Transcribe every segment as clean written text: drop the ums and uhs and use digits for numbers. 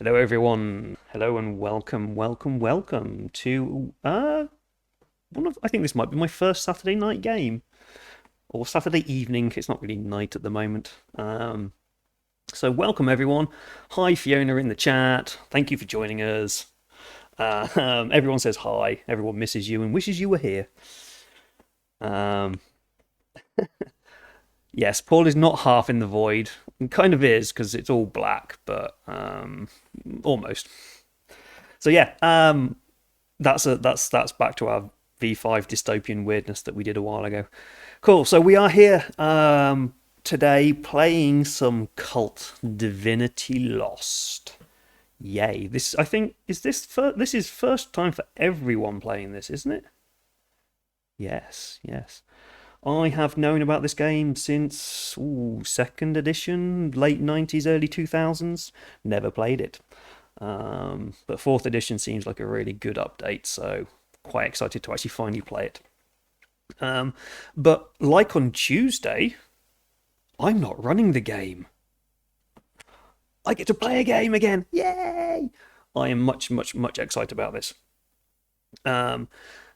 Hello, everyone. Hello, and welcome to I think this might be my first Saturday night game or Saturday evening. It's not really night at the moment. So welcome everyone. Hi, Fiona in the chat. Thank you for joining us. Everyone says hi. Everyone misses you and wishes you were here. Um, yes, Paul is not half in the void. It kind of is because it's all black, but almost. So yeah, that's back to our V5 dystopian weirdness that we did a while ago. Cool. So we are here today playing some Cult Divinity Lost. Yay! This I think this is first time for everyone playing this, isn't it? Yes, yes. I have known about this game since second edition, late 90s, early 2000s. Never played it. But fourth edition seems like a really good update, so quite excited to actually finally play it. But like on Tuesday, I'm not running the game. I get to play a game again. Yay! I am much excited about this.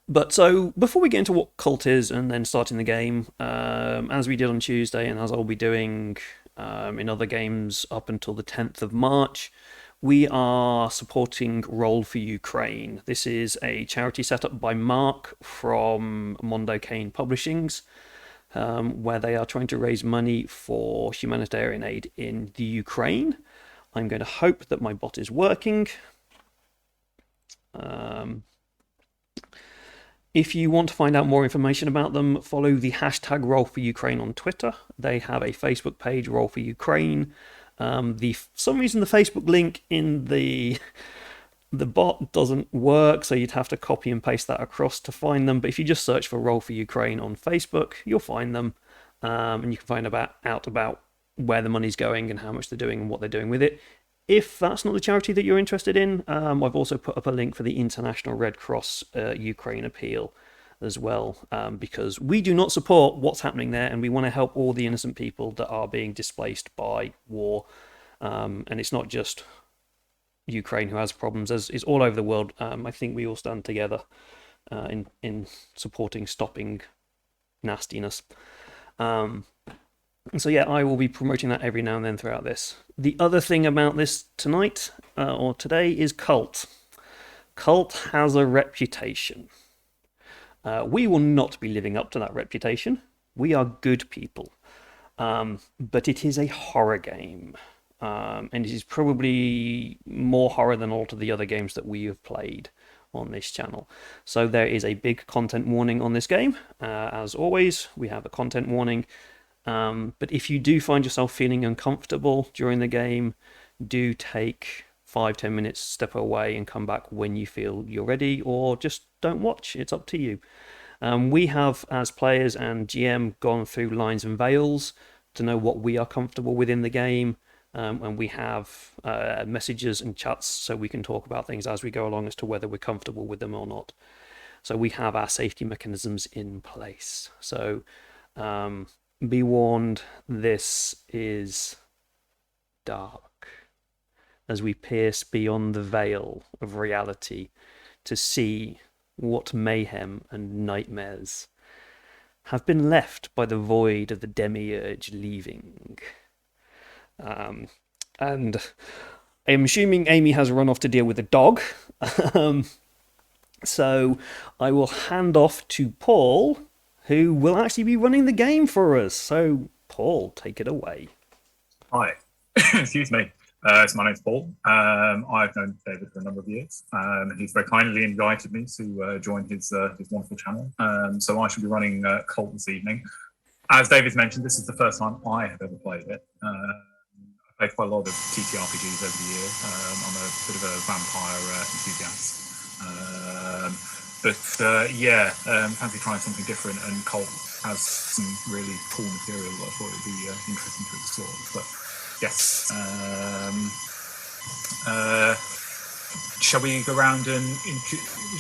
But so before we get into what Cult is and then starting the game, as we did on Tuesday and as I'll be doing in other games up until the 10th of March, we are supporting Roll for Ukraine. This is a charity set up by Mark from Mondo Cane Publishings, where they are trying to raise money for humanitarian aid in the Ukraine. I'm going to hope that my bot is working. If you want to find out more information about them, follow the hashtag Roll for Ukraine on Twitter. They have a Facebook page, Roll for Ukraine. For some reason the Facebook link in the bot doesn't work, so you'd have to copy and paste that across to find them. But if you just search for Roll for Ukraine on Facebook, you'll find them, and you can find out about where the money's going and how much they're doing and what they're doing with it. If that's not the charity that you're interested in, I've also put up a link for the International Red Cross Ukraine Appeal as well, because we do not support what's happening there, and we want to help all the innocent people that are being displaced by war. And it's not just Ukraine who has problems, as it's all over the world. I think we all stand together in supporting stopping nastiness. So yeah, I will be promoting that every now and then throughout this. The other thing about this tonight or today is Cult. Cult has a reputation. We will not be living up to that reputation. We are good people. But it is a horror game. And it is probably more horror than all of the other games that we have played on this channel. So there is a big content warning on this game. As always, we have a content warning. But if you do find yourself feeling uncomfortable during the game, do take 5-10 minutes, step away and come back when you feel you're ready, or just don't watch. It's up to you. We have, as players and GM, gone through lines and veils to know what we are comfortable with in the game, and we have messages and chats so we can talk about things as we go along as to whether we're comfortable with them or not. So we have our safety mechanisms in place. So be warned, this is dark as we pierce beyond the veil of reality to see what mayhem and nightmares have been left by the void of the demiurge leaving. And I'm assuming Amy has run off to deal with the dog. So I will hand off to Paul, who will actually be running the game for us. So, Paul, take it away. Hi. Excuse me. So my name's Paul. I've known David for a number of years. He's very kindly invited me to join his wonderful channel. So I shall be running Cult this evening. As David's mentioned, this is the first time I have ever played it. I've played quite a lot of TTRPGs over the years. I'm a bit of a vampire enthusiast. Fancy trying something different, and Cult has some really cool material that I thought would be interesting to explore. But yes, shall we go around and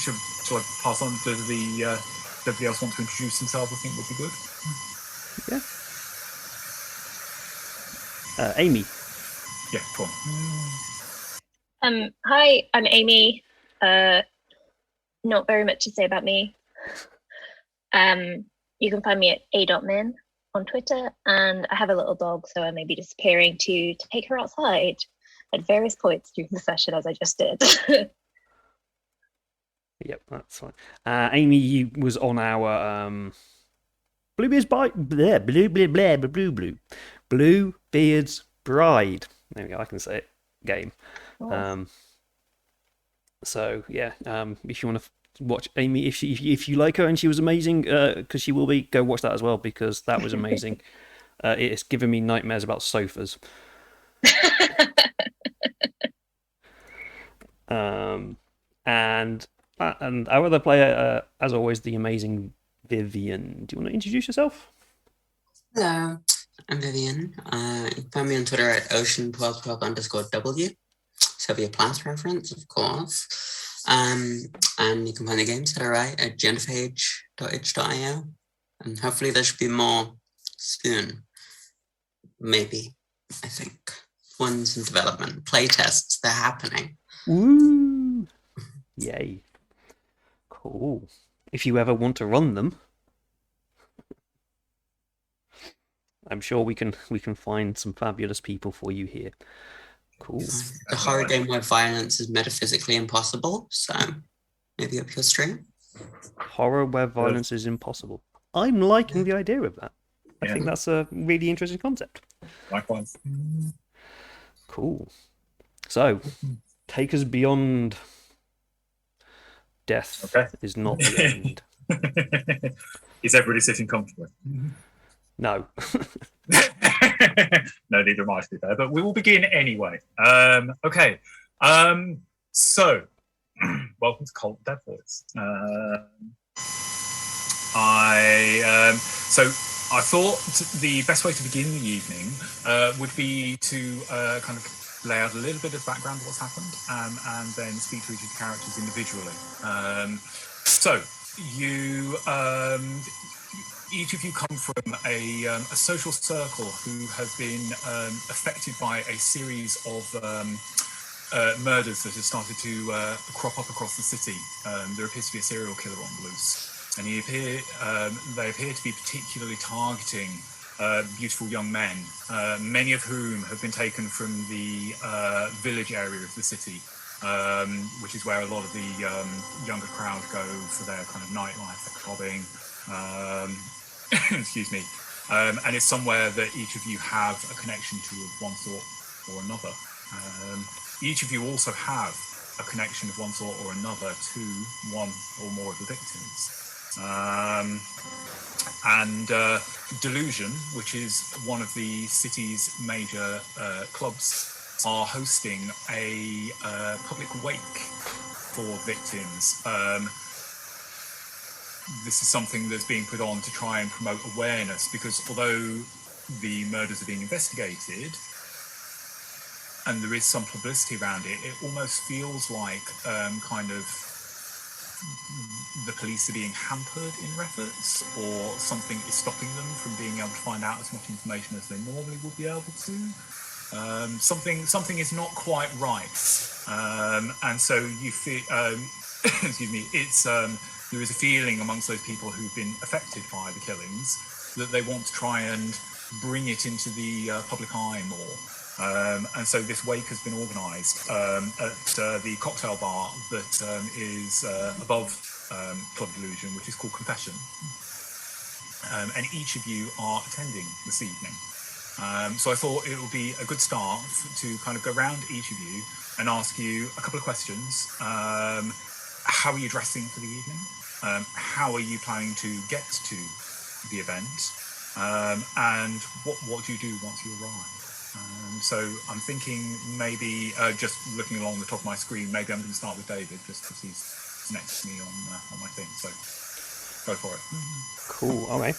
shall I pass on to the everybody else want to introduce themselves? I think would be good. Yeah. Amy. Yeah, cool. Hi, I'm Amy. Not very much to say about me. You can find me at a.min on Twitter, and I have a little dog, so I may be disappearing to take her outside at various points during the session, as I just did. Yep, that's fine. Amy, you was on our Bluebeard's Bluebeard's Bride. There we go. I can say it. Game. So yeah, if you want to watch Amy, if you like her and she was amazing, because she will be, go watch that as well because that was amazing. It's given me nightmares about sofas. And our other player, as always, the amazing Vivien. Do you want to introduce yourself? Hello, I'm Vivien. You can find me on Twitter at ocean1212_W. Soviet Plants reference, of course. And you can find the games that I write at genphage.itch.io. And hopefully there should be more soon. Maybe, I think. One's in development. Playtests, they're happening. Woo! Yay. Cool. If you ever want to run them, I'm sure we can find some fabulous people for you here. Cool. The horror game where violence is metaphysically impossible, so maybe up your stream. Horror where violence is impossible. I'm liking the idea of that. I think that's a really interesting concept. Likewise. Cool. So, take us beyond death. Is not the end. Is everybody sitting comfortably? No. No, neither am I, to be fair, but we will begin anyway. Okay. So, welcome to Kult Dead Boys. I thought the best way to begin the evening would be to kind of lay out a little bit of background of what's happened, and then speak to each of the characters individually. So you, each of you come from a social circle who have been affected by a series of murders that have started to crop up across the city. There appears to be a serial killer on the loose, and they appear to be particularly targeting beautiful young men, many of whom have been taken from the village area of the city, which is where a lot of the younger crowd go for their kind of nightlife, their clubbing. Excuse me. And it's somewhere that each of you have a connection to of one sort or another. Each of you also have a connection of one sort or another to one or more of the victims. Delusion, which is one of the city's major clubs, are hosting a public wake for victims. This is something that's being put on to try and promote awareness, because although the murders are being investigated and there is some publicity around it, it almost feels like kind of the police are being hampered in their efforts, or something is stopping them from being able to find out as much information as they normally would be able to. Something is not quite right, and so you feel. Excuse me. It's there is a feeling amongst those people who've been affected by the killings that they want to try and bring it into the public eye more. And so this wake has been organised at the cocktail bar that is above Club Delusion, which is called Confession. And each of you are attending this evening. So I thought it would be a good start to kind of go around each of you and ask you a couple of questions. How are you dressing for the evening? How are you planning to get to the event? And what do you do once you arrive? So I'm thinking maybe, just looking along the top of my screen, maybe I'm going to start with David, just because he's next to me on my thing. So go for it. Cool. Okay.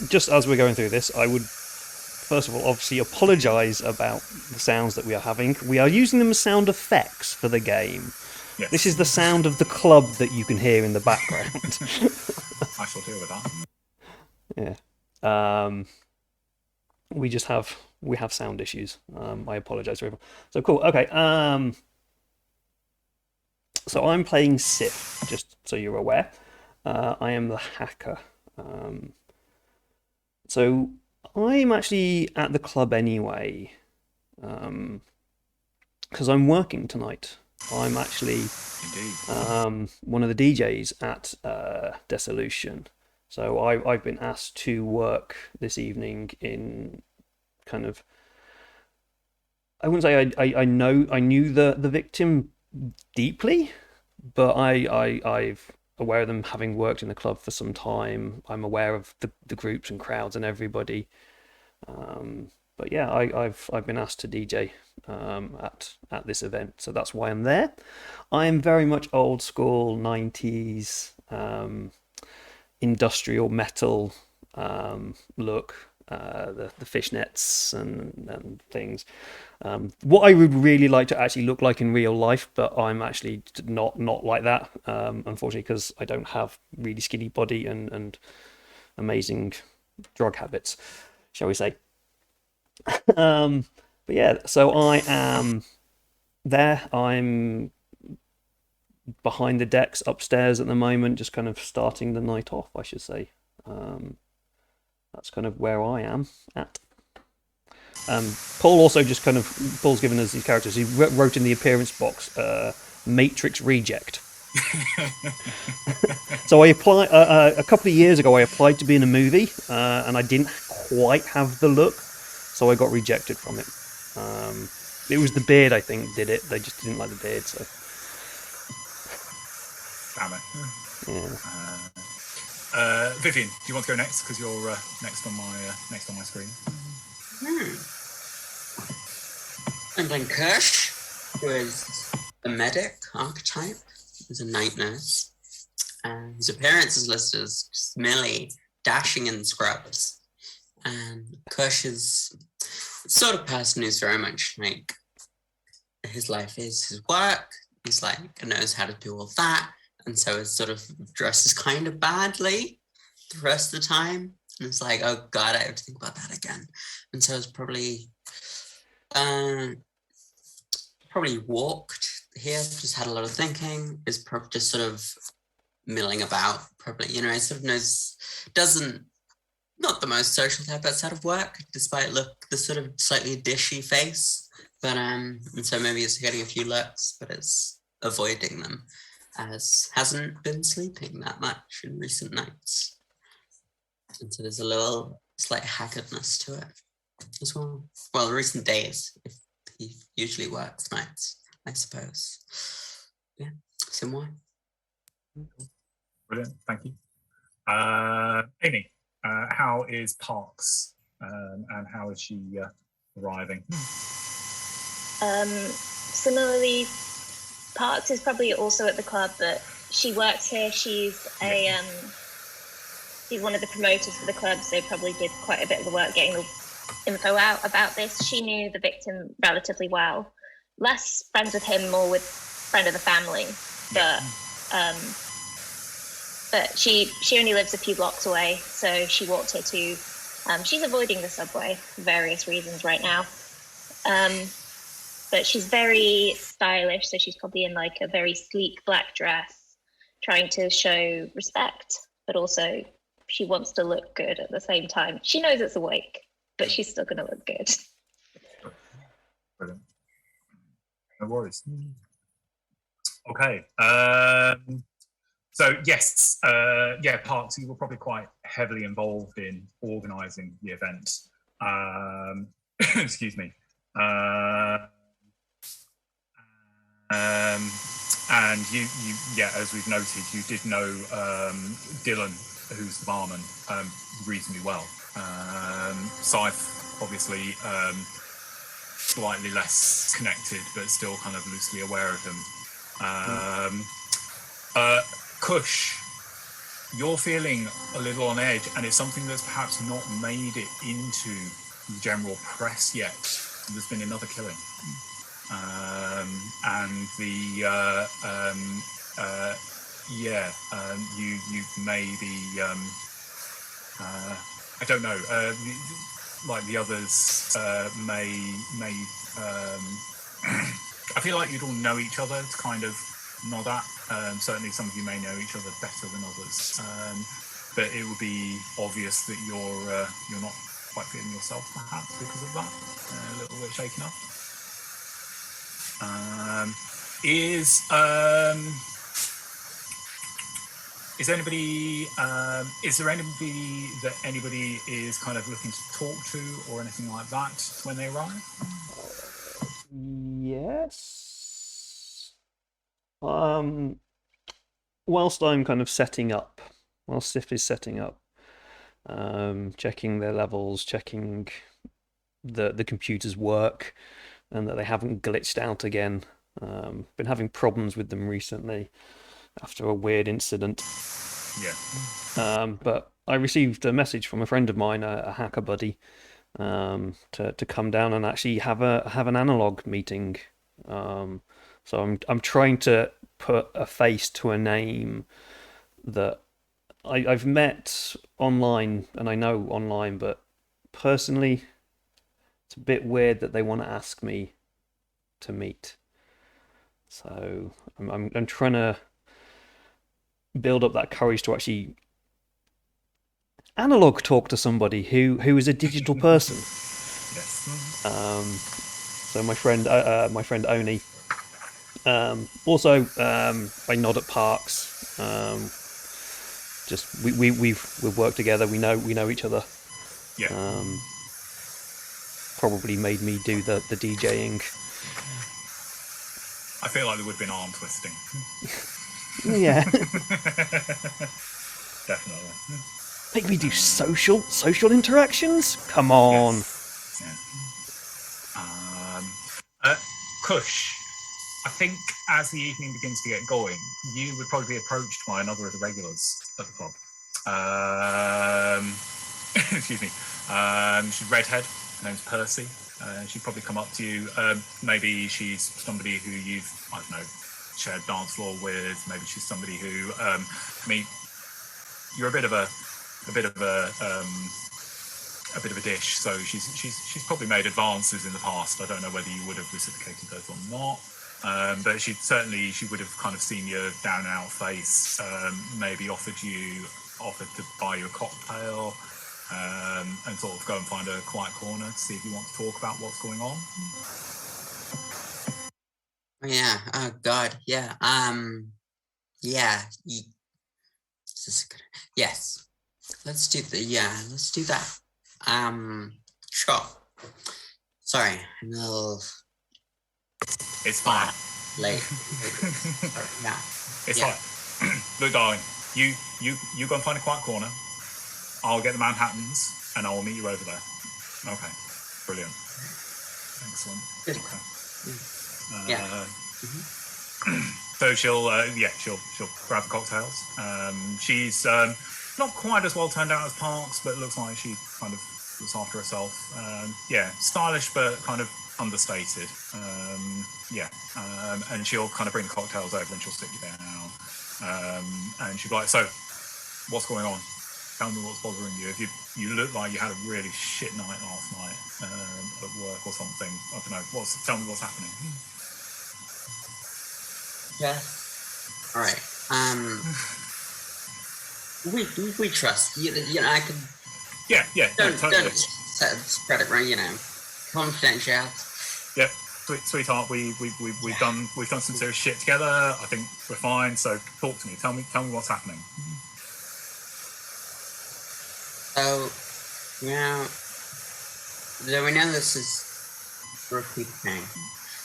Just as we're going through this, I would first of all obviously apologise about the sounds that we are having. We are using them as sound effects for the game. Yes. This is the sound of the club that you can hear in the background. I shall deal with that. Yeah. We just have we have sound issues. I apologize for everyone. So cool. Okay. So I'm playing Sif, just so you're aware. I am the hacker. So I'm actually at the club anyway, because I'm working tonight. I'm actually one of the DJs at Dissolution. So I've been asked to work this evening in kind of, I wouldn't say I knew the victim deeply, but I'm aware of them having worked in the club for some time. I'm aware of the groups and crowds and everybody. But yeah, I've been asked to DJ at this event, so that's why I'm there. I am very much old school 90s industrial metal look. The fishnets and things. What I would really like to actually look like in real life, but I'm actually not like that, unfortunately, because I don't have really skinny body and amazing drug habits, shall we say. But yeah, so I am there. I'm behind the decks upstairs at the moment, just kind of starting the night off, I should say. That's kind of where I am at. Paul also just kind of, Paul's given us these characters. He wrote in the appearance box, Matrix Reject. So I applied, a couple of years ago, I applied to be in a movie, and I didn't quite have the look, so I got rejected from it. It was the beard, I think, did it. They just didn't like the beard, so. Damn it. Yeah. Vivien, do you want to go next? Because you're next on my screen. I'm playing Kirsch, who is a medic archetype. He's a night nurse. His appearance is listed as smelly, dashing in scrubs. And Kirsch is the sort of person who's very much like, his life is his work. He's like, knows how to do all that. And so is sort of dresses kind of badly the rest of the time. And it's like, oh God, I have to think about that again. And so it's probably walked here, just had a lot of thinking, is probably just sort of milling about, probably, sort of knows, not the most social type outside of work, despite the sort of slightly dishy face. But, and so maybe it's getting a few looks, but it's avoiding them, as hasn't been sleeping that much in recent nights. And so there's a little slight haggardness to it as well. Well, recent days, if he usually works nights, I suppose. Yeah, some more. Brilliant, thank you. Amy, how is Parks, and how is she arriving? Similarly, Parks is probably also at the club, but she works here. She's she's one of the promoters for the club, so probably did quite a bit of the work getting the info out about this. She knew the victim relatively well. Less friends with him, more with friend of the family. But she only lives a few blocks away, so she walked here too. She's avoiding the subway for various reasons right now. But she's very stylish, so she's probably in like a very sleek black dress, trying to show respect, but also she wants to look good at the same time. She knows it's awake, but she's still going to look good. Brilliant. No worries. Okay. So yes, Parks, you were probably quite heavily involved in organising the event. Excuse me. And you, as we've noted, you did know Dylan, who's the barman, reasonably well. Scythe, obviously, slightly less connected, but still kind of loosely aware of him. Kush, you're feeling a little on edge, and it's something that's perhaps not made it into the general press yet. There's been another killing. And you may be, I don't know, like the others may I feel like you'd all know each other to kind of nod at. Certainly some of you may know each other better than others, but it would be obvious that you're not quite feeling yourself perhaps because of that, a little bit shaken up. Is there anybody that anybody is kind of looking to talk to or anything like that when they arrive? Yes. Whilst I'm kind of setting up, while Sif is setting up, checking their levels, checking the computers work, and that they haven't glitched out again. Been having problems with them recently after a weird incident. Yeah. But I received a message from a friend of mine, a hacker buddy, to come down and actually have an analog meeting. So I'm trying to put a face to a name that I've met online, and I know online, but personally, it's a bit weird that they want to ask me to meet. So I'm trying to build up that courage to actually analog talk to somebody who is a digital person. Yes. So my friend Oni. Also, I nod at Parks. Just we've worked together. We know each other. Yeah. Probably made me do the DJing. I feel like there would have been arm twisting. Yeah. Definitely. Make me do social interactions? Come on. Yes. Yeah. Kush, I think as the evening begins to get going, you would probably be approached by another of the regulars at the club. Excuse me. She's redhead. Her name's Percy. She'd probably come up to you. Maybe she's somebody who you've, I don't know, shared dance floor with. Maybe she's somebody who, I mean, you're a bit of a dish. So she's probably made advances in the past. I don't know whether you would have reciprocated those or not. But she would have kind of seen your down and out face. Maybe offered to buy you a cocktail. And sort of go and find a quiet corner to see if you want to talk about what's going on. Yeah. Oh God. Yeah. Yeah. Yes. Let's do that. Sure. Sorry, I'm a little. It's fine. Late. Yeah. It's fine. Look, darling, you go and find a quiet corner. I'll get the Manhattans and I'll meet you over there. Okay, brilliant. Excellent. Good. Okay. So she'll grab the cocktails. She's not quite as well turned out as Parks, but it looks like she kind of looks after herself. Stylish but kind of understated. And she'll kind of bring the cocktails over and she'll sit you down. And she'll be like, so, what's going on? Tell me what's bothering you. If you look like you had a really shit night last night at work or something. I don't know. Tell me what's happening. Yeah. All right. We trust you. I could. Yeah. Don't Totally. spread it around. Confidential. Yeah, sweetheart. We've done some serious shit together. I think we're fine. So talk to me. Tell me what's happening. So, we know this is a repeat thing.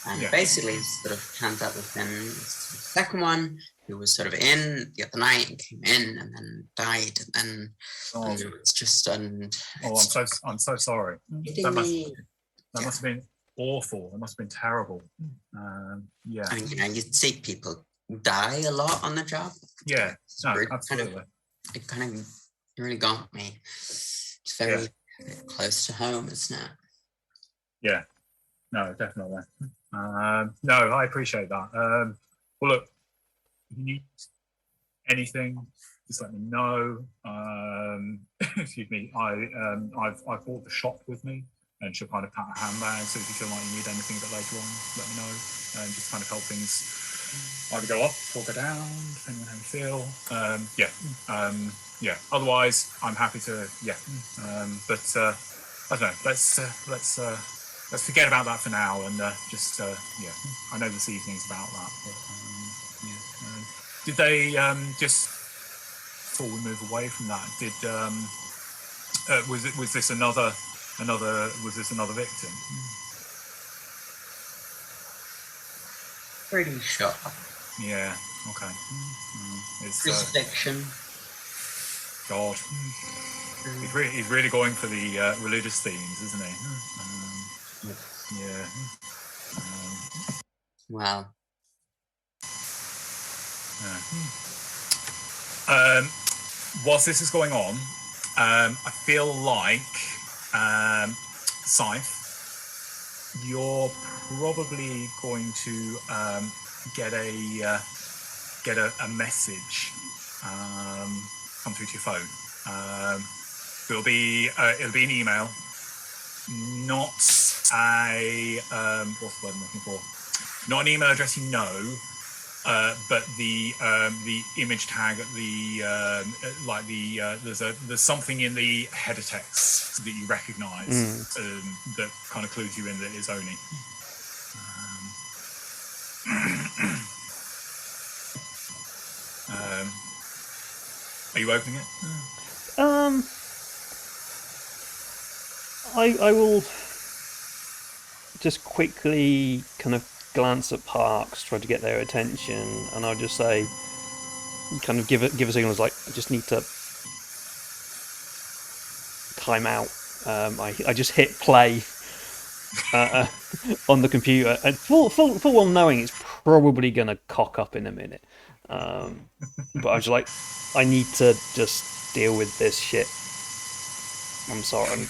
And basically, sort of turns out there's been the second one who was sort of in the other night and came in and then died. And then it's just. I'm so sorry. That must have been awful. It must have been terrible. Yeah. I mean, you see people die a lot on the job. Yeah. No, absolutely. It kind of really got me. It's very close to home, isn't it? Yeah. No, definitely. No, I appreciate that. Well, look, if you need anything, just let me know. Excuse me. I've brought the shop with me, and she'll kind of pat her handbag. So if you feel like you need anything a bit later on, let me know, and just kind of help things either go up or go down, depending on how you feel. Yeah. Otherwise, I'm happy to. Yeah. But I don't know. Let's forget about that for now, and just yeah. I know this evening's about that. But, yeah. Did they just before we move away from that? Did was this another victim? Pretty sure. Yeah. Okay. It's Crucifixion. God. He's really going for the religious themes, isn't he? Yeah. Wow. Whilst this is going on, I feel like Scythe, you're probably going to get a message come through to your phone. It'll be an email, not a what's the word I'm looking for? Not an email address you know, but the image tag, there's something in the header text that you recognise that kind of clues you in that it's Oni. Are you opening it? I will just quickly kind of glance at Parks, try to get their attention, and I'll just say, kind of give a signal like, I just need to time out. I just hit play on the computer, and full well knowing it's probably gonna cock up in a minute. But I was like, I need to just deal with this shit. I'm sorry.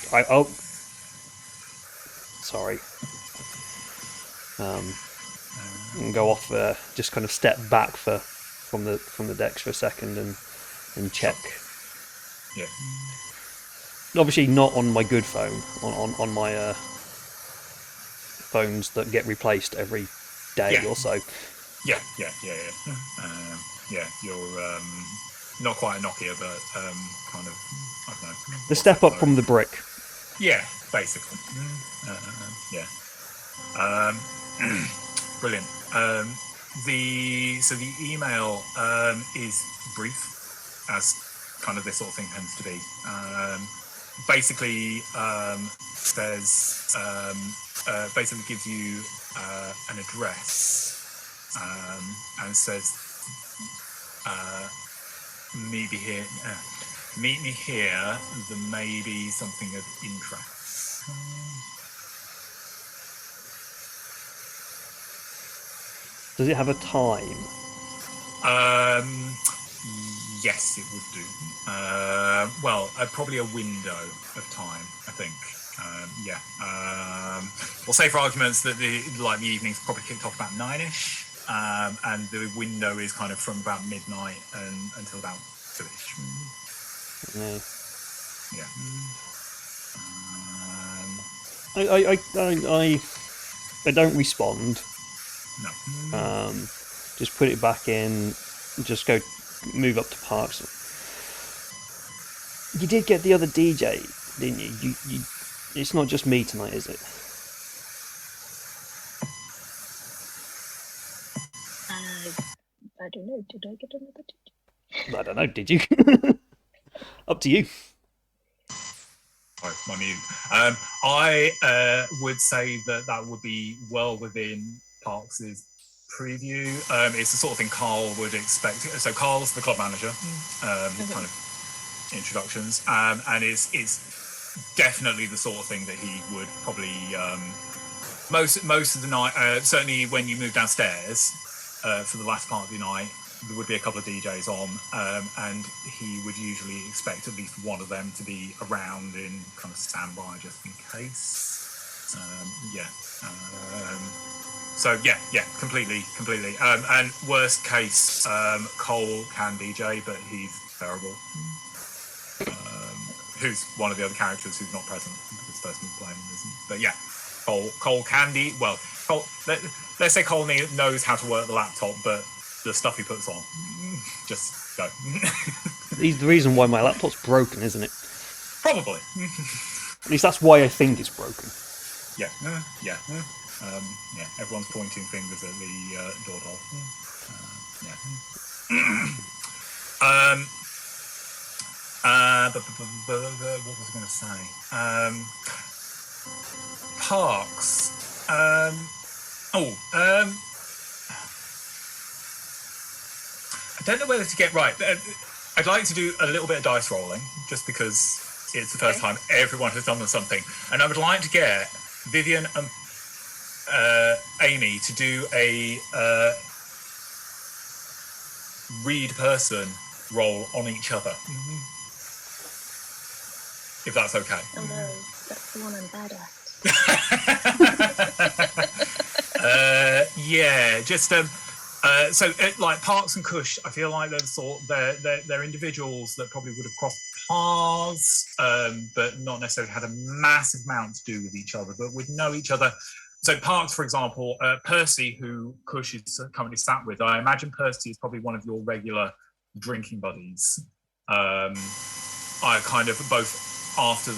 Sorry. And go off. Just kind of step back from the decks for a second and check. Yeah. Obviously not on my good phone. On my phones that get replaced every day or so. Yeah. You're not quite a Nokia, but kind of, I don't know. The step up from the brick. Yeah, basically. Yeah. Brilliant. The email is brief, as kind of this sort of thing tends to be. Basically gives you an address and says, meet me here. There may be something of interest. Does it have a time? Yes, it would do. Probably a window of time, I think. Yeah. We'll say for arguments that the evening's probably kicked off about 9ish, and the window is kind of from about midnight until about 2ish. Yeah. I don't respond. No. Just put it back in. Just go move up to Parks. You did get the other DJ, didn't you? You it's not just me tonight, is it? I don't know. Did I get another DJ? I don't know. Did you? Up to you. Oh, my mute. I would say that would be well within Parks's preview. It's the sort of thing Carl would expect. So Carl's the club manager. Kind of introductions, and it's definitely the sort of thing that he would probably most of the night. Certainly when you move downstairs for the last part of the night, there would be a couple of DJs on, and he would usually expect at least one of them to be around in kind of standby just in case. Yeah. So yeah, completely. And worst case, Cole can DJ, but he's terrible. Who's one of the other characters who's not present because the person who's playing isn't. But yeah, Cole can DJ. Well, let's say Cole knows how to work the laptop, but the stuff he puts on, just go. He's the reason why my laptop's broken, isn't it? Probably. At least that's why I think it's broken. Yeah. Everyone's pointing fingers at the door doll. What was I going to say? Parks. I don't know whether to get right. I'd like to do a little bit of dice rolling, just because it's the first time everyone has done something. And I would like to get Vivien and Amy to do a read person roll on each other. If that's okay. Oh no, that's the one I'm bad at. Yeah, just so like Parks and Kush, I feel like they're individuals that probably would have crossed paths, but not necessarily had a massive amount to do with each other, but would know each other. So Parks, for example, Percy, who Kush is currently sat with, I imagine Percy is probably one of your regular drinking buddies. I kind of both after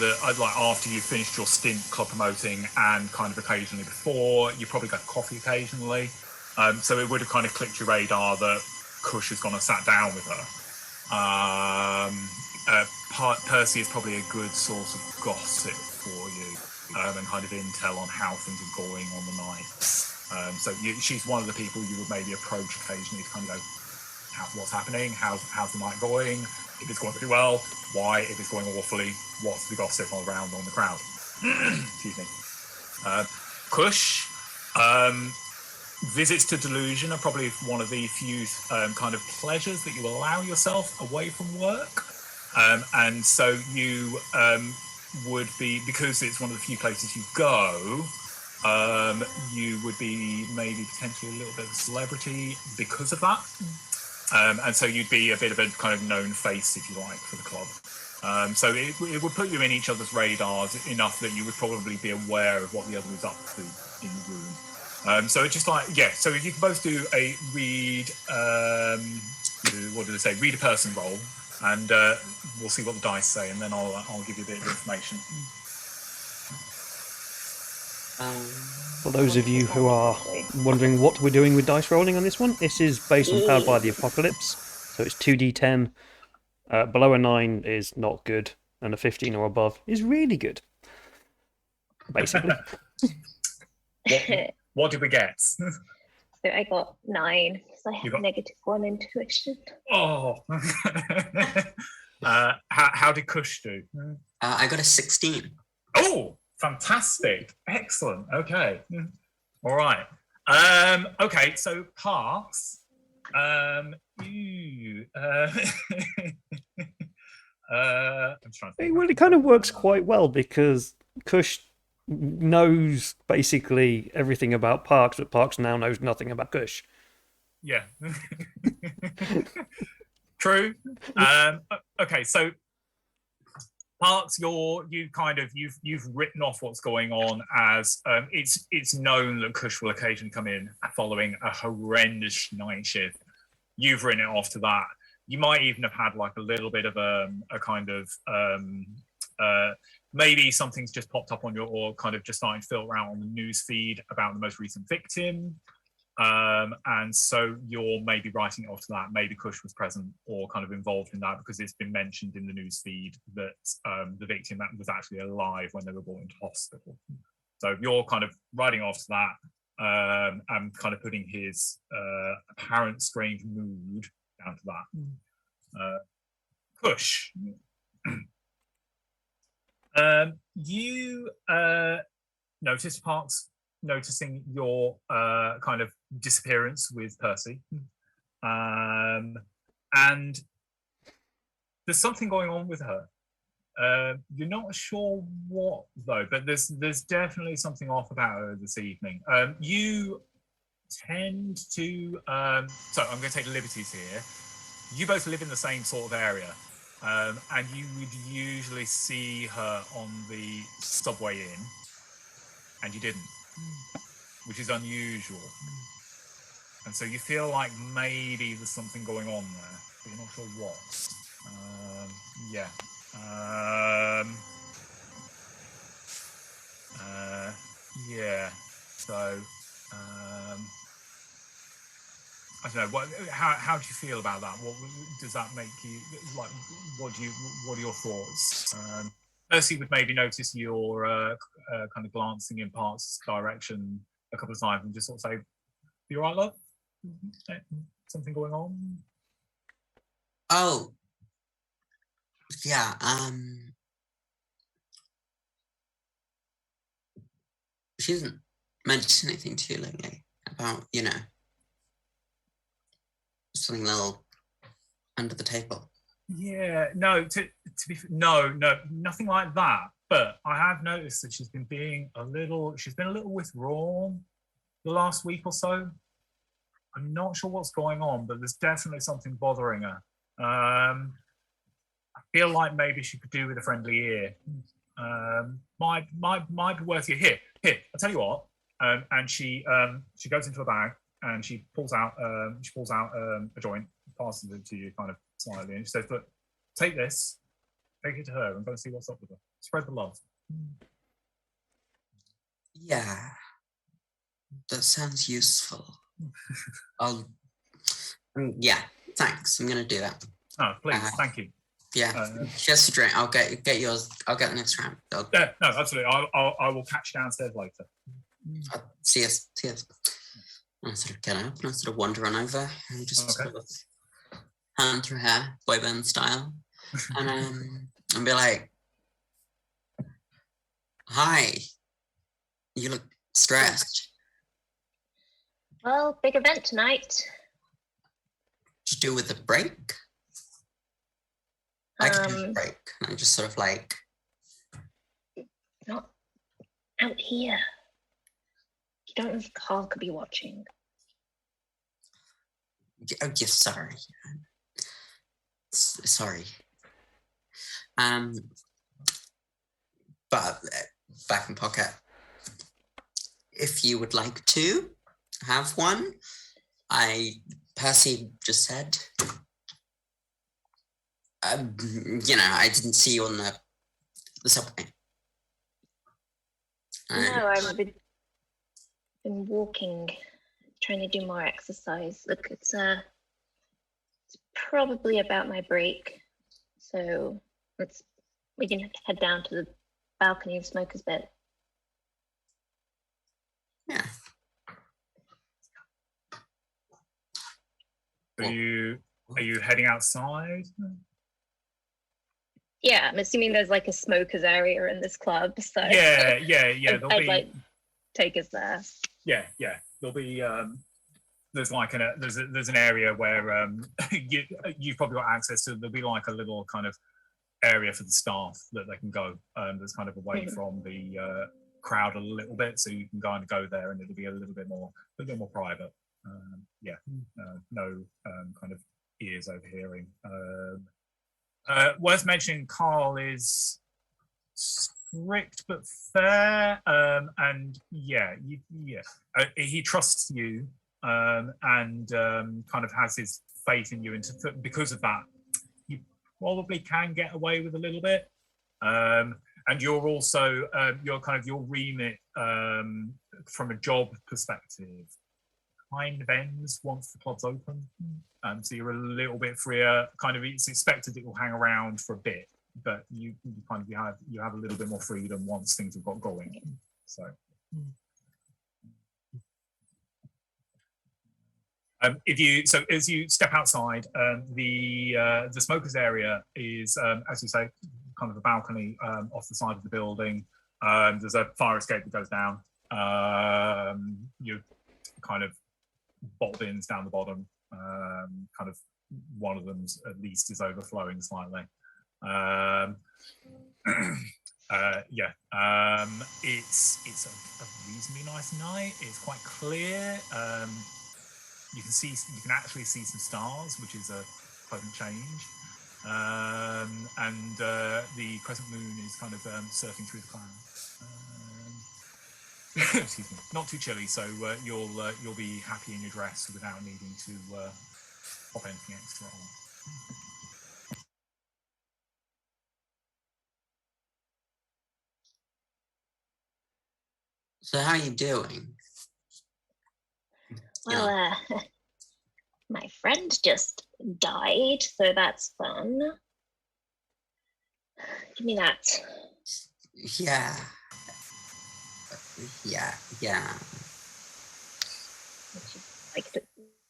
you finished your stint club promoting and kind of occasionally before, you probably got coffee occasionally. So it would have kind of clicked your radar that Kush has gone and sat down with her. Percy is probably a good source of gossip for you and kind of intel on how things are going on the night. So she's one of the people you would maybe approach occasionally to kind of go, what's happening? How's the night going? If it's going pretty well, why? If it's going awfully, what's the gossip all around on the crowd? Excuse me. Kush, visits to Delusion are probably one of the few kind of pleasures that you allow yourself away from work. And so you would be, because it's one of the few places you go, you would be maybe potentially a little bit of a celebrity because of that. And so you'd be a bit of a kind of known face, if you like, for the club. So it would put you in each other's radars enough that you would probably be aware of what the other is up to in the room. So it's just like, so if you can both do a read, read a person roll, and we'll see what the dice say, and then I'll give you a bit of information. For those of you who are wondering what we're doing with dice rolling on this one, this is based on Powered by the Apocalypse, so it's 2d10. Below a 9 is not good, and a 15 or above is really good, basically. What did we get? So I got 9 because I have -1 intuition. Oh. How did Kush do? I got a 16. Oh, fantastic. Excellent. Okay. All right. Okay, so Parks. I'm trying to think. Well, it kind of works quite well because Kush knows basically everything about Parks, but Parks now knows nothing about Kush. Yeah. True. Okay, so Parks, you've written off what's going on as it's known that Kush will occasionally come in following a horrendous night shift. You've written it off to that. You might even have had like a little bit of a kind of maybe something's just popped up on your, or kind of just starting to filter out on the news feed about the most recent victim. And so you're maybe writing it off to that. Maybe Kush was present or kind of involved in that because it's been mentioned in the news feed that the victim was actually alive when they were brought into hospital. So you're kind of writing off to that and kind of putting his apparent strange mood down to that. Kush. You notice Parks noticing your kind of disappearance with Percy, and there's something going on with her. You're not sure what though, but there's definitely something off about her this evening. You tend to. So I'm going to take liberties here. You both live in the same sort of area, and you would usually see her on the subway in, and you didn't, which is unusual. And so you feel like maybe there's something going on there, but you're not sure what. Yeah. Yeah. So, I don't know. How do you feel about that? What does that make you like? What are your thoughts? Percy would maybe notice you're kind of glancing in Park's direction a couple of times and just sort of say, "You all right, love? Something going on?" Oh, yeah. She hasn't mentioned anything to you lately about, something little under the table. Yeah, no. To be no, nothing like that. But I have noticed that she's been a little withdrawn the last week or so. I'm not sure what's going on, but there's definitely something bothering her. I feel like maybe she could do with a friendly ear. Might be worth you. Here. I'll tell you what. And she goes into a bag and she pulls out a joint, passes it to you kind of slightly, and she says, "Look, take this, take it to her, and go and see what's up with her. Spread the love." Yeah, that sounds useful. Yeah, thanks. I'm gonna do that. Oh, please, thank you. Yeah, just a drink. I'll get yours. I'll get the next round. Yeah, no, absolutely. I will catch you downstairs later. See us. I sort of get up and I sort of wander on over and just sort of hand through hair, boy band style, and be like, "Hi, you look stressed." Well, big event tonight. To do with the break? I can do the break. And I just sort of like, not out here. You don't know if Carl could be watching. Oh, yes, sorry. Sorry. But back in pocket. If you would like to have one, Percy just said, I didn't see you on the subway. No, I've been walking, trying to do more exercise. Look, it's probably about my break, so we can head down to the balcony and smoker's bit. Yeah. Are you heading outside? Yeah, I'm assuming there's like a smokers area in this club, so Yeah. I'd like take us there. Yeah. There'll be there's like there's an area where you've probably got access to. There'll be like a little kind of area for the staff that they can go. That's kind of away from the crowd a little bit, so you can kind of go there, and it'll be a little bit more private. No kind of ears overhearing. Worth mentioning, Carl is strict but fair, and he trusts you, and kind of has his faith in you, and because of that, you probably can get away with a little bit. And you're also your remit from a job perspective kind of ends once the club's open. So you're a little bit freer. Kind of, it's expected that you'll hang around for a bit, but you have a little bit more freedom once things have got going. So, as you step outside, the smokers area is, as you say, kind of a balcony off the side of the building. There's a fire escape that goes down. You kind of bottle bins down the bottom. Kind of one of them's at least is overflowing slightly. Yeah. It's a reasonably nice night. It's quite clear. You can actually see some stars, which is a pleasant change. And the crescent moon is kind of surfing through the clouds. Excuse me. Not too chilly, so you'll be happy in your dress without needing to pop anything extra on. So how are you doing? Well, my friend just died, so that's fun. Give me that. Yeah.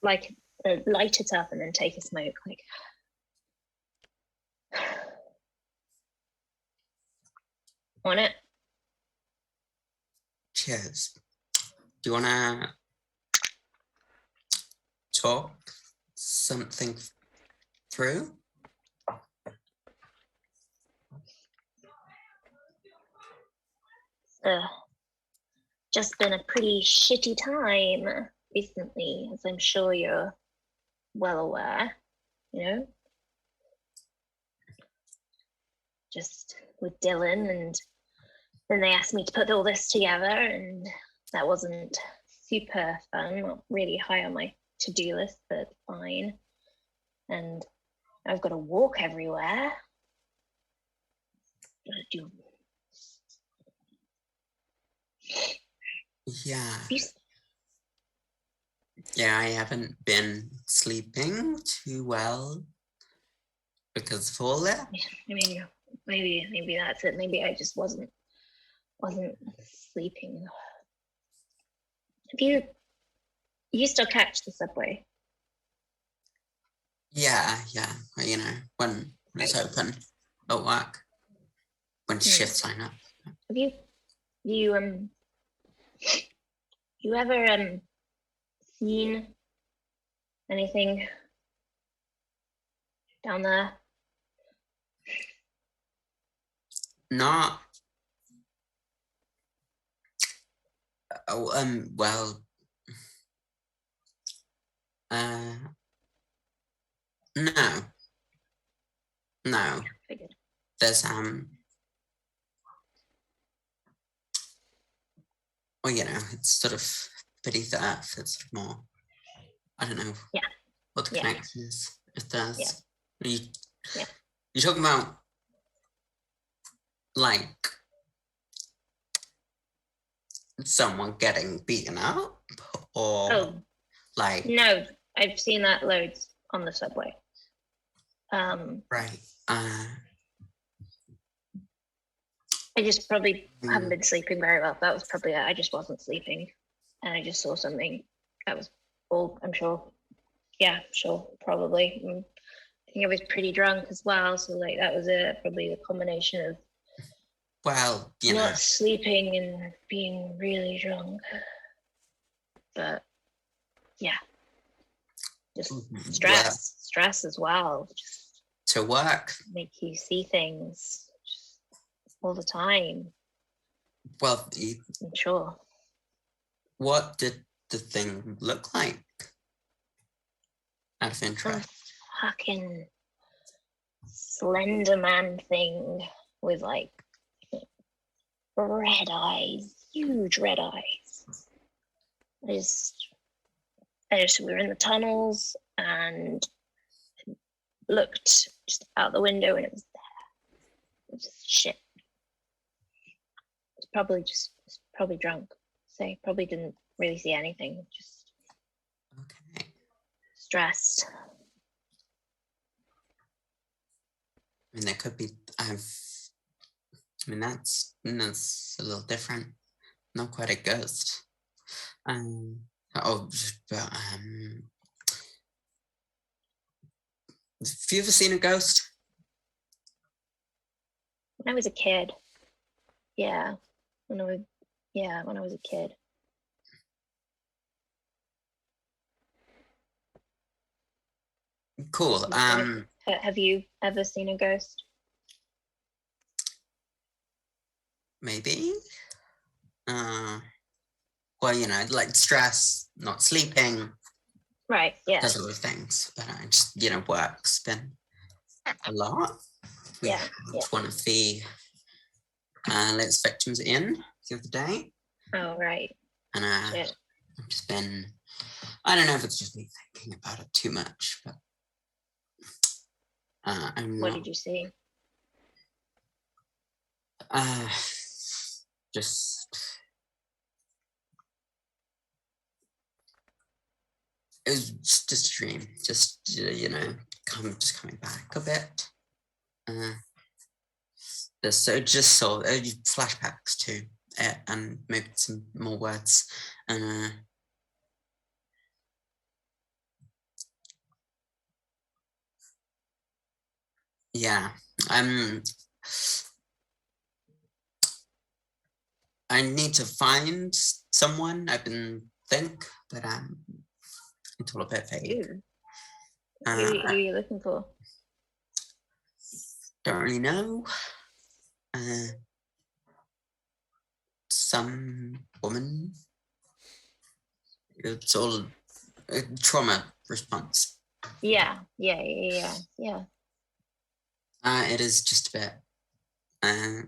Like light it up and then take a smoke. Like, want it? Cheers. Do you wanna talk something through? Just been a pretty shitty time recently, as I'm sure you're well aware, you know? Just with Dylan, and then they asked me to put all this together, and that wasn't super fun, not really high on my to-do list, but fine. And I've got to walk everywhere. Gotta do. Yeah. Yeah, I haven't been sleeping too well because of all that. I mean, maybe that's it. Maybe I just wasn't sleeping. Have you still catch the subway? Yeah. You know, when it's open at work, when shifts sign up. Have you ever seen anything down there? Not. Well. No. Figured. There's well, you know, it's sort of beneath the earth. It's more, I don't know. Yeah. What the connection is. If there's, Yeah. You're talking about like someone getting beaten up, or like? No, I've seen that loads on the subway. Right. I just probably haven't been sleeping very well. That was probably it. I just wasn't sleeping, and I just saw something that was all. I'm sure. Yeah, sure, probably. I think I was pretty drunk as well, so like that was it. Probably a combination of not sleeping and being really drunk. But yeah, just stress as well. Just to work. Make you see things just all the time. Well, I'm sure. What did the thing look like? Out of interest. A fucking Slender Man thing with like red eyes, huge red eyes. We were in the tunnels and looked just out the window and it was there. It was just shit. It's probably drunk. So probably didn't really see anything. Just stressed. I mean, there could be. That's a little different. Not quite a ghost. Have you ever seen a ghost? When I was a kid. Yeah. When I was a kid. Cool. Have you ever seen a ghost? maybe. Well, you know, like stress, not sleeping, Right. Yeah. those sort of things. But I just, you know, work's been a lot. We Yeah, had yeah. one of the latest victims in the other day. Oh, right. And Shit. I've just been, I don't know if it's just me thinking about it too much, but What did you see? Just, it was just a dream, just, you know, just coming back a bit. Just saw flashbacks too, and maybe some more words. Yeah, I need to find someone. I've been but it's all a bit vague. Who are you looking for? Don't really know. Some woman. It's all a trauma response. Yeah. It is just a bit. I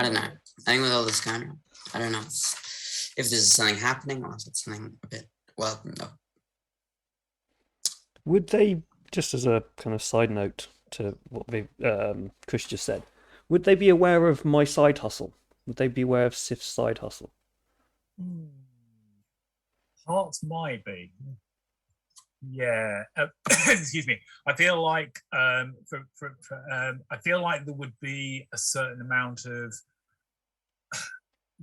don't know. I think with all this going on, I don't know if this is something happening or if it's something a bit. Well, no. Would they, just as a kind of side note to what Kush just said, would they be aware of my side hustle? Would they be aware of Sif's side hustle? Parts might be. Yeah. Excuse me. I feel like I feel like there would be a certain amount of.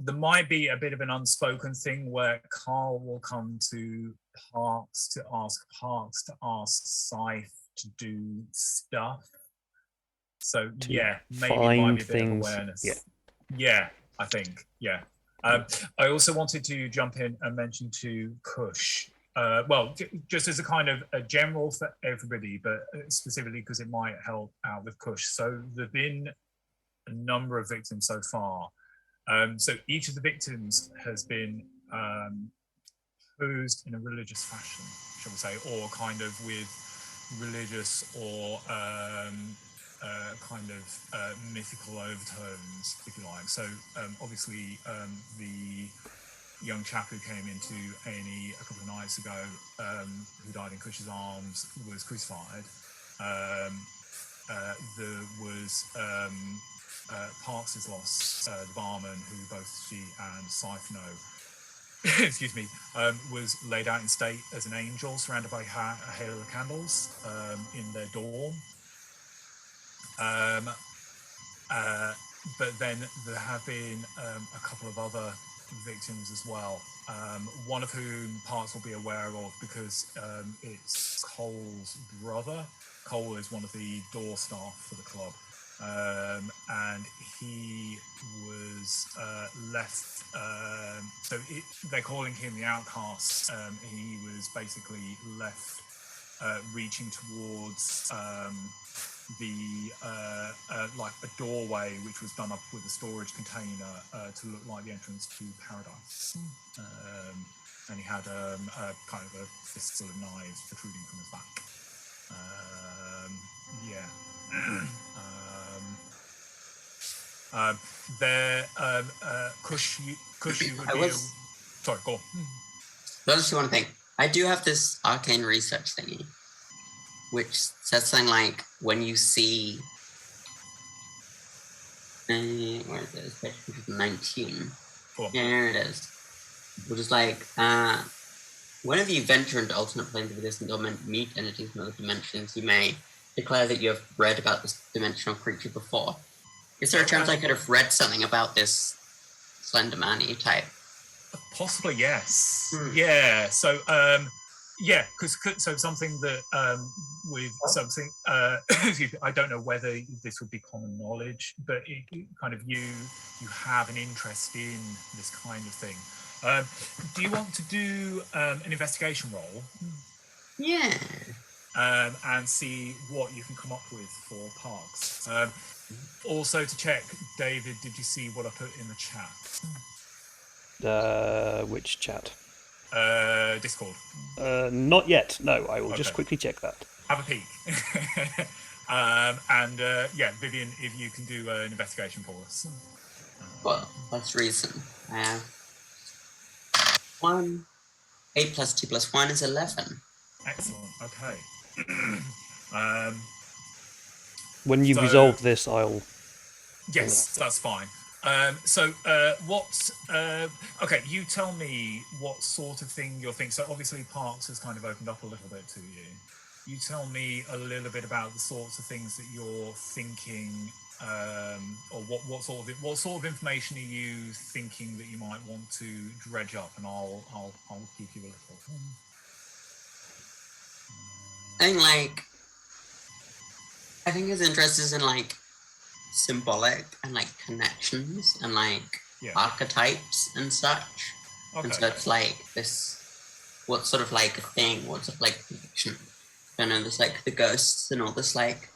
There might be a bit of an unspoken thing where Carl will come to Parks to ask Scythe to do stuff. So yeah, maybe it might be a bit of awareness. Yeah, I think. Yeah. I also wanted to jump in and mention to Kush. Well, just as a kind of a general for everybody, but specifically because it might help out with Kush. So there've been a number of victims so far. So each of the victims has been posed in a religious fashion, shall we say, or kind of with religious or kind of mythical overtones, if you like. So obviously the young chap who came into A&E a couple of nights ago, who died in Kush's arms, was crucified. There was Parks has lost the barman, who both she and Scythe know, excuse me, was laid out in state as an angel surrounded by a halo of candles in their dorm. But then there have been a couple of other victims as well, one of whom Parks will be aware of because it's Cole's brother. Cole is one of the door staff for the club. And he was left, so they're calling him the outcast. He was basically left reaching towards like a doorway which was done up with a storage container to look like the entrance to paradise. And he had kind of a fistful of knives protruding from his back. Kush, you would be. Sorry, go on. I just want to think. I do have this arcane research thingy, which says something like when you see. Where is it? Page 19. Cool. Yeah, here it is. Which is like, whenever you venture into alternate planes of existence or meet entities from other dimensions, you may declare that you have read about this dimensional creature before. Is there a chance I could have read something about this Slender Man-y type? Possibly, yes. Yeah. So, yeah, because so something that with something I don't know whether this would be common knowledge, but it kind of you have an interest in this kind of thing. Do you want to do an investigation roll? Yeah. And see what you can come up with for Parks. Also to check, David, did you see what I put in the chat? Which chat? Discord. Not yet. No, I will just Okay. quickly check that. Have a peek. Yeah, Vivien, if you can do an investigation for us. Well, that's reason. I have 1. 8 plus 2 plus 1 is 11. Excellent. Okay. When you So- resolve this, I'll. Yes, that's fine. Okay, you tell me what sort of thing you're thinking. So obviously Parks has kind of opened up a little bit to you. You tell me a little bit about the sorts of things that you're thinking, or what sort of information are you thinking that you might want to dredge up, and I'll keep you a little. I think his interest is in like symbolic and like connections and like archetypes and such. Okay. And so it's like this, what sort of like a thing, what sort of like connection. I don't know, there's like the ghosts and all this like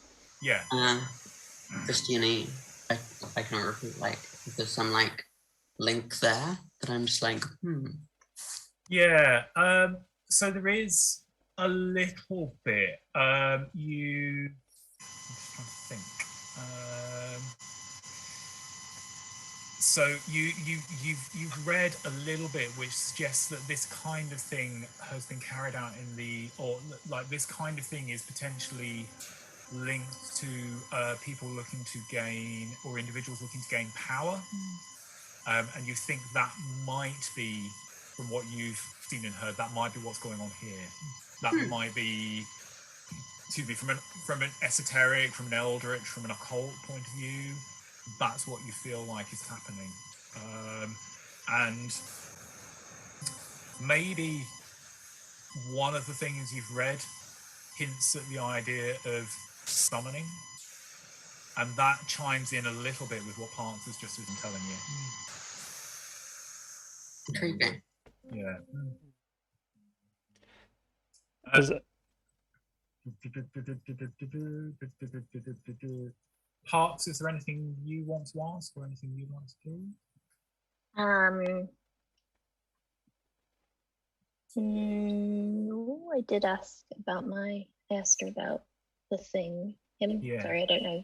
Christianity. I can't repeat, like if there's some like link there that I'm just like, Yeah. So there is a little bit. I'm just trying to think. So you've read a little bit, which suggests that this kind of thing has been carried out this kind of thing is potentially linked to people looking to gain, or individuals looking to gain power, and you think that might be, from what you've seen and heard, that might be what's going on here. That might be, from an esoteric, from an eldritch, from an occult point of view, that's what you feel like is happening. And maybe one of the things you've read hints at the idea of summoning, and that chimes in a little bit with what Parks has just been telling you. intriguing. Yeah. Parks, is there anything you want to ask or anything you want to do? No, I did ask about I asked her about the thing. Yeah. Sorry, I don't know.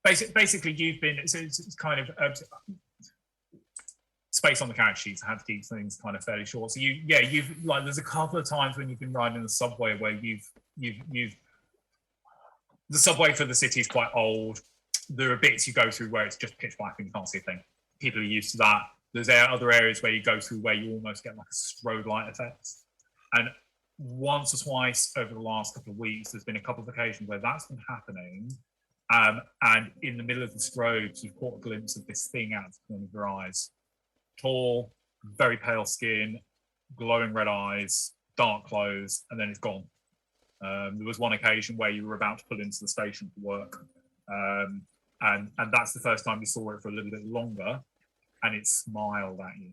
Basically, you've been, it's kind of space on the character sheets. I have to keep things kind of fairly short. So you've like, there's a couple of times when you've been riding the subway where you've the subway for the city is quite old. There are bits you go through where it's just pitch black and you can't see a thing. People are used to that. There's other areas where you go through where you almost get like a strobe light effect. And once or twice over the last couple of weeks, there's been a couple of occasions where that's been happening. And in the middle of the strobes, you've caught a glimpse of this thing out of the corner of your eyes. Tall, very pale skin, glowing red eyes, dark clothes, and then it's gone. There was one occasion where you were about to pull into the station for work, and that's the first time you saw it for a little bit longer, and it smiled at you.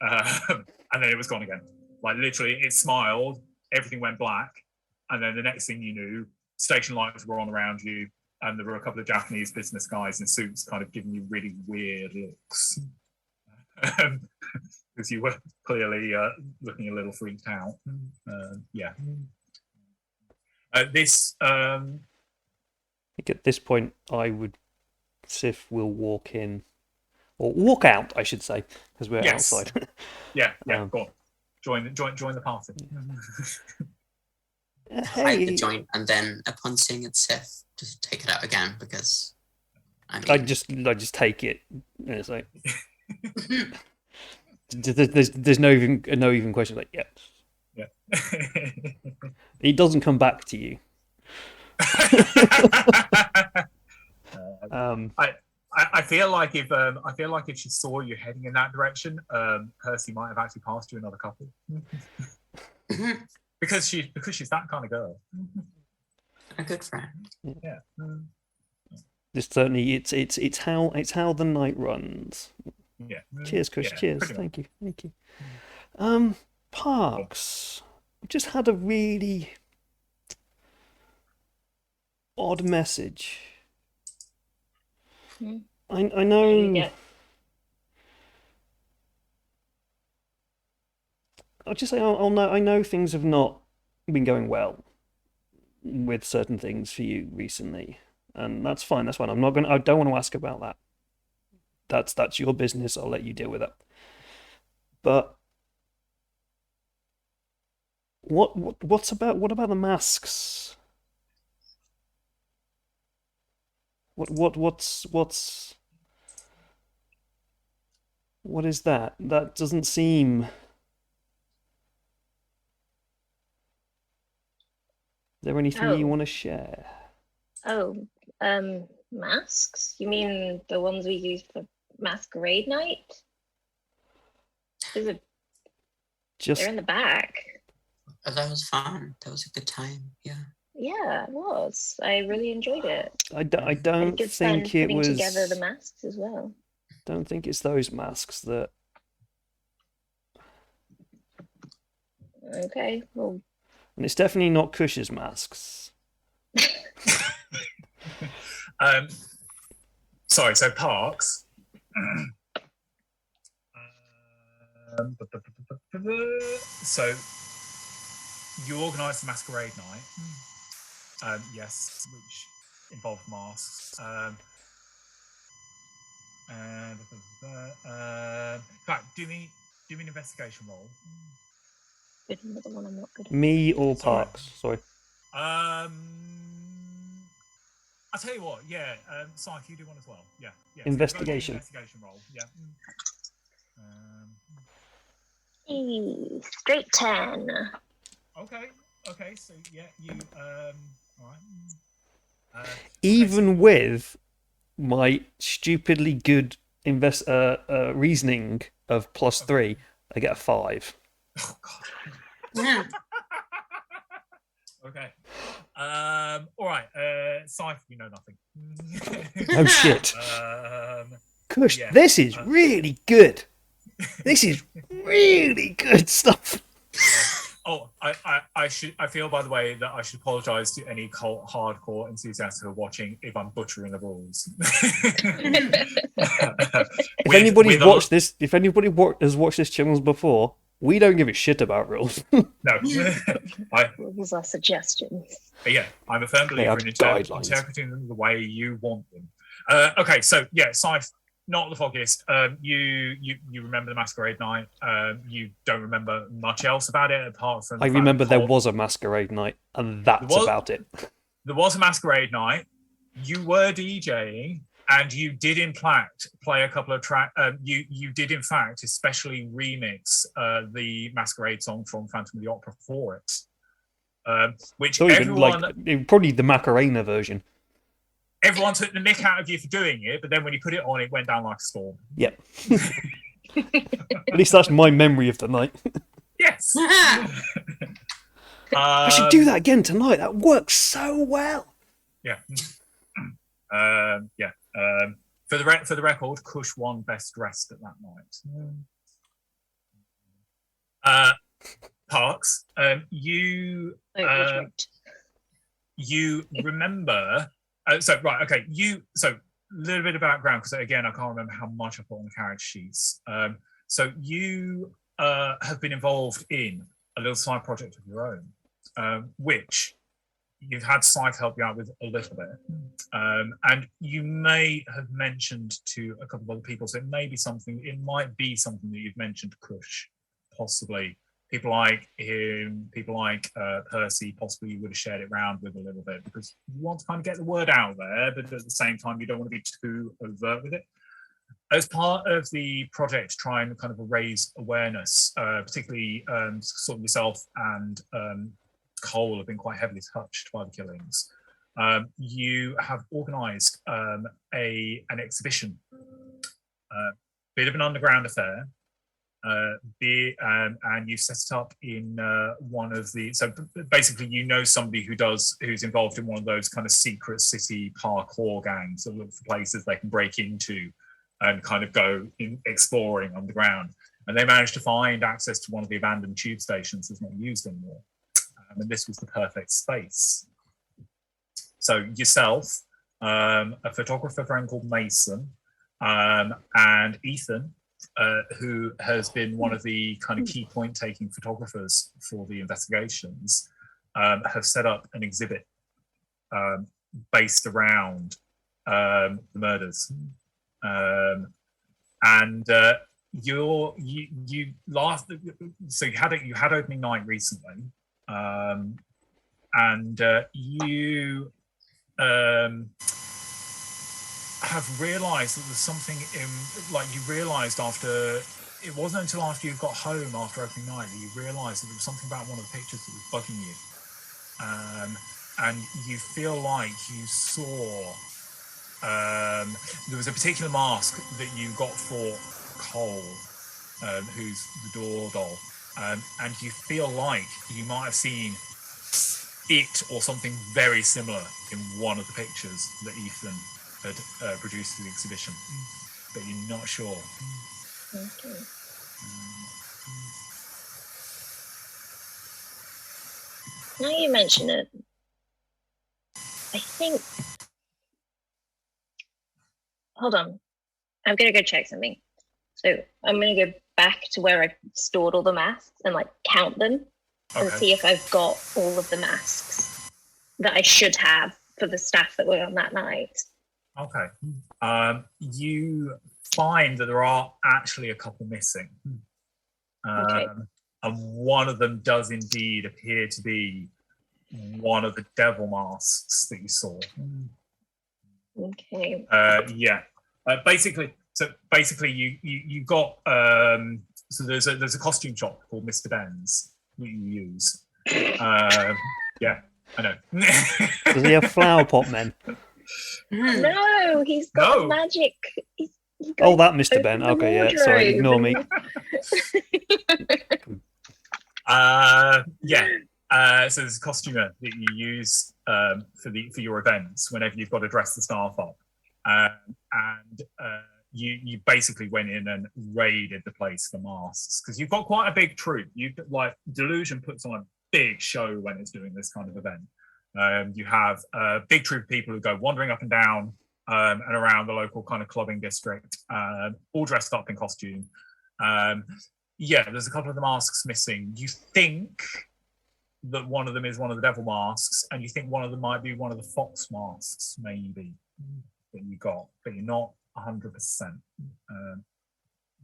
And then it was gone again. Like literally, it smiled, everything went black, and then the next thing you knew, station lights were on around you, and there were a couple of Japanese business guys in suits kind of giving you really weird looks. Because you were clearly looking a little freaked out. This I think at this point, I would, Sif will walk in, or walk out, I should say, because we're outside. Yeah, go on. Join the party. Hide the joint, and then upon seeing it Sith, just take it out again, because I just take it. And it's like there's no even question. Like, yeah. It doesn't come back to you. I feel like if she saw you heading in that direction, Percy might have actually passed you another couple. because she's that kind of girl. A good friend. Yeah. It's certainly it's how the night runs. Yeah. Cheers, Chris. Yeah, cheers. Thank you. Parks. We just had a really odd message. Hmm. I You know. get I'll just say I'll know. I know things have not been going well with certain things for you recently, and that's fine. That's fine. I'm not gonna. I don't want to ask about that. That's your business. I'll let you deal with it. But what about the masks? What is that? That doesn't seem. Is there anything you Oh. want to share? Oh, masks? You mean the ones we use for masquerade night? They're Just in the back. Oh, that was fun. That was a good time. Yeah. Yeah, it was. I really enjoyed it. I Had a don't good fun think it putting was. together the masks as well. Don't think it's those masks that. Okay, well, And it's definitely not Cush's masks. Sorry, so Parks. So you organised the masquerade night. Yes, which involved masks. And in fact, do me an investigation roll. good another one I'm not good at. Me or Sorry. Parks? Sorry. I'll tell you what. Yeah, Scythe, you do one as well. Yeah. So Investigation. Investigation roll. Yeah. Straight 10. Okay. So yeah, you. All right. Even with my stupidly good reasoning of +3, I get a 5. Oh God. Yeah. Okay. All right. Scythe, you know nothing. Oh shit. Cush, yeah, this is really good. This is really good stuff. I feel, by the way, that I should apologise to any cult hardcore enthusiasts who are watching if I'm butchering the rules. If anybody has watched this channel before, we don't give a shit about rules. No, Rules are suggestions. yeah, I'm a firm believer in interpreting them the way you want them. Okay, so yeah, Scythe, not the foggiest. You remember the masquerade night. You don't remember much else about it apart from. I remember there was a masquerade night, and that's about it. There was a masquerade night. You were DJing, and you did in fact play a couple of tracks. You did in fact especially remix the masquerade song from Phantom of the Opera for it, which everyone probably the Macarena version. Everyone took the mick out of you for doing it, but then when you put it on, it went down like a storm. Yep. At least that's my memory of the night. Yes. I should do that again tonight. That works so well. Yeah. Yeah. For the record, Cush won best dressed at that night. Parks, you remember. So a little bit of background, because again I can't remember how much I put on the character sheets. So you have been involved in a little side project of your own, which you've had Scythe help you out with a little bit, and you may have mentioned to a couple of other people. So it might be something that you've mentioned to Cush, possibly. People like him, people like Percy, possibly you would have shared it around with a little bit, because you want to kind of get the word out there, but at the same time, you don't want to be too overt with it. As part of the project to try and kind of raise awareness, particularly sort of yourself and Cole have been quite heavily touched by the killings. You have organised an exhibition, bit of an underground affair. And you set it up in one of the. So basically, somebody who's involved in one of those kind of secret city parkour gangs that look for places they can break into and kind of go exploring underground. And they managed to find access to one of the abandoned tube stations that's not used anymore. And this was the perfect space. So yourself, a photographer friend called Mason, and Ethan, who has been one of the kind of key point-taking photographers for the investigations, have set up an exhibit based around the murders. And you last, so you had opening night recently, and you have realised that there's something in, like, you realised after, it wasn't until after you got home after opening night that you realised that there was something about one of the pictures that was bugging you, and you feel like you saw, there was a particular mask that you got for Cole, who's the door doll, and you feel like you might have seen it or something very similar in one of the pictures that Ethan had produced for the exhibition, but you're not sure. Okay. Now you mention it, I think. Hold on, I'm gonna go check something. So I'm gonna go back to where I stored all the masks and like count them and see if I've got all of the masks that I should have for the staff that were on that night. Okay. You find that there are actually a couple missing. And one of them does indeed appear to be one of the devil masks that you saw. Okay. Yeah. Basically, you got so there's a costume shop called Mr. Ben's that you use. Yeah, I know. Does he have flower pot men? No, he's got magic. Oh, that Mr. Ben. Okay, yeah. Sorry, ignore me. Yeah. So there's a costumer that you use for your events whenever you've got to dress the staff up, and you basically went in and raided the place for masks because you've got quite a big troupe. You like Delusion puts on a big show when it's doing this kind of event. You have a big troupe of people who go wandering up and down and around the local kind of clubbing district, all dressed up in costume. Yeah, there's a couple of the masks missing. You think that one of them is one of the devil masks, and you think one of them might be one of the fox masks, maybe, that you got, but you're not 100%.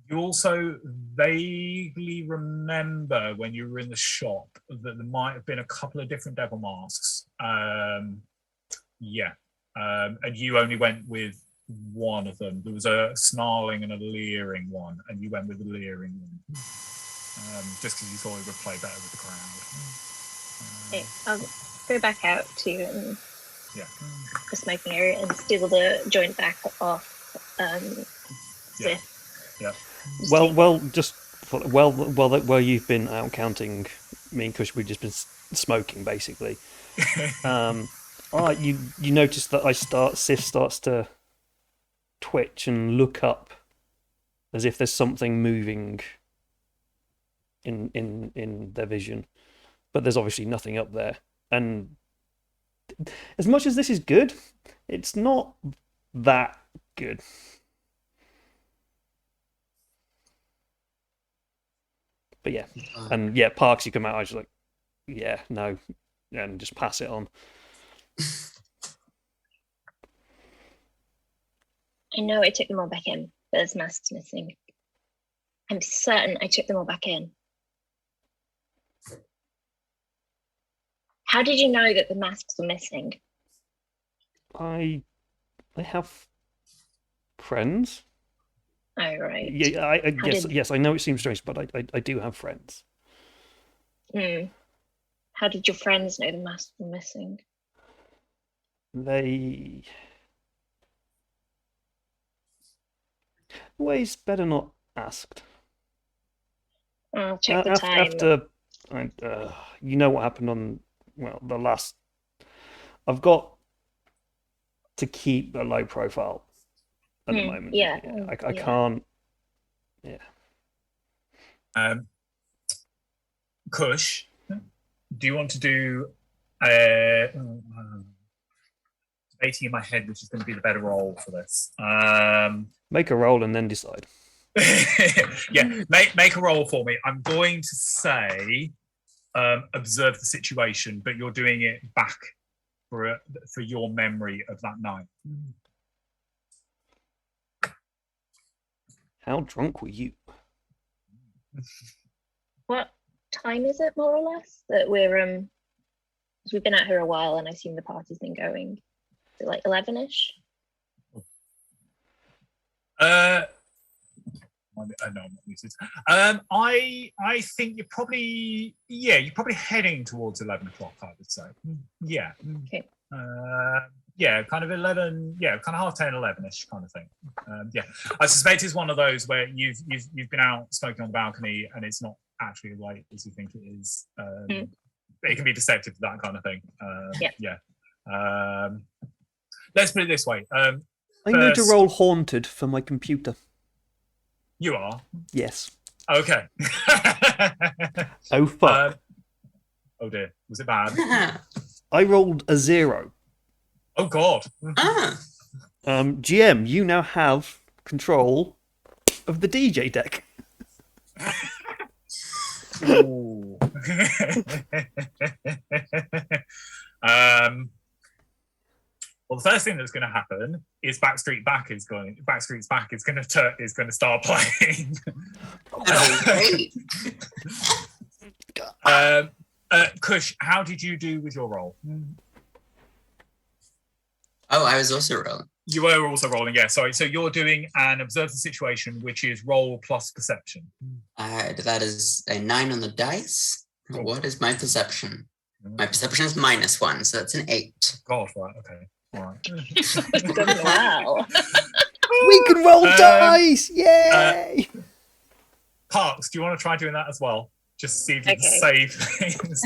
You also vaguely remember when you were in the shop that there might have been a couple of different devil masks. Yeah, and you only went with one of them. There was a snarling and a leering one, and you went with the leering one, just because you thought it would play better with the crowd. Okay, I'll go back out to Yeah. the smoking area and steal the joint back off. Yeah. Yeah. Well, you've been out counting me and Kush, we've just been smoking basically. You notice that Sif starts to twitch and look up as if there's something moving in their vision, but there's obviously nothing up there. And as much as this is good, it's not that good. But yeah, and yeah, Parks, you come out, I was like, yeah, no, and just pass it on. I know I took them all back in, but there's masks missing. I'm certain I took them all back in. How did you know that the masks were missing? I have friends. Oh, right. Yeah, yes, I know it seems strange, but I do have friends. How did your friends know the masks were missing? They always better not asked. I'll check the time. After, you know what happened on, the last... I've got to keep a low profile at the moment. Yeah. I can't... Yeah. Kush, do you want to do debating in my head which is going to be the better role for this. Make a roll and then decide. Yeah, make a roll for me. I'm going to say observe the situation, but you're doing it back for your memory of that night. How drunk were you? What time is it, more or less? That we've been out here a while, and I assume the party's been going. Is it like 11ish? No, I'm not muted. I think you're probably heading towards 11 o'clock. I would say, yeah. Okay. Yeah, kind of 11. Yeah, kind of half 10, 11ish kind of thing. Yeah, I suspect it's one of those where you've been out smoking on the balcony and it's not actually as late as you think it is. It can be deceptive, that kind of thing. Yeah. Let's put it this way. I'm going to roll haunted for my computer. You are? Yes. Okay. Oh, fuck. Oh dear. Was it bad? I rolled a 0. Oh, God. GM, you now have control of the DJ deck. Ooh. Well, the first thing that's going to happen is Backstreet's Back is going to start playing. Kush, how did you do with your roll? Oh, I was also rolling. You were also rolling, yeah. Sorry. So you're doing an observe the situation, which is roll plus perception. That is a 9 on the dice. Cool. What is my perception? My perception is -1, so that's an 8. God, right, okay. All right. Wow. We can roll dice! Yay! Parks, do you want to try doing that as well? Just to see if you can save things.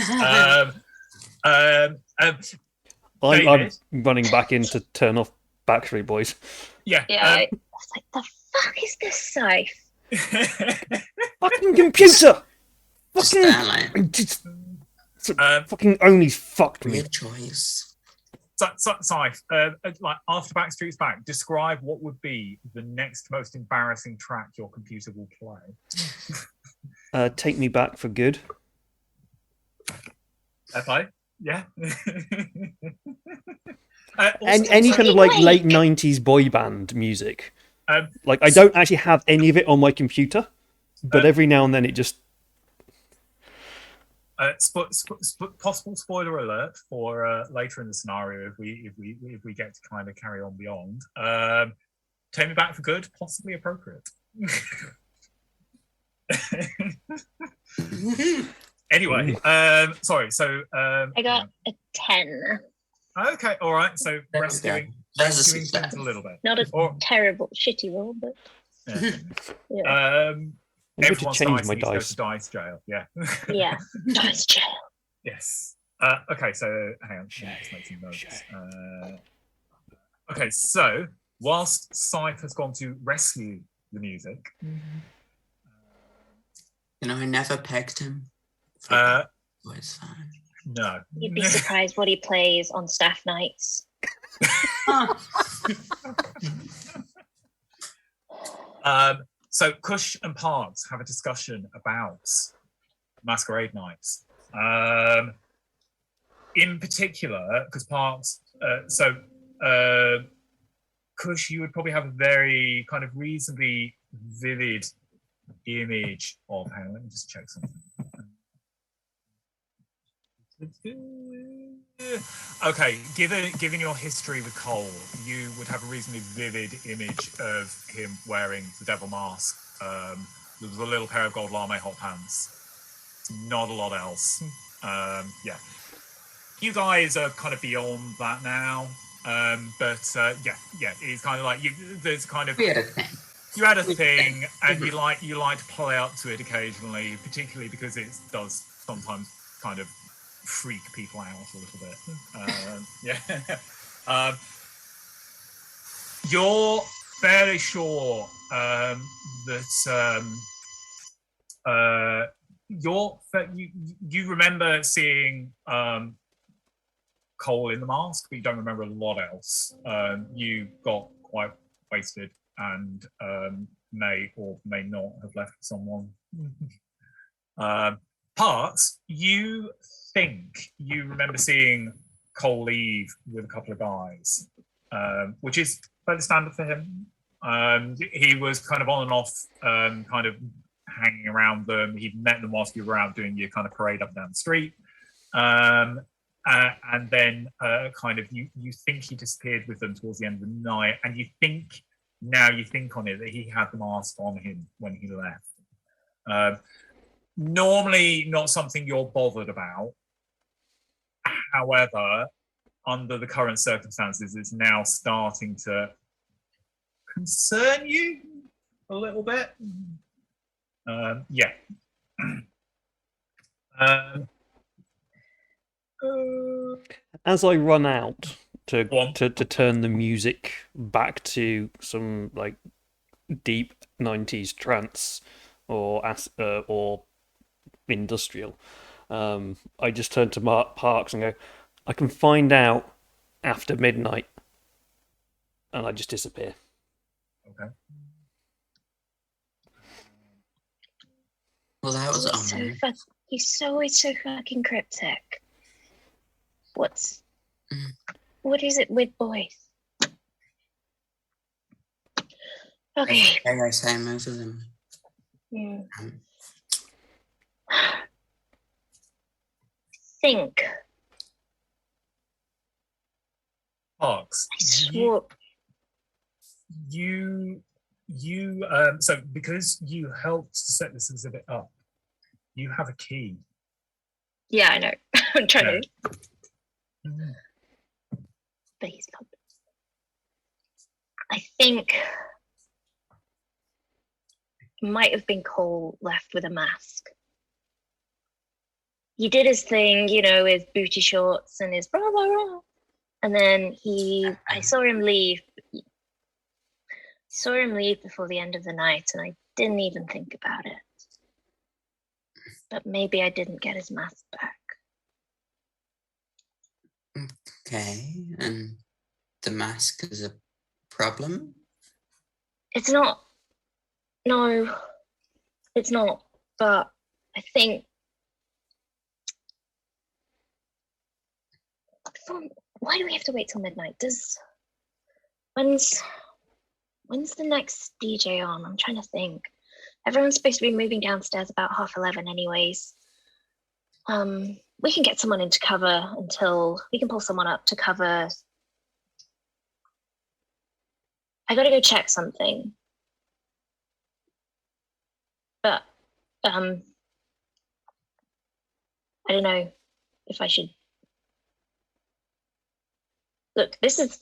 I'm running back in to turn off Backstreet Boys. Yeah. I was like, the fuck is this scythe? Fucking computer! Just Fucking Oni's fucked me. weird choice. Scythe, like after Backstreet's Back, describe what would be the next most embarrassing track your computer will play. Take Me Back for Good. Okay. Yeah. Any kind of like late 90s boy band music. Like I don't actually have any of it on my computer, but every now and then it just. Possible spoiler alert for later in the scenario if we get to kind of carry on beyond. Take Me Back for Good, possibly appropriate. Anyway, sorry. So I got a 10. Okay, all right. So rescuing things a little bit. Not a terrible, shitty roll, but yeah. I need to Everyone's change dice my needs to go dice. to dice jail. Yeah. Yeah, dice jail. Yes. Okay. So hang on. Let me just make some notes. Okay. So whilst Scythe has gone to rescue the music, I never pegged him. It's fine. No. You'd be surprised what he plays on staff nights. So Kush and Parks have a discussion about masquerade nights. In particular, because Parks, Kush, you would probably have a very kind of reasonably vivid image of. Hang on, let me just check something. Okay, given your history with Cole, you would have a reasonably vivid image of him wearing the devil mask. There was a little pair of gold lame hot pants. Not a lot else. Yeah. You guys are kind of beyond that now. But it's kind of like there's kind of We had a thing. You had a thing, and you like to play up to it occasionally, particularly because it does sometimes kind of freak people out a little bit. Yeah. You're fairly sure that you remember seeing Cole in the mask, but you don't remember a lot else. You got quite wasted and may or may not have left someone. Parts, you think you remember seeing Cole leave with a couple of guys, which is fairly standard for him. He was kind of on and off, kind of hanging around them. He'd met them whilst you were out doing your kind of parade up and down the street. And then kind of you think he disappeared with them towards the end of the night, and you think on it that he had the mask on him when he left. Normally not something you're bothered about. However, under the current circumstances, it's now starting to concern you a little bit. Yeah. As I run out to turn the music back to some like deep 90s trance or industrial, I just turn to Parks and go, I can find out after midnight, and I just disappear. Okay. Well, that was He's always so fucking cryptic. What is it with boys? Okay. I say most of them. Think. Parks. I swore. You so because you helped set this exhibit up, you have a key. Yeah, I know. I'm trying to. But he's not. I think it might have been Cole left with a mask. He did his thing, his booty shorts and his blah, blah, blah. And then I saw him leave. Saw him leave before the end of the night, and I didn't even think about it. But maybe I didn't get his mask back. Okay, and the mask is a problem? It's not. No, it's not. But I think. Why do we have to wait till midnight? When's the next DJ on? I'm trying to think. Everyone's supposed to be moving downstairs about 11:30 anyways. We can get someone into cover we can pull someone up to cover. I gotta go check something. But I don't know if I should. Look, this is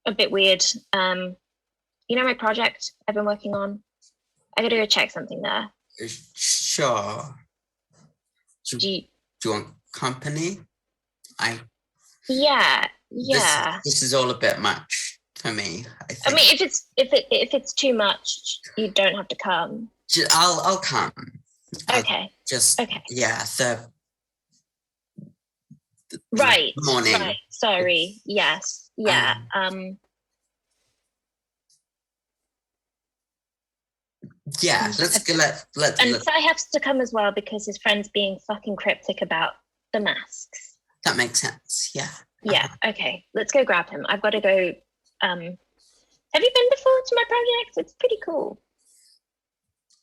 a bit weird. My project I've been working on? I gotta go check something there. Sure. Do you want company? Yeah. This is all a bit much for me. I mean, if it's too much, you don't have to come. I'll come. Okay. Okay. Yeah. Right. Morning. Right. Sorry. Yes. Yeah. Yeah. Let's go. And Sai has to come as well because his friend's being fucking cryptic about the masks. That makes sense. Yeah. Yeah. Okay. Let's go grab him. I've got to go. Have you been before to my project? It's pretty cool.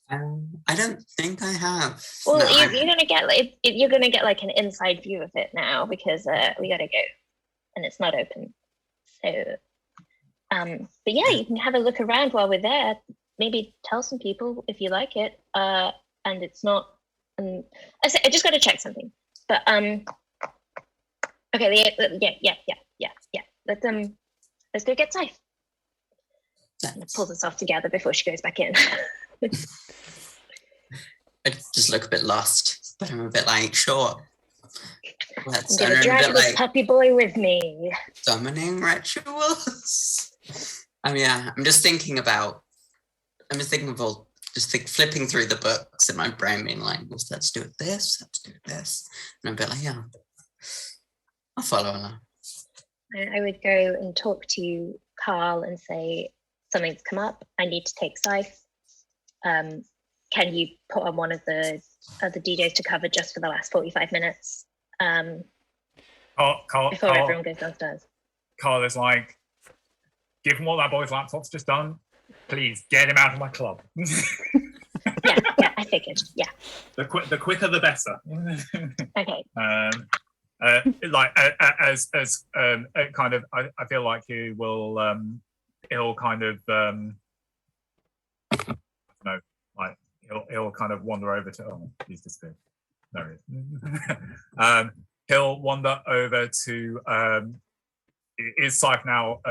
I don't think I have. Well, no, you're gonna get like an inside view of it now because we gotta go, and it's not open. So, but yeah, you can have a look around while we're there. Maybe tell some people if you like it. And it's not. I just got to check something. But okay, yeah. Let's go get Saif. Let's pull this off together before she goes back in. I just look a bit lost, but I'm a bit like, sure. I'm gonna drag this puppy boy with me. Summoning rituals. I mean, yeah, I'm just thinking of all, flipping through the books in my brain, being like, well, let's do this, let's do this. And I'm a bit like, yeah, I'll follow along. I would go and talk to Carl and say, something's come up. I need to take Scythe. Can you put on one of the other DJs to cover just for the last 45 minutes before everyone goes downstairs? Carl is like, given what that boy's laptop's just done, please get him out of my club. yeah, I figured. Yeah. The quicker the better. Okay. Like as kind of, I feel like he will he'll kind of I don't know, like he'll kind of wander over to he's disappeared. There he is. He'll wander over to is Scythe now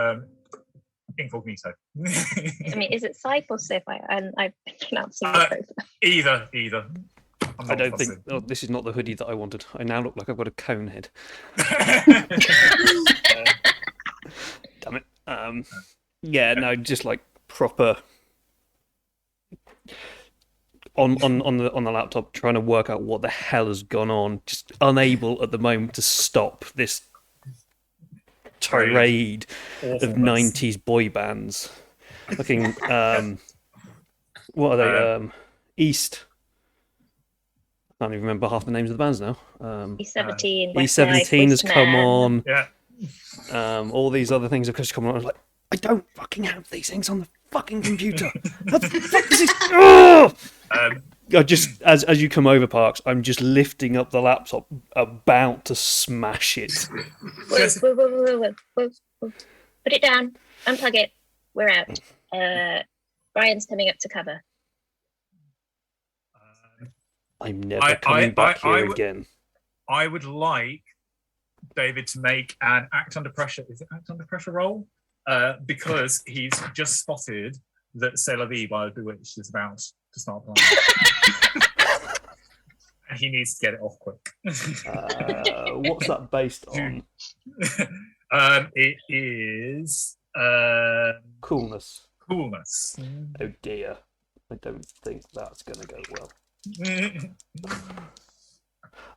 incognito. I mean, is it Scythe or Sif? I pronouncing it both. Either. I don't think. Oh, this is not the hoodie that I wanted. I now look like I've got a cone head. Damn it. Yeah, no, just like proper on the laptop, trying to work out what the hell has gone on. Just unable at the moment to stop this tirade of 90s boy bands. Looking, what are they? East. I can't even remember half the names of the bands now. E17. E17 has come on. Yeah. All these other things have just come on. I was like, I don't fucking have these things on the fucking computer. What the fuck is this? Oh! I just, as you come over, Parks, I'm just lifting up the laptop, about to smash it. Whoa. Put it down. Unplug it. We're out. Brian's coming up to cover. I'm never coming back here again. I would like David to make an act under pressure. Is it act under pressure roll? Because he's just spotted that C'est la Vie by Bewitched is about to start playing. And he needs to get it off quick. What's that based on? It is Coolness. Coolness. Oh dear. I don't think that's going to go well.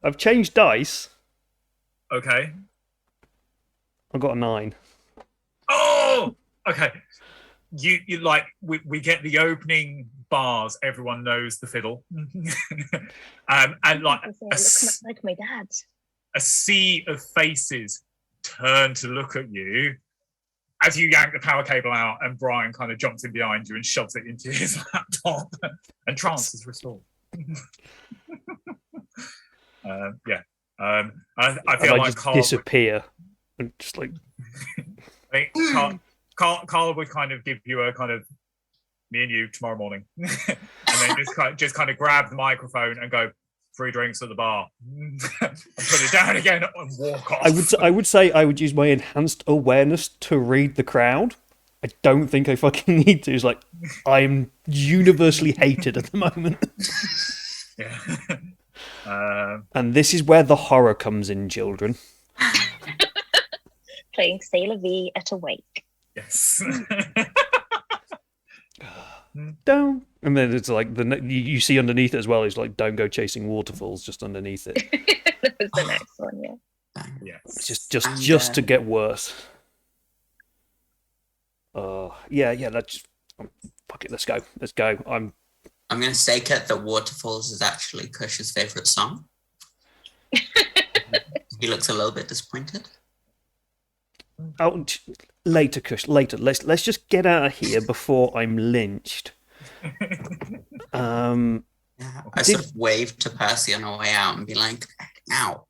I've changed dice. Okay. I've got a 9. Oh, okay. You like we get the opening bars. Everyone knows the fiddle, and like like my dad. A sea of faces turn to look at you as you yank the power cable out, and Brian kind of jumps in behind you and shoves it into his laptop, and trance is restored. Yeah. I feel like Carl disappear and just like. Carl would kind of give you a kind of me and you tomorrow morning, and then just kind of grab the microphone and go 3 drinks at the bar, and put it down again and walk off. I would say I would use my enhanced awareness to read the crowd. I don't think I fucking need to. It's like I'm universally hated at the moment. Yeah. And this is where the horror comes in, children. Playing C'est la Vie at a wake. Yes. Don't. And then it's like you see underneath it as well. It's like don't go chasing waterfalls just underneath it. That was the next one, yeah. Yes. It's just to get worse. Yeah. Fuck it. Let's go. I'm gonna stake it that Waterfalls is actually Kush's favorite song. He looks a little bit disappointed. Oh, later, Kush. Later. Let's just get out of here before I'm lynched. Yeah, I sort of waved to Percy on our way out and be like, "Now,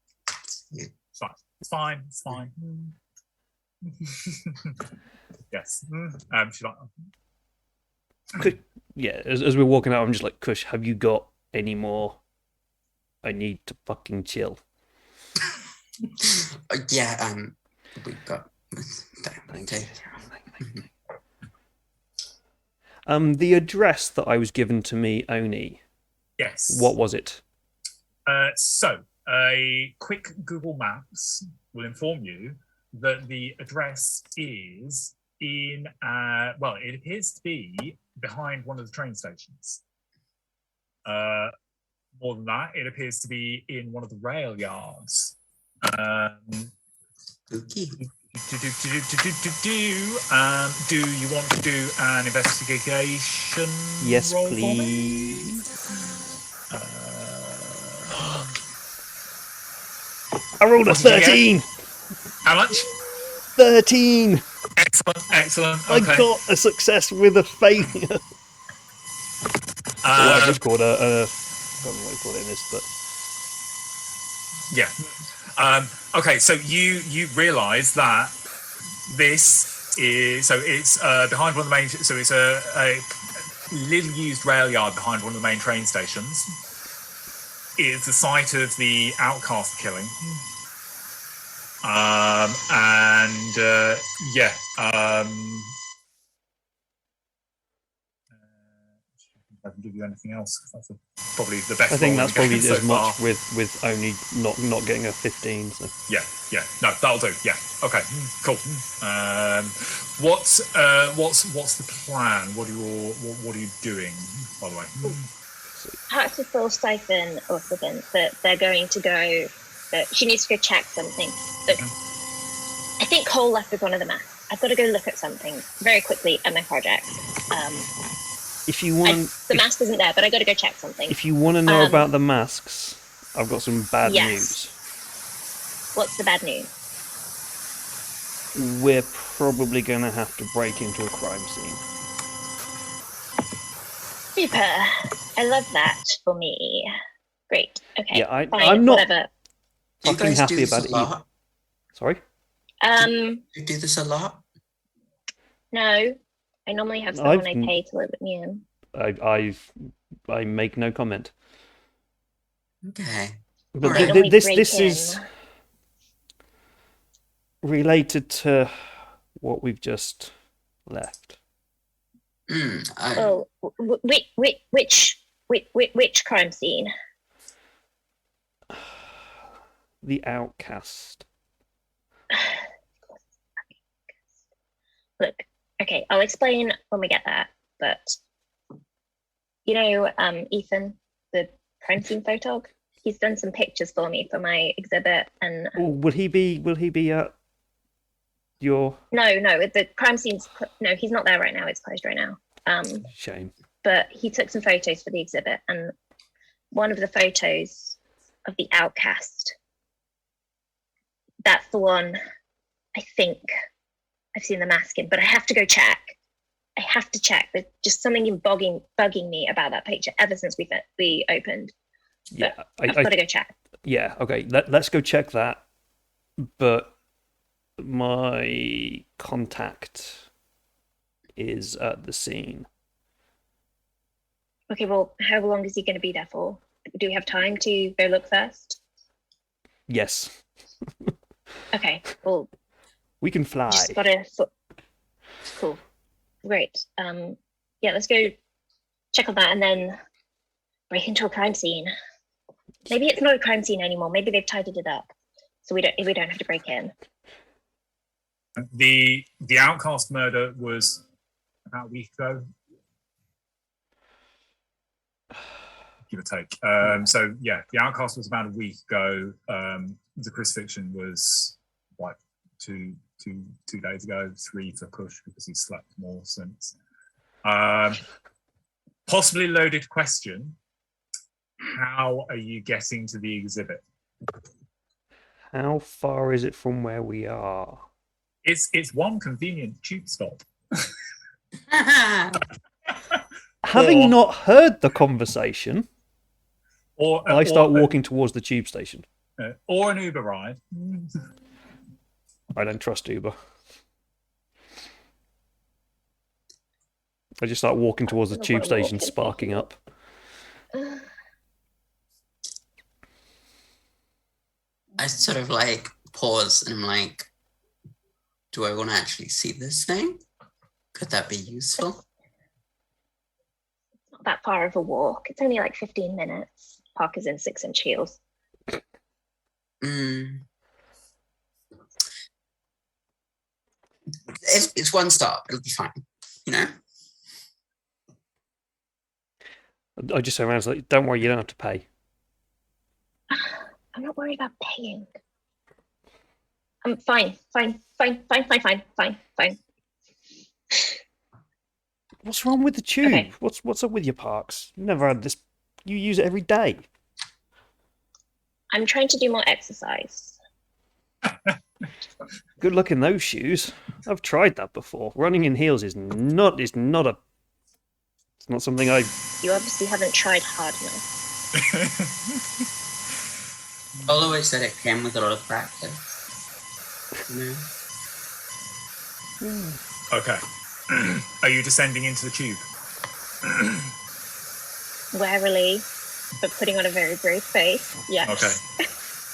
it's fine. Yes. She's like, yeah. As we're walking out, I'm just like, Kush, have you got any more? I need to fucking chill. Yeah. We've got. Thank you. The address that I was given to me, Oni. Yes. What was it? So, a quick Google Maps will inform you that the address is in, it appears to be behind one of the train stations. More than that, it appears to be in one of the rail yards. Spooky. Do you want to do an investigation? Yes, roll for me? please. I rolled a What did you get? 13. How much? 13. Excellent. I Okay. got a success with a failure. Or what I just called a I don't know what you call it in this, but Yeah. Okay, so you realise that this is it's behind one of the main. So it's a little used rail yard behind one of the main train stations. It's the site of the outcast killing. Yeah. If I can give you anything else, that's probably the best. I think roll that's in the game probably so as much far. with only not getting a 15. So Yeah. No, that'll do. Yeah. Okay. Cool. What's the plan? What are you doing? By the way. Perhaps a full siphon or something that they're going to go. That she needs to go check something. But I think Cole left with one of the masks. I've got to go look at something very quickly at my project. if you want, The mask isn't there, but I got to go check something. if you want to know about the masks, I've got some bad news. What's the bad news? We're probably going to have to break into a crime scene. Super. I love that for me. Great. Okay. Yeah, fine, I'm not whatever. fucking happy about it either. Sorry? You do this a lot? No. I normally have someone I pay to live with me in. I make no comment. Okay. But Right. this is related to what we've just left. Which crime scene? The outcast. Look, okay, I'll explain when we get there. But you know, Ethan, the crime scene photog, he's done some pictures for me for my exhibit. And will he be at your? No, the crime scene's no, he's not there right now. It's closed right now. Shame. But he took some photos for the exhibit, and one of the photos of the outcast. That's the one. I think I've seen the mask in, but I have to go check. I have to check. There's just something bugging me about that picture ever since we opened. Yeah, I've got to go check. Yeah, okay. Let's go check that. But my contact is at the scene. Okay, well, how long is he going to be there for? Do we have time to go look first? Yes. Okay, well, we can fly. Just gotta. Cool, great. Yeah, let's go check on that and then break into a crime scene. Maybe it's not a crime scene anymore. Maybe they've tidied it up, so we don't have to break in. The outcast murder was about a week ago, give or take. So yeah, the outcast was about a week ago. The crucifixion was like two days ago, 3 for push because he slept more since. Possibly loaded question. How are you getting to the exhibit? How far is it from where we are? It's one convenient tube stop. Having not heard the conversation, I start walking towards the tube station. Or an Uber ride. I don't trust Uber. I just start walking towards the tube station, sparking up. I sort of like pause and I'm like, do I want to actually see this thing? Could that be useful? It's not that far of a walk. It's only like 15 minutes. Parker's in 6-inch heels. It's one stop. It'll be fine. You know? I just say around, it's like, don't worry, you don't have to pay. I'm not worried about paying. I'm fine. What's wrong with the tube? Okay. What's up with your parks? You never had this. You use it every day. I'm trying to do more exercise. Good luck in those shoes. I've tried that before. Running in heels is not It's not something I. You obviously haven't tried hard enough. Paul always said it came with a lot of practice. You know? Okay. Are you descending into the tube? Warily, but putting on a very brave face. Yes. Okay.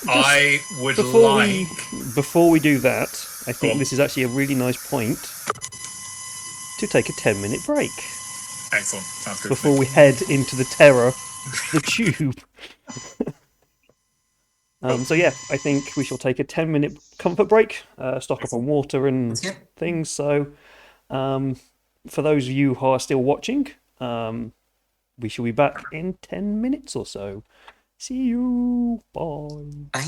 I would Before we do that, I think on. this is actually a really nice point to take a 10-minute break Excellent. Sounds good. before we head into the terror of the tube. So yeah, I think we shall take a 10-minute comfort break, stock up on water and Yep. things. So for those of you who are still watching, we shall be back in 10 minutes or so. See you. Bye. Bye.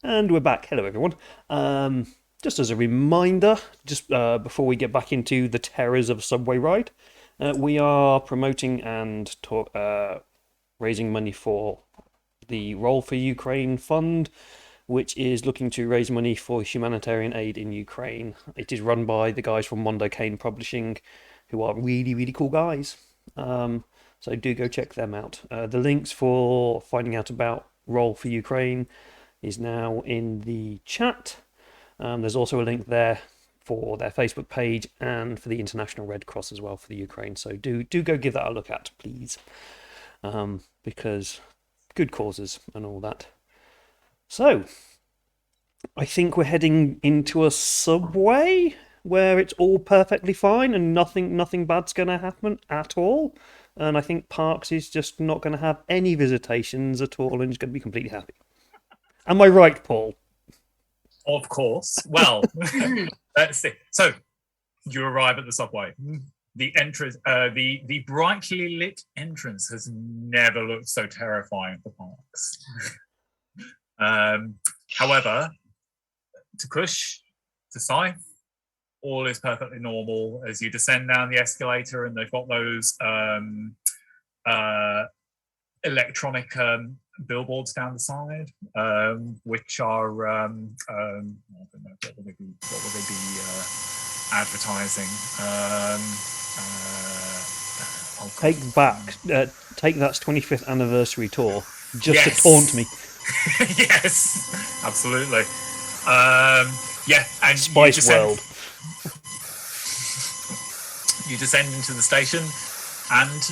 And we're back. Hello, everyone. Just as a reminder, just before we get back into the terrors of a subway ride, we are promoting and raising money for the Roll for Ukraine Fund, which is looking to raise money for humanitarian aid in Ukraine. It is run by the guys from Mondo Kane Publishing, who are really, really cool guys. So do go check them out. The links for finding out about Roll for Ukraine is now in the chat. There's also a link there for their Facebook page and for the International Red Cross as well for the Ukraine. So do go give that a look at, please, because good causes and all that. So I think we're heading into a subway where it's all perfectly fine and nothing bad's going to happen at all. And I think Parks is just not going to have any visitations at all and is going to be completely happy. Am I right, Paul? Of course. Well, let's see. So you arrive at the subway. The entrance, the brightly lit entrance has never looked so terrifying for Parks. However, to Kush, to Scythe, all is perfectly normal as you descend down the escalator, and they've got those electronic billboards down the side, which are I don't know, what will they be advertising? Take that's 25th anniversary tour just Yes. to taunt me. Yes, absolutely. Yeah, and Spice World. You descend into the station, and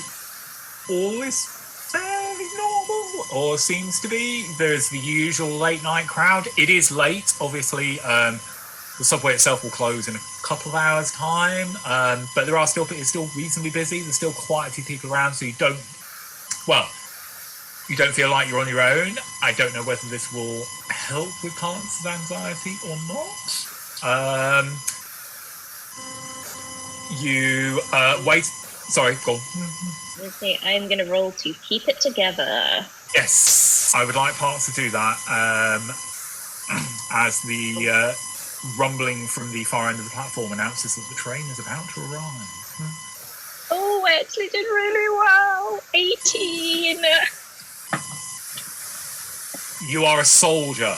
all is fairly normal, or seems to be. There's the usual late night crowd. It is late, obviously. The subway itself will close in a couple of hours' time, but it's still reasonably busy. There's still quite a few people around, so you don't feel like you're on your own. I don't know whether this will help with Parks' anxiety or not. You wait. Sorry, go on. I'm going to roll to keep it together. Yes, I would like Parks to do that. As the rumbling from the far end of the platform announces that the train is about to arrive. Oh, I actually did really well. 18. You are a soldier.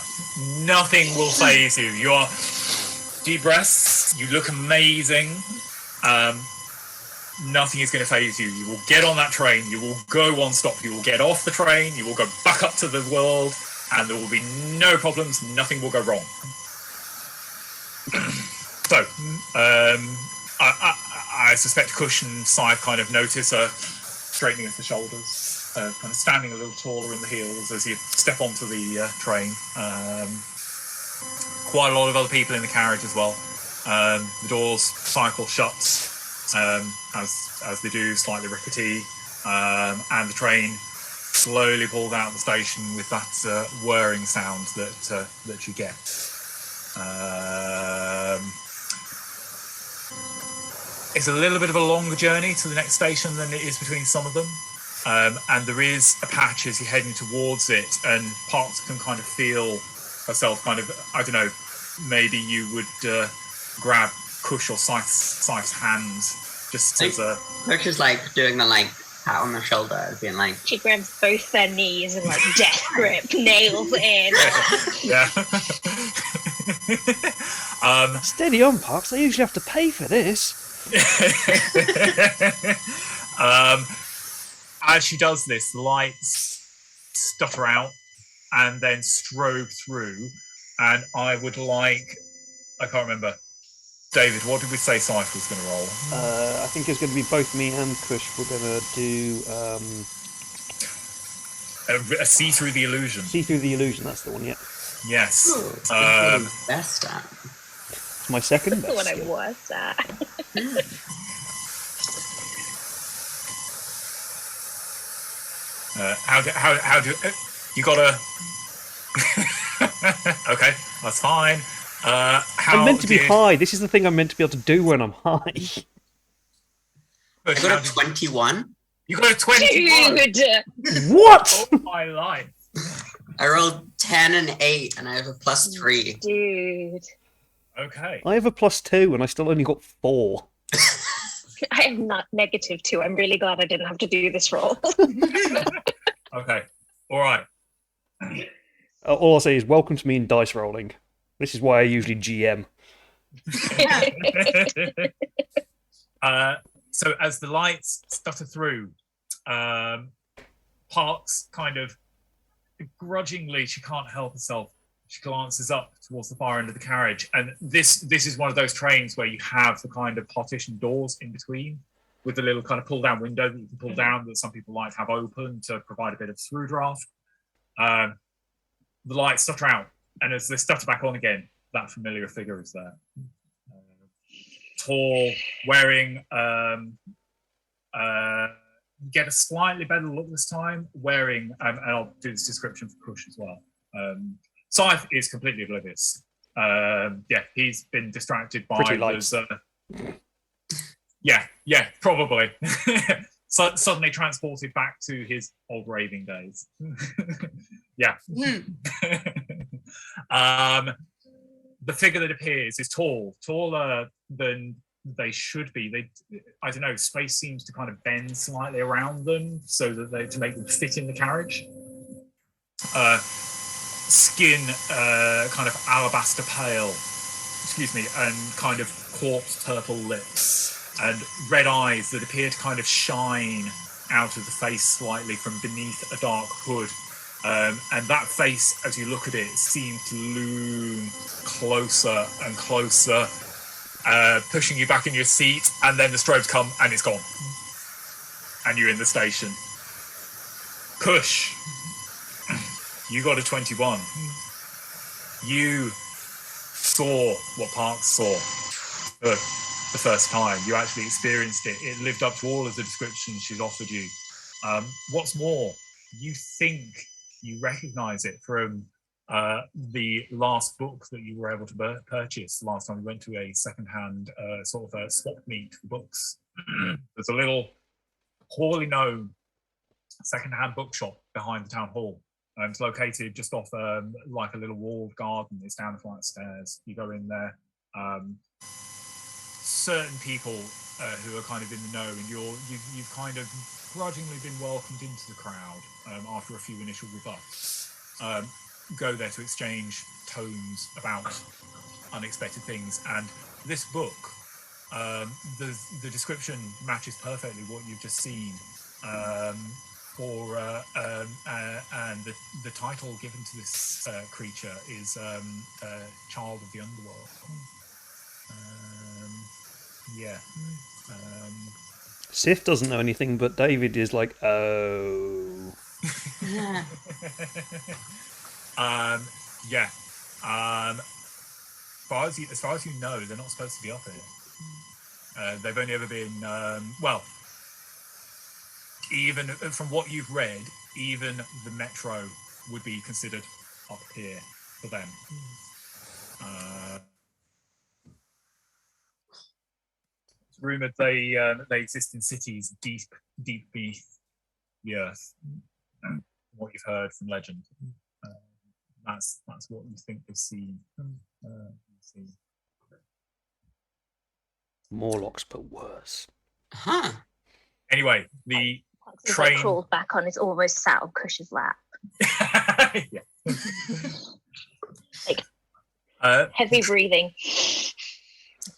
Nothing will faze you. You are deep breaths. You look amazing. Nothing is going to faze you. You will get on that train. You will go one stop. You will get off the train. You will go back up to the world, and there will be no problems. Nothing will go wrong. So, I suspect Kush and Scythe kind of notice a straightening of the shoulders, kind of standing a little taller in the heels as you step onto the train. Quite a lot of other people in the carriage as well. The doors cycle shuts as they do, slightly rickety, and the train slowly pulls out of the station with that whirring sound that you get. It's a little bit of a longer journey to the next station than it is between some of them. And there is a patch as you're heading towards it, and Parks can kind of feel herself kind of, I don't know, maybe you would grab Kush or Sife's hands just as a... Kush is like doing the like pat on the shoulder, being like... She grabs both their knees and like death grip, nails in. Yeah. Steady on, Parks. I usually have to pay for this. As she does this, the lights stutter out and then strobe through, and I would like, I can't remember, David, what did we say Scythe was going to roll? I think it's going to be both me and Kush. We're going to do A see through the illusion. See Through the Illusion. That's the one, yeah. Yes. It's what he's best at. It's my second That's the best. one I was at. How do you gotta? Okay, that's fine. I'm meant to be high. This is the thing I'm meant to be able to do when I'm high. I got a 21. You got a 21. Dude! What? Oh my life. I rolled 10 and 8, and I have a +3. Dude. Okay. I have a +2 and I still only got 4. I am not -2. I'm really glad I didn't have to do this roll. Okay. All right. All I'll say is welcome to me in dice rolling. This is why I usually GM. So as the lights stutter through, Parks kind of grudgingly, she can't help herself. She glances up towards the far end of the carriage, and this is one of those trains where you have the kind of partition doors in between, with the little kind of pull-down window that you can pull down that some people like to have open to provide a bit of through draft. The lights stutter out, and as they stutter back on again, that familiar figure is there. Tall, wearing, get a slightly better look this time, wearing, and I'll do this description for Kush as well. Scythe is completely oblivious. Yeah, he's been distracted by those. Yeah, probably. So, suddenly transported back to his old raving days. Yeah. The figure that appears is taller than they should be. I don't know, space seems to kind of bend slightly around them so that to make them fit in the carriage. Skin kind of alabaster pale, and kind of corpse purple lips, and red eyes that appear to kind of shine out of the face slightly from beneath a dark hood. And that face, as you look at it, seems to loom closer and closer, pushing you back in your seat, and then the strobes come and it's gone. And you're in the station. Kush, you got a 21. You saw what Parks saw for the first time. You actually experienced it. It lived up to all of the descriptions she's offered you. What's more, you think you recognize it from the last book that you were able to purchase last time we went to a secondhand sort of a swap meet for books. There's a little poorly known secondhand bookshop behind the town hall. It's located just off like a little walled garden. It's down a flight of stairs. You go in there. Certain people who are kind of in the know, and you've kind of grudgingly been welcomed into the crowd after a few initial rebuffs. Go there to exchange tomes about unexpected things, and this book, the description matches perfectly what you've just seen. And the title given to this creature is Child of the Underworld. Sif doesn't know anything, but David is like, oh. Yeah. As far as you know, they're not supposed to be up here. They've only ever been, even from what you've read, even the metro would be considered up here for them. It's rumored they exist in cities deep beneath the earth. What you've heard from legend. That's what you think you've seen. Morlocks, but worse. Huh. Anyway, the He's train. like crawled back on his almost sat on Cush's lap. Yeah. Like heavy breathing.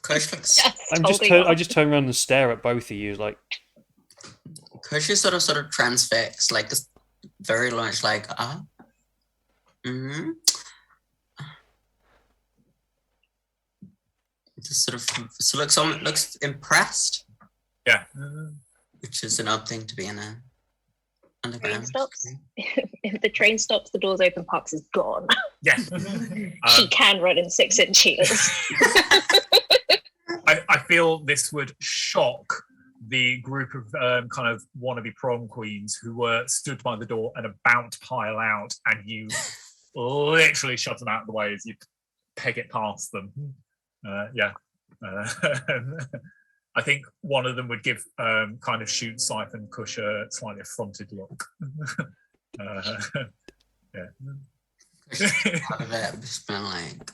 Kush looks. I just turn around and stare at both of you like. Kush is sort of transfixed, like this very large, like Just sort of looks impressed. Yeah. Which is an odd thing to be in a underground. Train stops. If the train stops, the doors open. Parks is gone. Yeah. She can run in 6-inch heels. I feel this would shock the group of kind of wannabe prom queens who were stood by the door and about to pile out, and you literally shove them out of the way as you peg it past them. Yeah. I think one of them would give kind of shoot Scythe and Kush a slightly affronted look. Yeah. Part of it, just been like,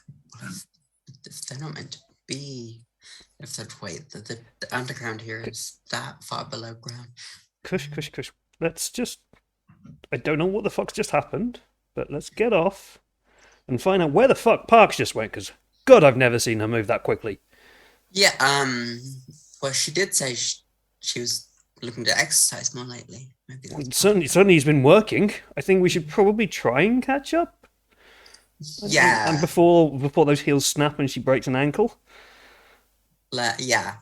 if they're not meant to be, if they're the underground here is that far below ground. Kush. Let's just. I don't know what the fuck's just happened, but let's get off and find out where the fuck Parks just went, because God, I've never seen her move that quickly. Yeah, well, she did say she was looking to exercise more lately. Maybe certainly he's been working. I think we should probably try and catch up. Yeah. And before those heels snap and she breaks an ankle. Yeah.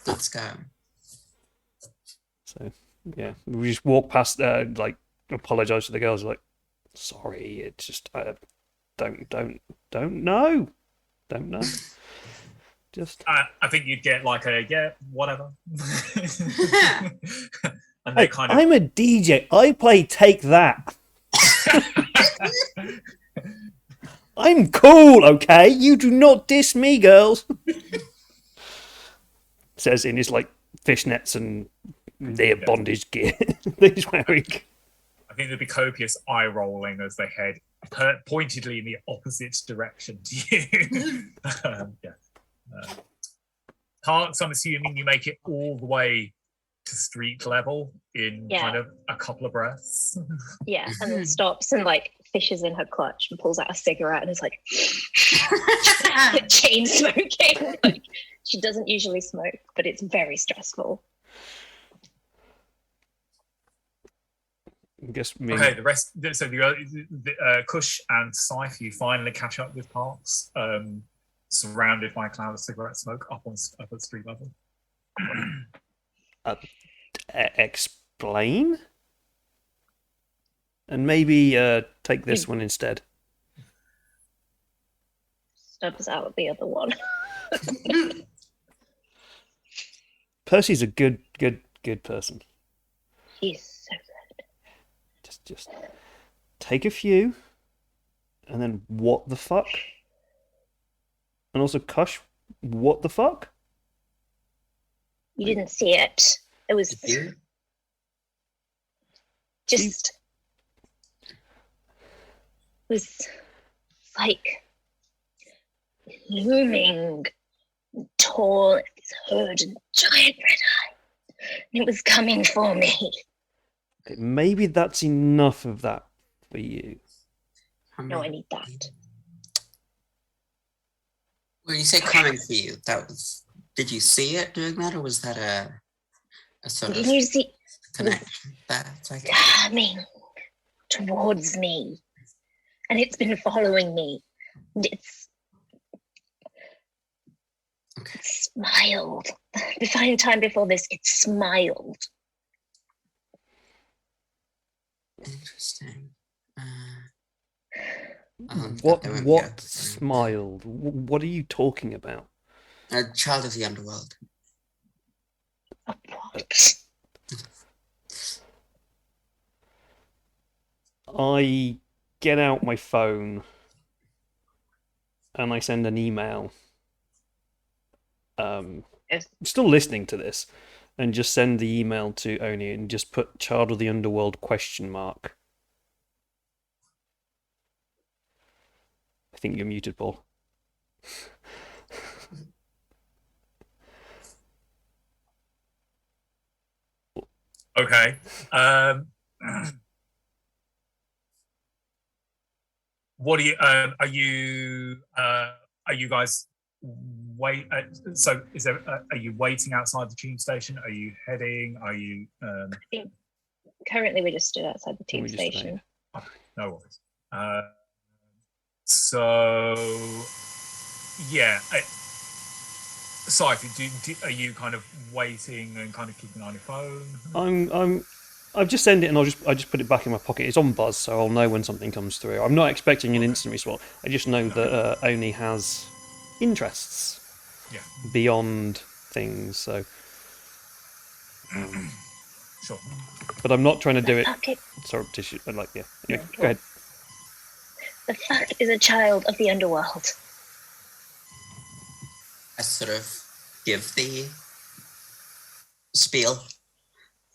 Let's go. So, yeah. We just walk past, like, apologise to the girls, like, sorry, it's just, don't know. Don't know. Just. I think you'd get like whatever. And they kind of. I'm a DJ. I play Take That. I'm cool, okay? You do not diss me, girls. Says in his like fishnets and near bondage gear that he's wearing. I think there'd be copious eye rolling as they head pointedly in the opposite direction to you. Parks, I'm assuming you make it all the way to street level in kind of a couple of breaths. Yeah, and then stops and like fishes in her clutch and pulls out a cigarette and is like chain smoking. Like, she doesn't usually smoke, but it's very stressful. I guess Okay, the rest. So the Kush and Scythe, you finally catch up with Parks, surrounded by a cloud of cigarette smoke up at street level. Explain? And maybe take this one instead. Stubs out the other one. Percy's a good person. He's so good. Just take a few, and then what the fuck? And also, Kush, what the fuck? You didn't see it. It was just. It was like looming, tall, this hood and giant red eye. And it was coming for me. Maybe that's enough of that for you. No, I need that. When you say coming for you, that was. Did you see it doing that, or was that a sort Did of you see connection? That's like coming towards me, and it's been following me. And it's smiled. The final time before this, it smiled. Interesting. What smiled? What are you talking about? A child of the underworld. What? I get out my phone and I send an email, Yes. still listening to this, and just send the email to Oni and just put "Child of the Underworld?" ? I think you're muted, Paul. Okay. What are you guys so is there are you waiting outside the tube station? Are you heading? Are you I think currently we're just stood outside the Can we tube just station. no worries. So yeah, Cypher, are you kind of waiting and kind of keeping an eye on your phone? I've just sent it and I just put it back in my pocket. It's on buzz, so I'll know when something comes through. I'm not expecting an instant response. I just know that Oni has interests Yeah. beyond things. So, Sure. but I'm not trying to do it. Fuck it. Sorry, tissue. Like yeah. Anyway, No, go ahead. The fuck is a child of the underworld? I sort of give the spiel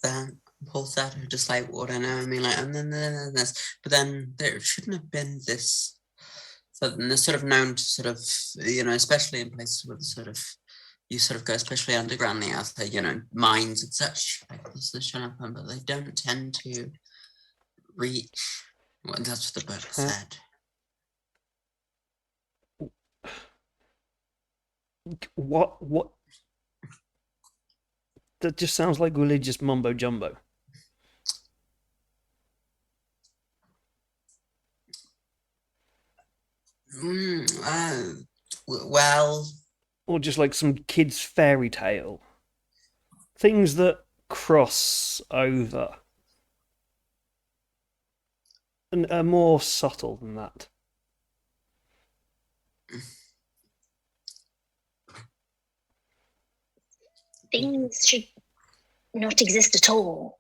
that Paul said, just like what I know. I mean, like, and then this, but then there shouldn't have been this. So they're sort of known to sort of, especially in places where you sort of go, especially underground, the outside, mines and such. Like this is showing up, but they don't tend to reach. Well, that's what the book said. What? That just sounds like religious mumbo jumbo. Well, or just like some kid's fairy tale. Things that cross over and are more subtle than that. Things should not exist at all.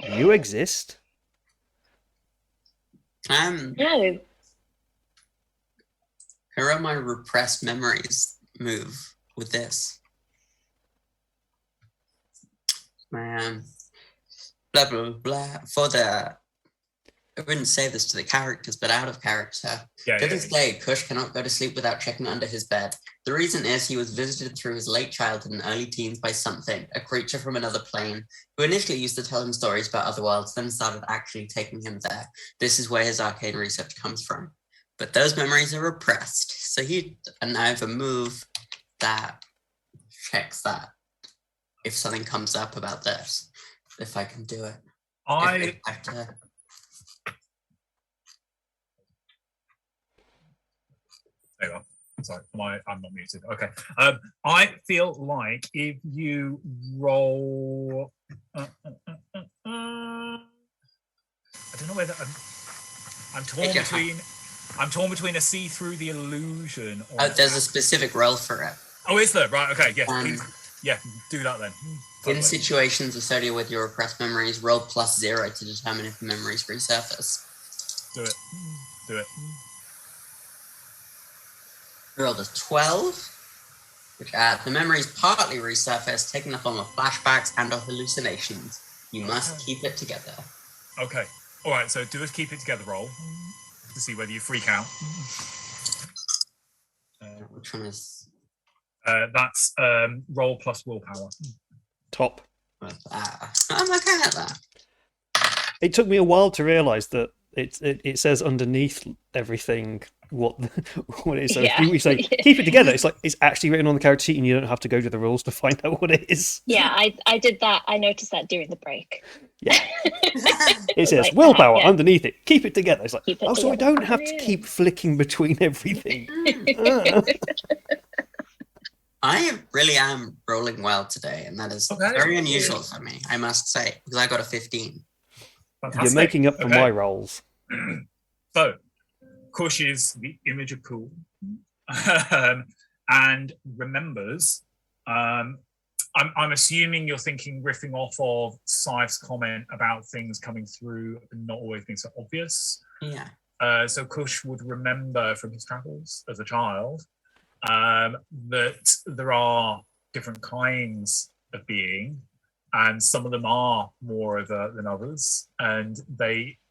You exist. No. How are my repressed memories move with this? Blah blah blah. I wouldn't say this to the characters, but out of character. To this day, Kush cannot go to sleep without checking under his bed. The reason is he was visited through his late childhood and early teens by something, a creature from another plane, who initially used to tell him stories about other worlds, then started actually taking him there. This is where his arcane research comes from. But those memories are repressed. So and I have a move that checks that if something comes up about this, if I can do it. There you are. Sorry, I'm not muted. Okay. I feel like if you roll, I don't know whether I'm torn between a see through the illusion. Or there's a specific roll for it. Oh, is there? Right. Okay. Yeah. Do that then. In situations associated with your repressed memories, roll +0 to determine if the memories resurface. Do it. Rolled a 12, which the memories partly resurface, taking the form of flashbacks and/or hallucinations. You must keep it together. Okay. All right. So do a keep it together roll to see whether you freak out. Which one is? That's roll plus willpower. Top. I'm okay at that. It took me a while to realise that it says underneath everything what it is. So if we say keep it together, it's like it's actually written on the character sheet and you don't have to go to the rules to find out what it is. Yeah, I did that. I noticed that during the break. Yeah. It says like, willpower underneath it. Keep it together. It's like, so I don't have to keep flicking between everything. I really am rolling well today, and that is very unusual for me, I must say, because I got a 15. Fantastic. You're making up for my rolls. So, Kush is the image of cool, and remembers. I'm assuming you're thinking riffing off of Sife's comment about things coming through and not always being so obvious. Yeah. So Kush would remember from his travels as a child that there are different kinds of being, and some of them are more than others, and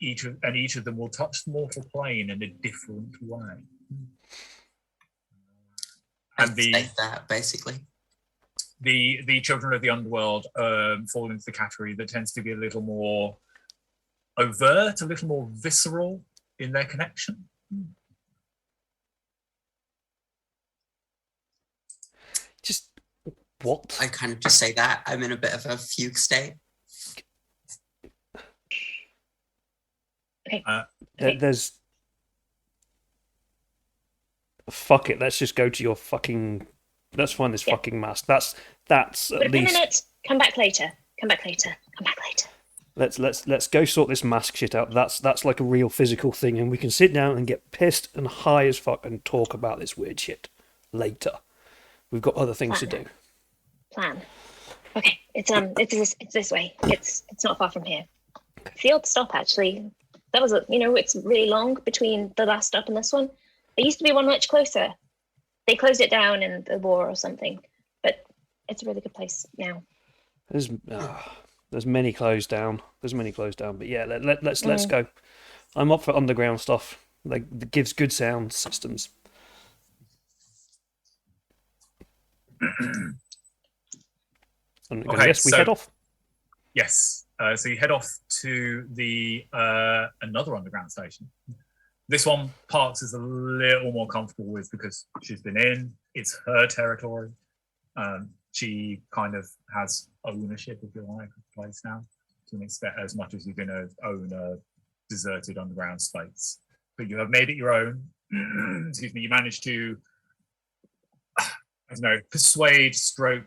each of them will touch the mortal plane in a different way. And that basically. The children of the underworld fall into the category that tends to be a little more overt, a little more visceral in their connection. Just what? I kind of just say that. I'm in a bit of a fugue state. Okay. There's... Fuck it, let's just go to your fucking... Let's find this fucking mask. That's at least... A minute. Come back later. Let's go sort this mask shit out. That's like a real physical thing, and we can sit down and get pissed and high as fuck and talk about this weird shit later. We've got other things to do. Plan. Okay, it's this way. It's not far from here. It's the old stop, actually. That was it's really long between the last stop and this one. There used to be one much closer. They closed it down in the war or something, but it's a really good place now. There's many closed down. But yeah, let's go. I'm up for underground stuff. Like, that gives good sound systems. I guess we head off. Yes. So you head off to the another underground station. This one Parks is a little more comfortable with because she's been in. It's her territory. She kind of has ownership, if you like, of the place now, to an extent, as much as you can own a deserted underground space. But you have made it your own. Excuse me. You managed to, persuade,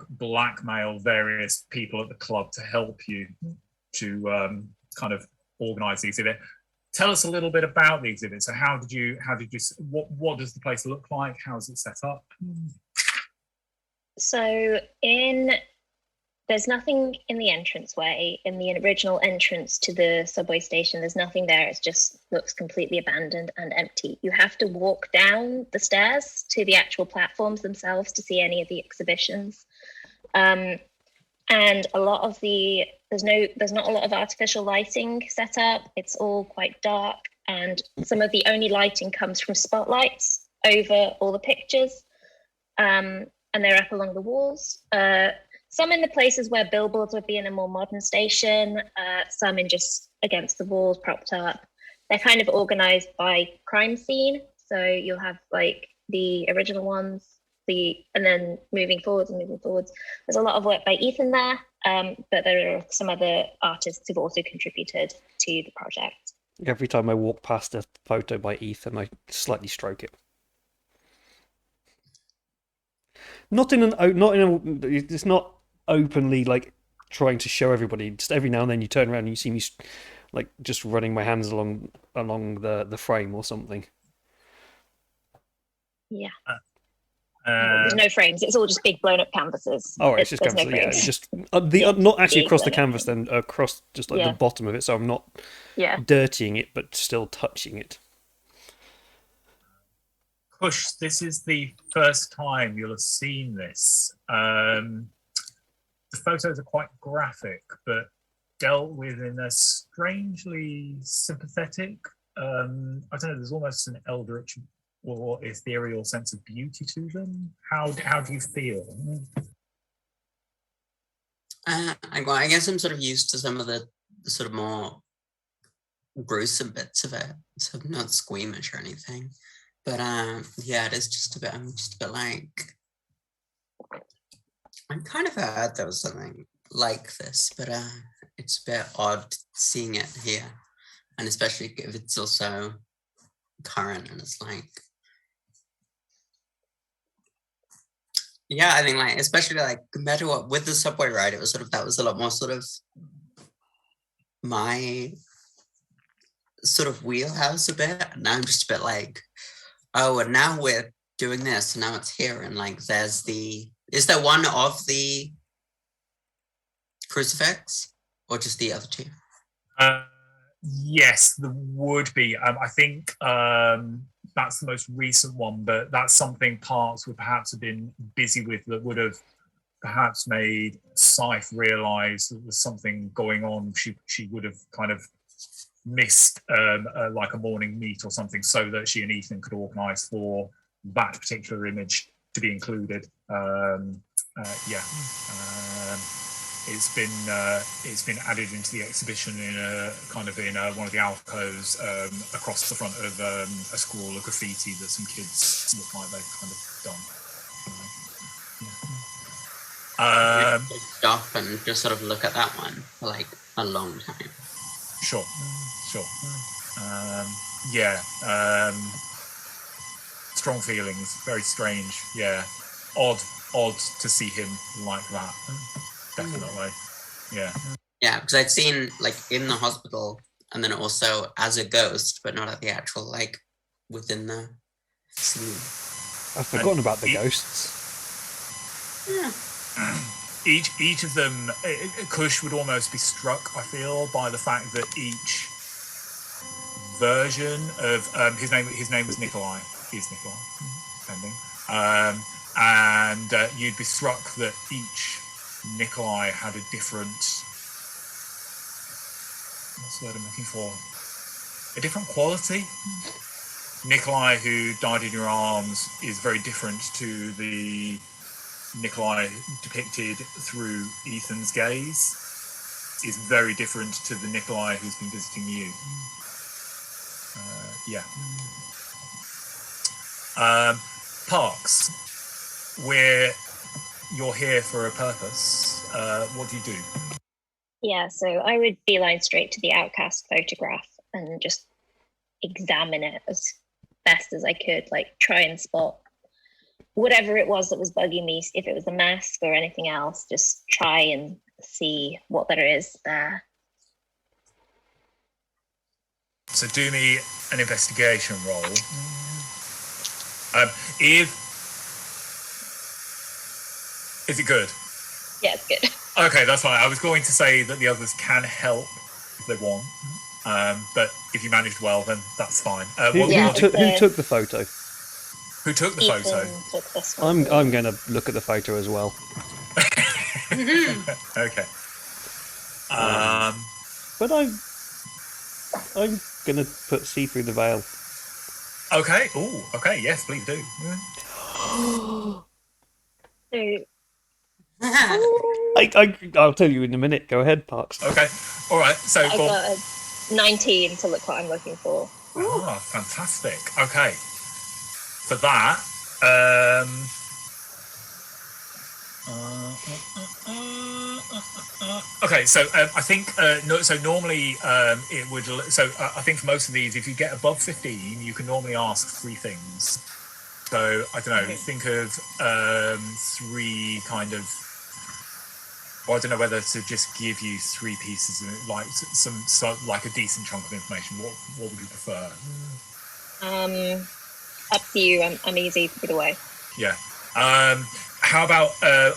blackmail various people at the club to help you to kind of organise the exhibit. Tell us a little bit about the exhibit. So what does the place look like? How is it set up? So there's nothing in the entranceway. In the original entrance to the subway station, there's nothing there. It just looks completely abandoned and empty. You have to walk down the stairs to the actual platforms themselves to see any of the exhibitions. And a lot of there's not a lot of artificial lighting set up. It's all quite dark, and some of the only lighting comes from spotlights over all the pictures, and they're up along the walls. Some in the places where billboards would be in a more modern station, some in just against the walls, propped up. They're kind of organized by crime scene, so you'll have like the original ones, and then moving forwards. There's a lot of work by Ethan there, but there are some other artists who've also contributed to the project. Every time I walk past a photo by Ethan, I slightly stroke it. It's not openly like trying to show everybody. Just every now and then you turn around and you see me like just running my hands along the frame or something. Yeah. There's no frames. It's all just big blown up canvases. Oh, it's just canvases. No, it's just not actually across the canvas, then across just like the bottom of it. So I'm not dirtying it, but still touching it. Kush, this is the first time you'll have seen this. The photos are quite graphic, but dealt with in a strangely sympathetic. I don't know. There's almost an eldritch or ethereal sense of beauty to them. How do you feel? I guess I'm sort of used to some of the sort of more gruesome bits of it, so I'm not squeamish or anything. But it is just a bit. I'm just a bit like. I kind of heard there was something like this, but it's a bit odd seeing it here, and especially if it's also current and it's like. Yeah, I think like especially like compared to what with the subway ride, it was sort of that was a lot more sort of my sort of wheelhouse a bit. And now I'm just a bit like, oh, and now we're doing this, and now it's here, and like is there one of the crucifix or just the other two? Yes, there would be. I think that's the most recent one, but that's something Parks would perhaps have been busy with that would have perhaps made Scythe realise that there's something going on. She would have kind of missed like a morning meet or something, so that she and Ethan could organise for that particular image to be included. It's been added into the exhibition in one of the alcoves across the front of a scroll of graffiti that some kids look like they've kind of done. Stop and just sort of look at that one for like a long time. Sure. Strong feelings, very strange. Yeah, odd to see him like that. Definitely. Yeah, because I'd seen like in the hospital and then also as a ghost, but not at the actual like within the scene. I've forgotten about the ghosts. Yeah. Each of them, Kush would almost be struck, I feel, by the fact that each version of his name was Nikolai. He's Nikolai, depending. And you'd be struck that each Nikolai had a different, what's the word I'm looking for? A different quality. Nikolai, who died in your arms, is very different to the Nikolai depicted through Ethan's gaze. Is very different to the Nikolai who's been visiting you. Parks, where you're here for a purpose, what do you do? Yeah, so I would beeline straight to the Outcast photograph and just examine it as best as I could, like try and spot whatever it was that was bugging me, if it was a mask or anything else, just try and see what there is there. So do me an investigation roll. Is it good? Yeah, it's good. Okay, that's fine. I was going to say that the others can help if they want, but if you managed well, then that's fine. Who took the photo? Who took the Ethan photo? took this one. I'm going to look at the photo as well. Okay. But I'm going to see through the veil. Okay. Oh, okay. Yes, please do. I'll tell you in a minute. Go ahead, Parks. Okay. All right. So I got a 19 to look what I'm looking for. Ah, fantastic. Okay. For that, okay. So I think so. Normally, it would. So I think for most of these, if you get above 15, you can normally ask 3 things. So I don't know. Okay. Think of 3 kind of. Well, I don't know whether to just give you 3 pieces of like like a decent chunk of information. What would you prefer? Up to you. I'm easy either way. Yeah. How about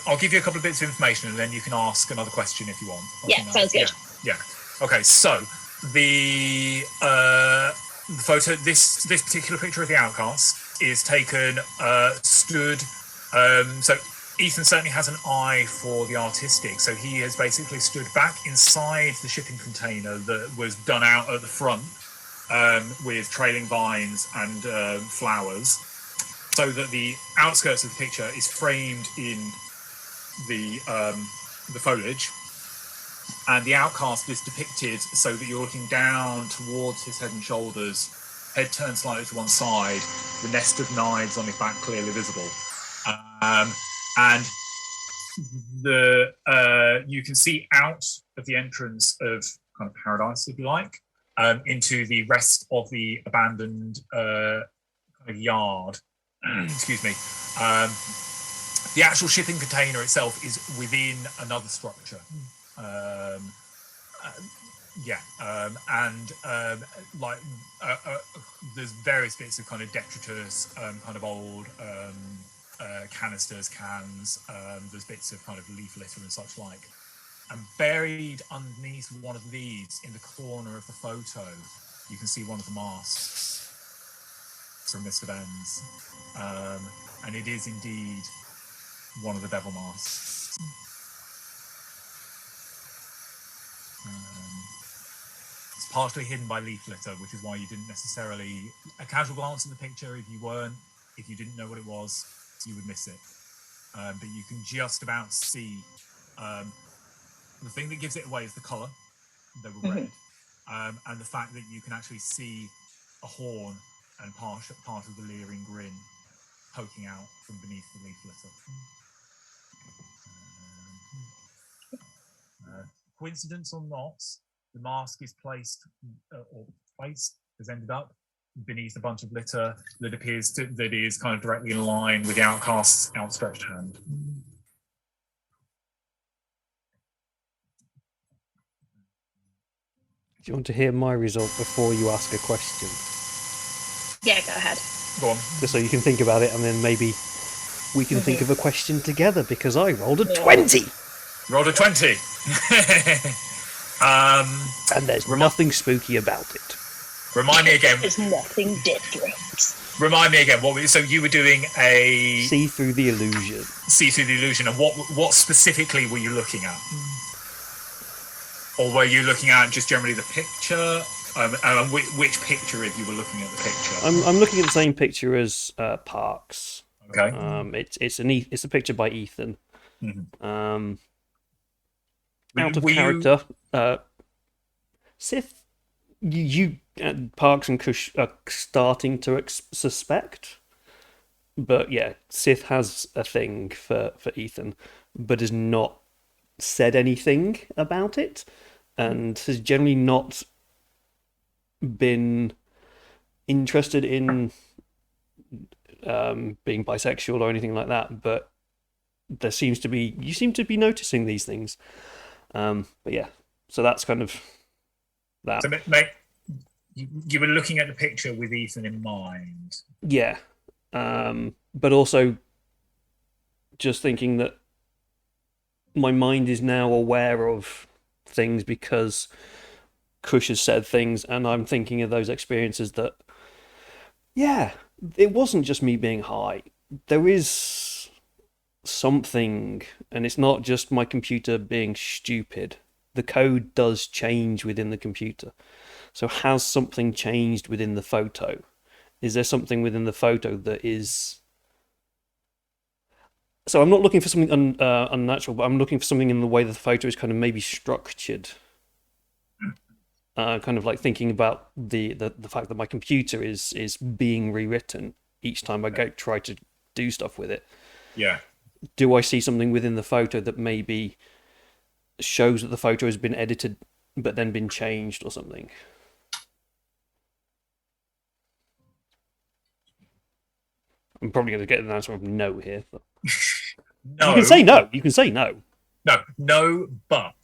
I'll give you a couple of bits of information and then you can ask another question if you want. Yeah, sounds good. Yeah. Okay. So the photo, this particular picture of the Outcast is taken stood. So Ethan certainly has an eye for the artistic. So he has basically stood back inside the shipping container that was done out at the front with trailing vines and flowers, so that the outskirts of the picture is framed in the foliage, and the Outcast is depicted so that you're looking down towards his head and shoulders, head turned slightly to one side, the nest of knives on his back clearly visible, and you can see out of the entrance of kind of paradise, if you like, into the rest of the abandoned kind of yard. Excuse me. The actual shipping container itself is within another structure. There's various bits of kind of detritus, kind of old canisters, cans. There's bits of kind of leaf litter and such like. And buried underneath one of these, in the corner of the photo, you can see one of the masks from Mr. Benz. And it is indeed one of the devil masks. It's partially hidden by leaf litter, which is why you didn't necessarily... A casual glance at the picture, if you didn't know what it was, you would miss it. But you can just about see... the thing that gives it away is the colour. They were red. And the fact that you can actually see a horn and part of the leering grin poking out from beneath the leaf litter. Coincidence or not, the mask is has ended up beneath a bunch of litter that is kind of directly in line with the outcast's outstretched hand. Do you want to hear my result before you ask a question? Yeah, go ahead. Go on. Just so you can think about it, and then maybe we can think of a question together, because I rolled a 20! Rolled a 20! And there's nothing spooky about it. Remind me again. There's nothing different. Remind me again. So you were doing a... See through the illusion. See through the illusion. And what specifically were you looking at? Or were you looking at just generally the picture? Which picture, if you were looking at the picture? I'm looking at the same picture as Parks. Okay. It's a picture by Ethan. Mm-hmm. Out of character, Sith, you Parks and Kush are starting to suspect, but yeah, Sith has a thing for Ethan, but has not said anything about it, and has generally not been interested in being bisexual or anything like that. But you seem to be noticing these things. But yeah, so that's kind of that. So, mate, you were looking at the picture with Ethan in mind. Yeah, but also just thinking that my mind is now aware of things because Kush has said things, and I'm thinking of those experiences that, yeah, it wasn't just me being high. There is something, and it's not just my computer being stupid. The code does change within the computer. So has something changed within the photo? Is there something within the photo that is... So I'm not looking for something unnatural, but I'm looking for something in the way that the photo is kind of maybe structured. Kind of like thinking about the fact that my computer is being rewritten each time I try to do stuff with it. Yeah. Do I see something within the photo that maybe shows that the photo has been edited but then been changed or something? I'm probably going to get an answer of no here. But... No. You can say no. You can say no. No, but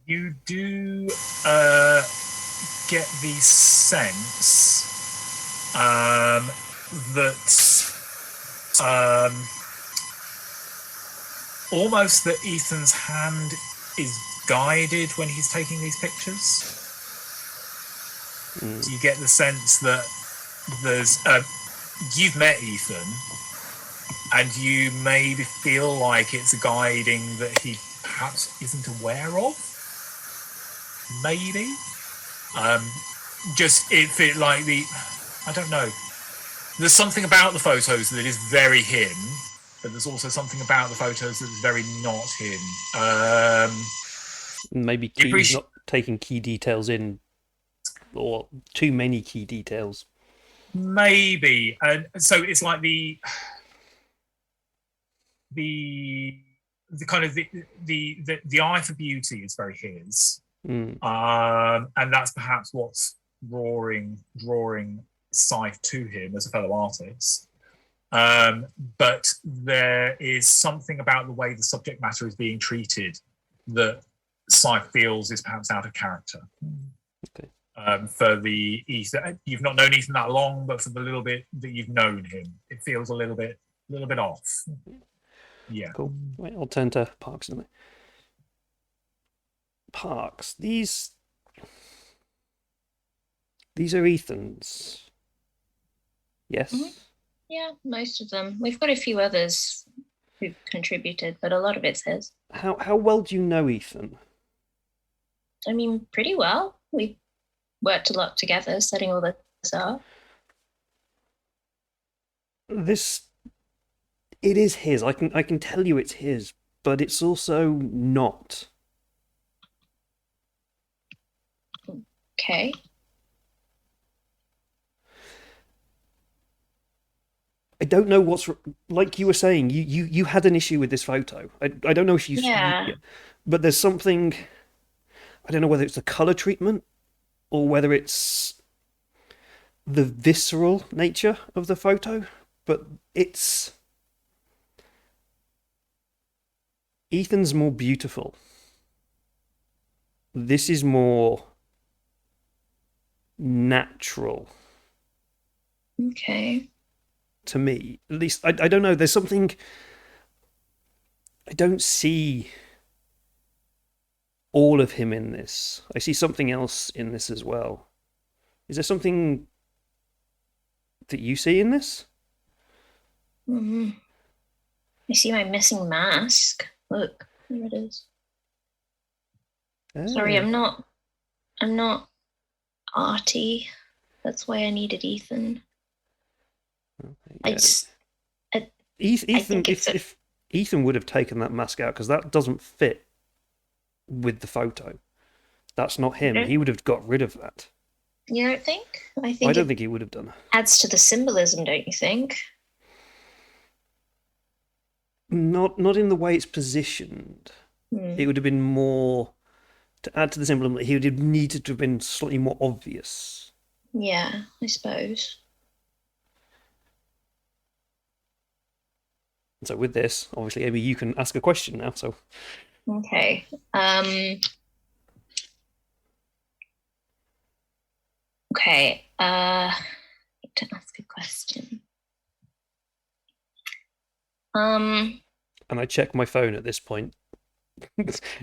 you do get the sense that almost that Ethan's hand is guided when he's taking these pictures. So you get the sense that there's you've met Ethan, and you maybe feel like it's a guiding that he perhaps isn't aware of. Maybe. Just if it like I don't know. There's something about the photos that is very him, but there's also something about the photos that is very not him. Maybe he's not taking key details in, or too many key details. Maybe, and so it's like the kind of the eye for beauty is very his, and that's perhaps what's drawing Scythe to him as a fellow artist. But there is something about the way the subject matter is being treated that Scythe feels is perhaps out of character. Okay. For the Ethan, you've not known Ethan that long, but for the little bit that you've known him, it feels a little bit off. Yeah. Cool. Wait, I'll turn to Parks in a minute. Parks. These are Ethan's. Yes. Mhm. Yeah, most of them. We've got a few others who've contributed, but a lot of it's his. How well do you know Ethan? I mean, pretty well. We worked a lot together, setting all this up. It is his. I can tell you it's his, but it's also not. Okay. I don't know what's like you were saying. You had an issue with this photo. I don't know if you. Yeah. But there's something. I don't know whether it's the color treatment or whether it's the visceral nature of the photo. But it's Ethan's more beautiful. This is more natural. Okay. To me, at least, I don't know. There's something I don't see all of him in this. I see something else in this as well. Is there something that you see in this? Mm-hmm. I see my missing mask. Look, there it is. Sorry, I'm not arty. That's why I needed Ethan. Yeah. Ethan, if Ethan would have taken that mask out, because that doesn't fit with the photo. That's not him. He would have got rid of that. You don't think? I don't think he would have done. Adds to the symbolism, don't you think? Not in the way it's positioned. It would have been more to add to the symbolism. He would have needed to have been slightly more obvious. Yeah, I suppose. So with this, obviously, Amy, you can ask a question now. So okay. Okay. To ask a question. And I check my phone at this point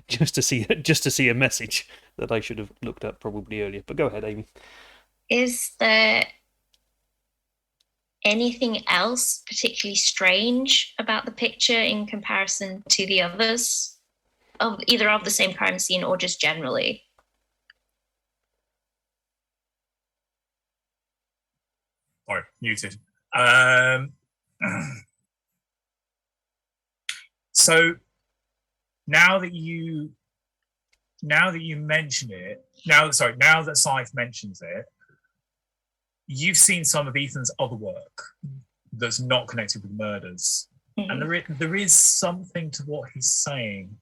just to see a message that I should have looked at probably earlier. But go ahead, Amy. Is there anything else particularly strange about the picture in comparison to the others, of either of the same crime scene or just generally? Sorry, muted. So now that you mention it, now that Scythe mentions it, you've seen some of Ethan's other work that's not connected with murders, and there is something to what he's saying.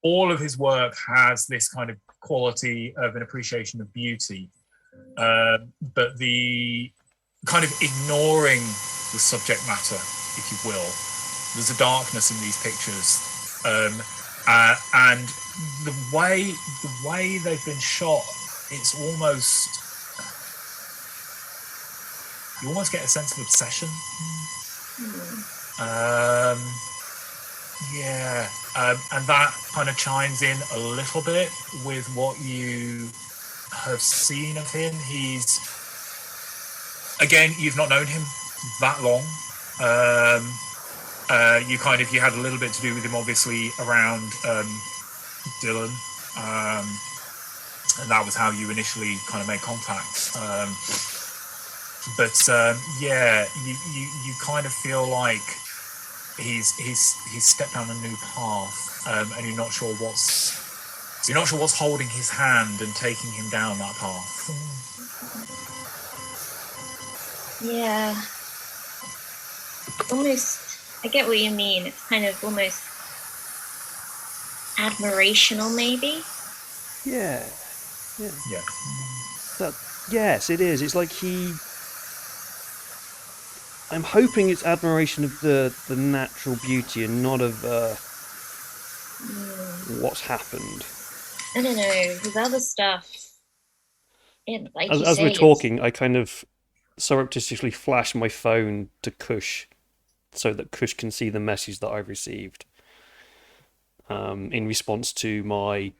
All of his work has this kind of quality of an appreciation of beauty, but the kind of ignoring the subject matter, if you will. There's a darkness in these pictures, and the way they've been shot, it's almost, you almost get a sense of obsession. And that kind of chimes in a little bit with what you have seen of him. He's, again, you've not known him that long. You had a little bit to do with him, obviously, around Dylan, and that was how you initially kind of made contact. You kind of feel like he's stepped down a new path, and you're not sure what's holding his hand and taking him down that path. Yeah, almost. I get what you mean. It's kind of almost admirational, maybe. Yeah. Yes, it is. It's like I'm hoping it's admiration of the natural beauty and not of what's happened. I don't know. With other stuff, as we're talking, I kind of surreptitiously flash my phone to Kush so that Kush can see the message that I've received in response to my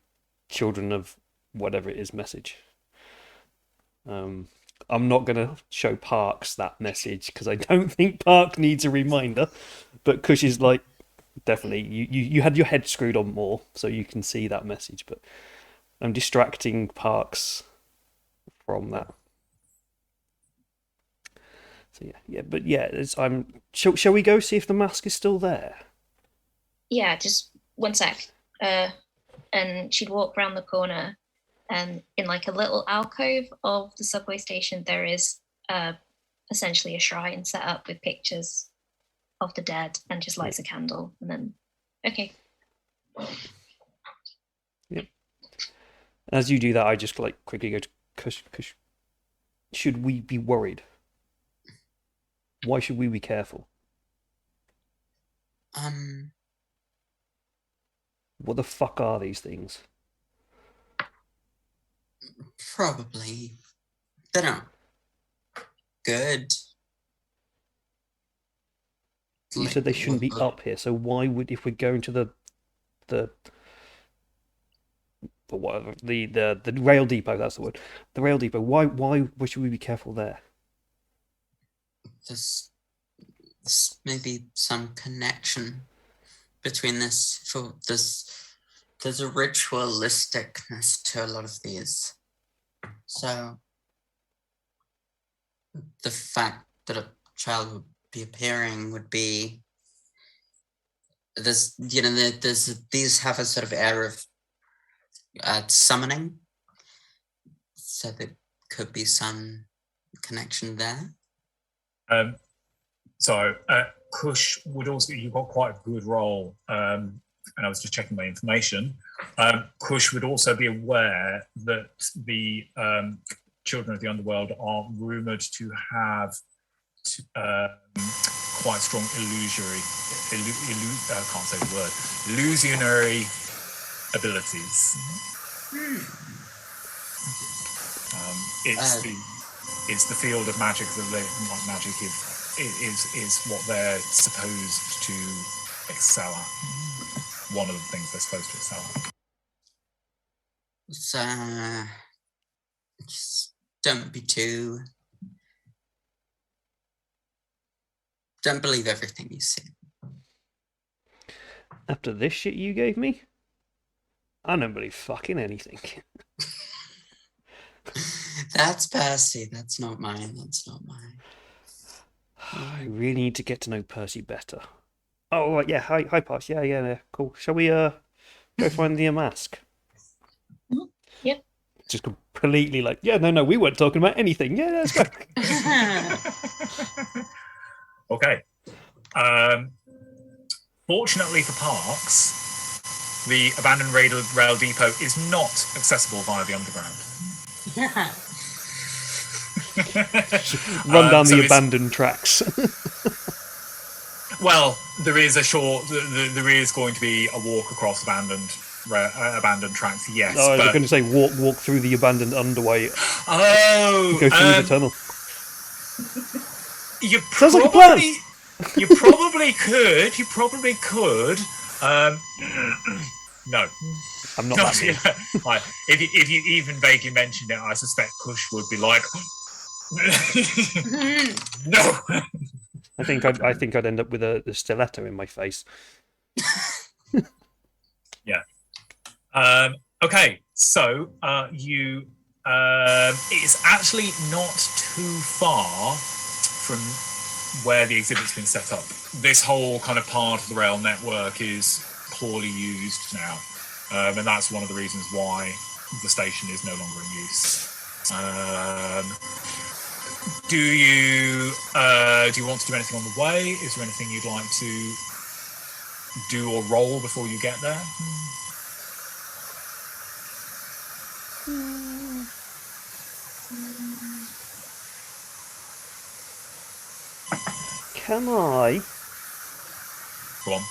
children of whatever it is message. I'm not going to show Parks that message because I don't think Park needs a reminder, but Kush is like, definitely, you had your head screwed on more so you can see that message, but I'm distracting Parks from that. So shall we go see if the mask is still there? Yeah, just one sec. And she'd walk around the corner, and in like a little alcove of the subway station, there is essentially a shrine set up with pictures of the dead, and just lights a candle, and then okay. Yep. As you do that, I just like quickly go to Kush. Should we be worried? Why should we be careful? What the fuck are these things? Probably. They're not good. You said they shouldn't be up here, so why would, if we're going to the rail depot, that's the word, the rail depot, why should we be careful there? There's maybe some connection between this. There's a ritualisticness to a lot of these. So the fact that a child would be appearing would be, these have a sort of air of summoning. So there could be some connection there. Kush would also, you've got quite a good role, and I was just checking my information. Kush would also be aware that the children of the underworld are rumoured to have quite strong illusionary abilities. It's the field of magic that magic is what they're supposed to excel at. One of the things they're supposed to excel at. So just don't believe everything you see. After this shit you gave me, I don't believe fucking anything. That's Percy. That's not mine. I really need to get to know Percy better. Oh, right, yeah. Hi, Percy. Yeah. Cool. Shall we go find the mask? Yep. Just completely like, no, we weren't talking about anything. Yeah, let's go. Okay. Fortunately for Parks, the abandoned rail depot is not accessible via the underground. Run down the abandoned tracks. Well, there is there is going to be a walk across abandoned tracks. Yes. Oh, I was going to say walk through the abandoned underway. Oh, go through the tunnel. Sounds like a plan. You probably could. No. I'm not that mean. If you even vaguely mentioned it, I suspect Kush would be like, no. I think I'd end up with a stiletto in my face. Yeah. Okay. So it's actually not too far from where the exhibit's been set up. This whole kind of part of the rail network is poorly used now, and that's one of the reasons why the station is no longer in use. Do you want to do anything on the way? Is there anything you'd like to do or roll before you get there? Can I Go on.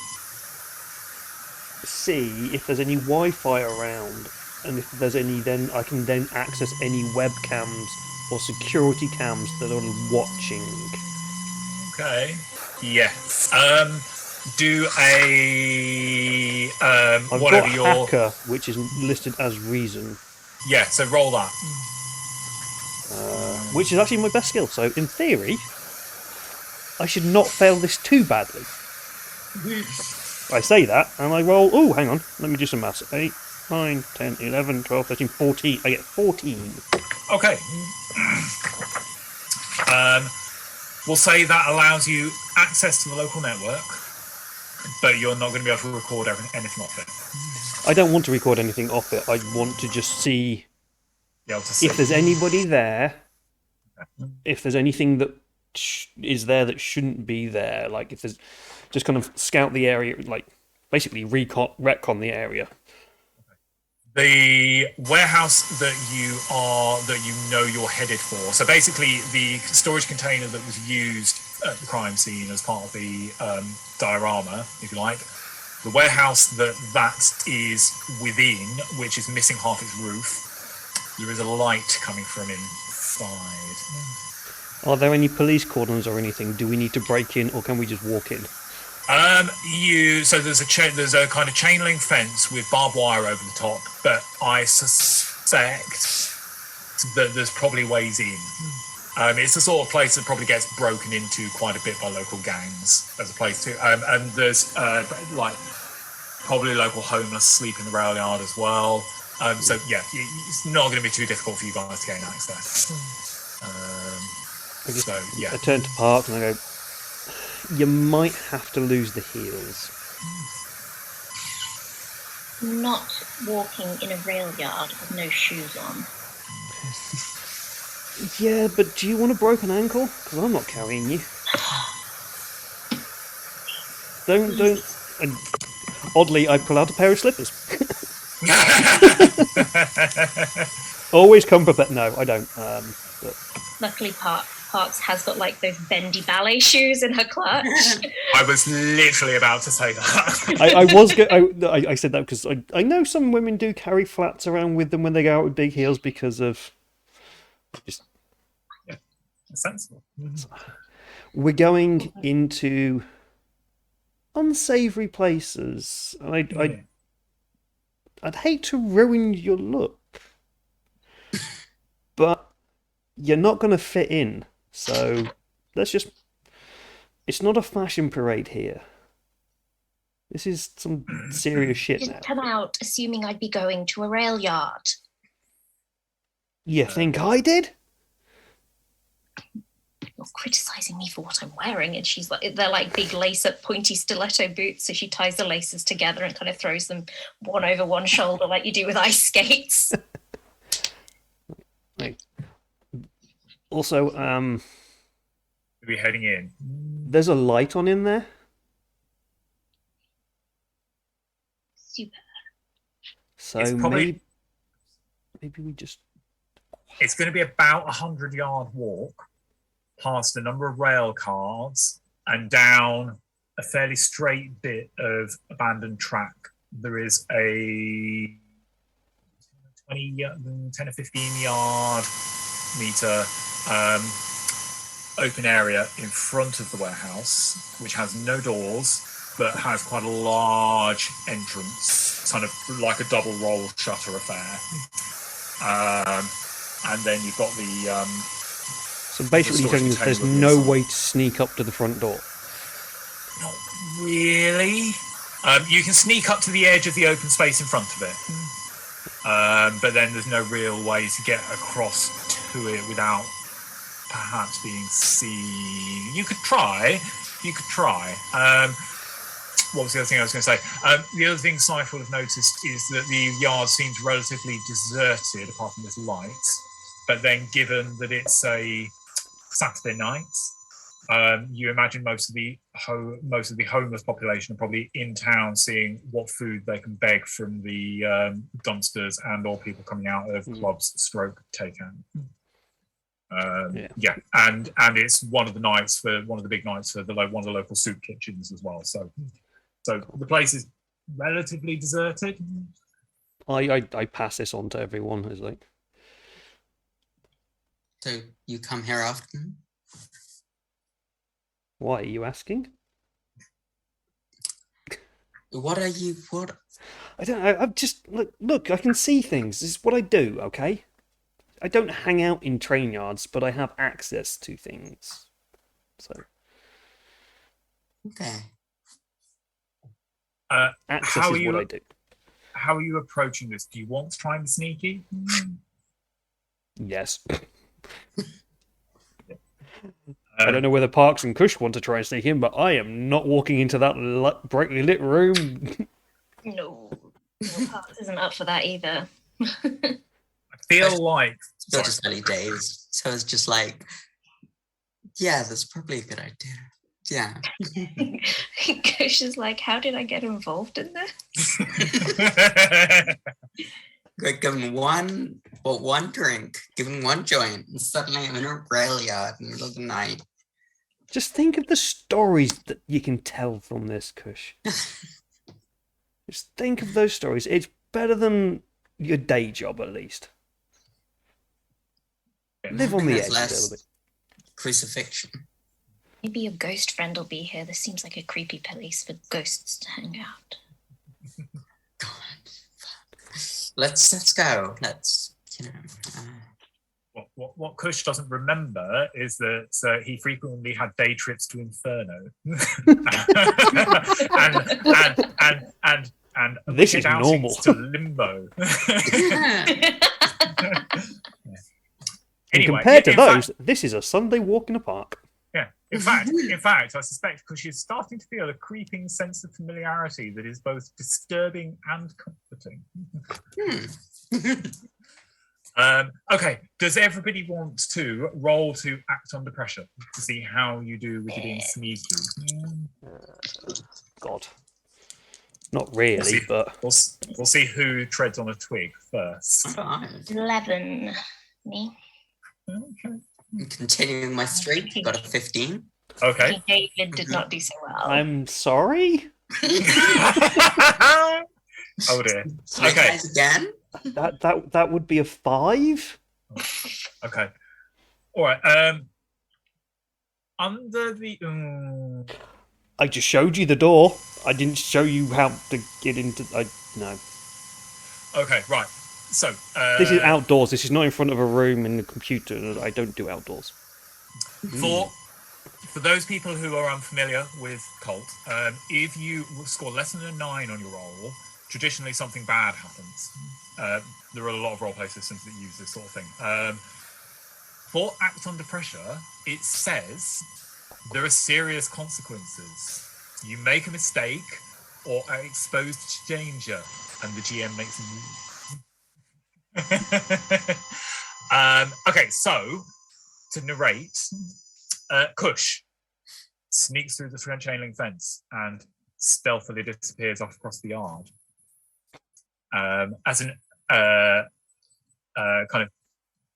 see if there's any Wi-Fi around, and if there's any, then I can then access any webcams or security cams that are watching. Okay. Yeah. Do a I've whatever got your hacker, which is listed as reason, yeah. So roll that. which is actually my best skill. So in theory, I should not fail this too badly. I say that, and I roll. Oh, hang on. Let me do some maths. 8, 9, 10, 11, 12, 13, 14. I get 14. Okay. We'll say that allows you access to the local network, but you're not going to be able to record anything off it. I don't want to record anything off it. I want to just see Be able to see. if there's anybody there, if there's anything that is there that shouldn't be there. Like if there's just kind of scout the area, like basically retcon the area. The warehouse that you know you're headed for. So basically, the storage container that was used at the crime scene as part of the diorama, if you like, the warehouse that is within, which is missing half its roof, there is a light coming from inside. Are there any police cordons or anything? Do we need to break in, or can we just walk in? So there's a kind of chain link fence with barbed wire over the top, but I suspect that there's probably ways in. It's the sort of place that probably gets broken into quite a bit by local gangs as a place to. And there's like probably local homeless sleep in the rail yard as well. So yeah, it's not going to be too difficult for you guys to gain access. So yeah, I turn to Park and I go, you might have to lose the heels. Not walking in a rail yard with no shoes on. Yeah, but do you want a broken ankle? Because I'm not carrying you. Don't. And oddly, I pull out a pair of slippers. Always come prepared. No, I don't. But... Luckily, Parks has got like those bendy ballet shoes in her clutch. I was literally about to say that. I said that because I know some women do carry flats around with them when they go out with big heels because of just. Yeah, that's sensible. We're going into unsavoury places, and I'd hate to ruin your look, but you're not going to fit in. So let's just... It's not a fashion parade here. This is some serious shit now. Didn't come out assuming I'd be going to a rail yard. You think I did? You're criticising me for what I'm wearing, and she's like, they're like big lace-up pointy stiletto boots, so she ties the laces together and kind of throws them one over one shoulder like you do with ice skates. Right. Also, We're heading in. there's a light on in there. Super. So It's probably- maybe we just... It's going to be about 100-yard walk past a number of rail cars and down a fairly straight bit of abandoned track. There is a 10 or 15 yard meter open area in front of the warehouse, which has no doors but has quite a large entrance, kind of like a double roll shutter affair. And then you've got the So basically you're telling us there's no way to sneak up to the front door. not really. You can sneak up to the edge of the open space in front of it, but then there's no real way to get across to it without perhaps being seen. You could try. What was the other thing I was going to say? The other thing Scythe will have noticed is that the yard seems relatively deserted, apart from this light. But then, given that it's a Saturday night, you imagine most of the homeless population are probably in town, seeing what food they can beg from the dumpsters and/or people coming out of clubs, stroke takeout. And it's one of the big nights for one of the local soup kitchens as well. So the place is relatively deserted. I pass this on to everyone. It's like, So you come here often? Why are you asking? What are you? What? I don't know. I'm just look. I can see things. This is what I do. Okay. I don't hang out in train yards, but I have access to things. So Okay. access how is are what you? I do. How are you approaching this? Do you want to try and be sneaky? Yes. I don't know whether Parks and Kush want to try and sneak in, but I am not walking into that brightly lit room. No, Parks isn't up for that either. I feel like Still just early days, so it's just like, yeah, that's probably a good idea. Yeah. Kush is like, how did I get involved in this? Like given one drink, given one joint, and suddenly I'm in a rail yard in the middle of the night. Just think of the stories that you can tell from this, Kush. Just think of those stories. It's better than your day job, at least. Live on the There's edge a less little bit. crucifixion. Maybe your ghost friend will be here. This seems like a creepy place for ghosts to hang out. God, let's go. Let's what Kush doesn't remember is that he frequently had day trips to Inferno, and This is outings normal. to Limbo. And Anyway, compared to in those, fact- this is a Sunday walk in a park. Yeah. In fact, I suspect because she's starting to feel a creeping sense of familiarity that is both disturbing and comforting. Okay. Does everybody want to roll to act under pressure to see how you do with you being sneaky? God. Not really, see. but We'll see who treads on a twig first. 11. Me. Okay. Continuing my streak, got a 15. Okay. David did not do so well. I'm sorry? Oh dear. Snake Okay. eyes again. That would be a 5? Okay. All right. Under the. I just showed you the door. I didn't show you how to get into. No. Okay. Right. So. This is outdoors. This is not in front of a room and a computer. I don't do outdoors. For those people who are unfamiliar with Kult, if you score less than a 9 on your roll, traditionally something bad happens. There are a lot of roleplay systems that use this sort of thing. For Act Under Pressure, it says there are serious consequences. You make a mistake or are exposed to danger, and the GM makes a move. Okay, so to narrate, Kush sneaks through the chain link fence and stealthily disappears off across the yard. As an kind of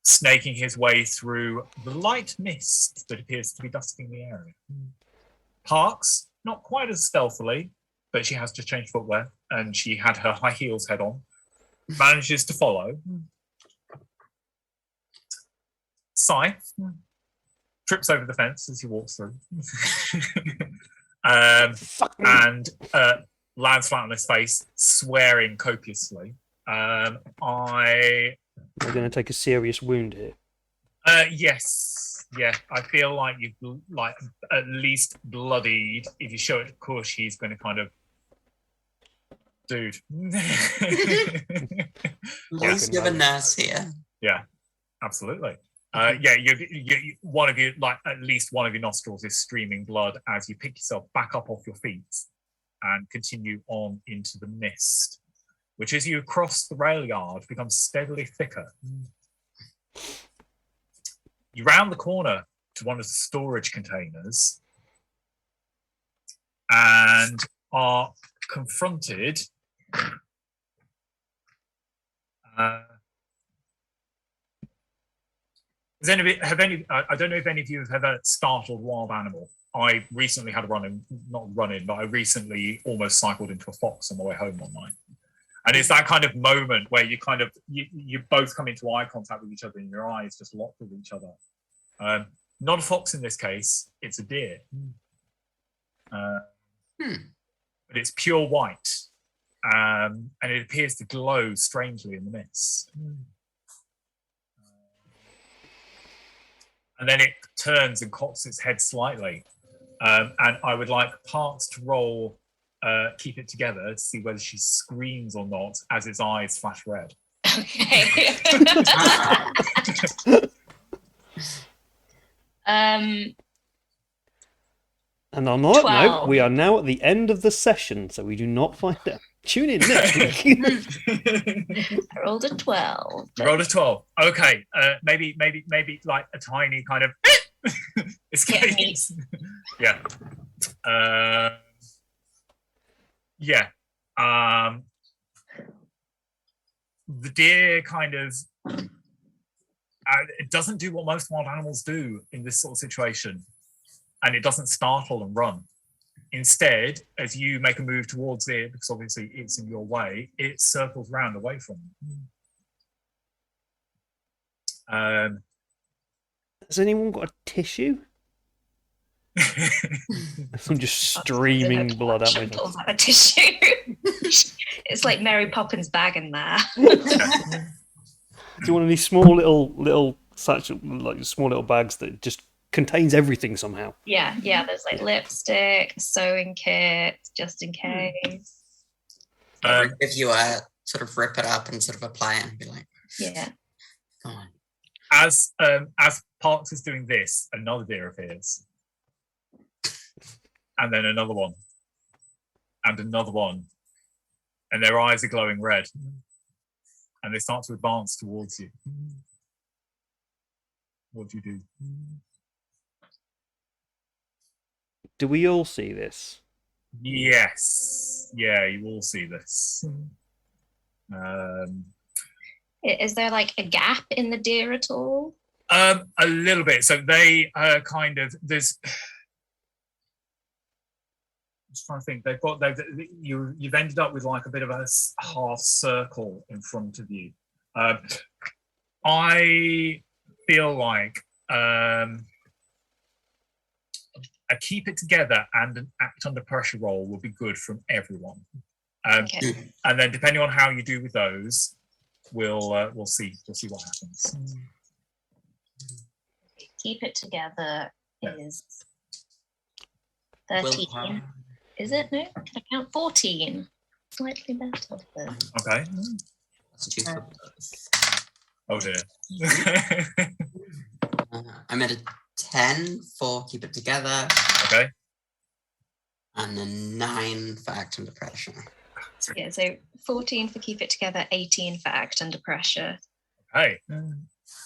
snaking his way through the light mist that appears to be dusting the area. Parks, not quite as stealthily, but she has to change footwear and she had her high heels head on, manages to follow. Scythe trips over the fence as he walks through and lands flat on his face, swearing copiously. We're going to take a serious wound here. Yes, yeah. I feel like you've at least bloodied. If you show it to Kush, he's going to kind of, dude. At least you have a nurse here. Yeah, absolutely. Yeah, you one of you, like at least one of your nostrils is streaming blood as you pick yourself back up off your feet and continue on into the mist, which as you cross the rail yard becomes steadily thicker. You round the corner to one of the storage containers and are confronted I don't know if any of you have ever startled wild animal. I recently had a but I recently almost cycled into a fox on my way home one night. And it's that kind of moment where you both come into eye contact with each other and your eyes just lock with each other. Not a fox in this case, it's a deer. But it's pure white, and it appears to glow strangely in the mist. And then it turns and cocks its head slightly. And I would like Parks to roll Keep It Together to see whether she screams or not as its eyes flash red. Okay. And on that note, 12. we are now at the end of the session, so we do not find out. Tune in next week. I rolled a 12. You rolled a 12. Okay. Maybe like a tiny kind of escape. Yeah. Yeah. The deer kind of it doesn't do what most wild animals do in this sort of situation, and it doesn't startle and run. Instead, as you make a move towards it, because obviously it's in your way, it circles round away from you. Has anyone got a tissue? I'm just streaming blood at She me. pulls out a tissue. It's like Mary Poppins' bag in there. Do you want any small little such like small little bags that just contains everything somehow? Yeah. There's like lipstick, sewing kit, just in case. If you sort of rip it up and sort of apply it and be like, Yeah. go on. As Parks is doing this, another deer appears. And then another one. And another one. And their eyes are glowing red. And they start to advance towards you. What do you do? Do we all see this? Yes. Yeah, you all see this. Is there like a gap in the deer at all? A little bit. So they kind of there's. I'm just trying to think. You've ended up with like a bit of a half circle in front of you. I feel like a Keep It Together and an Act Under Pressure roll will be good from everyone. Okay. And then depending on how you do with those, we'll see what happens. Keep It Together Yeah. is 13. Willpower. Is it? No? Can I count 14? Slightly better. Okay. That's 2 for both. Oh dear. I'm at a 10 for Keep It Together Okay. and a 9 for Act Under Pressure. Yeah, so 14 for Keep It Together, 18 for Act Under Pressure. Hey.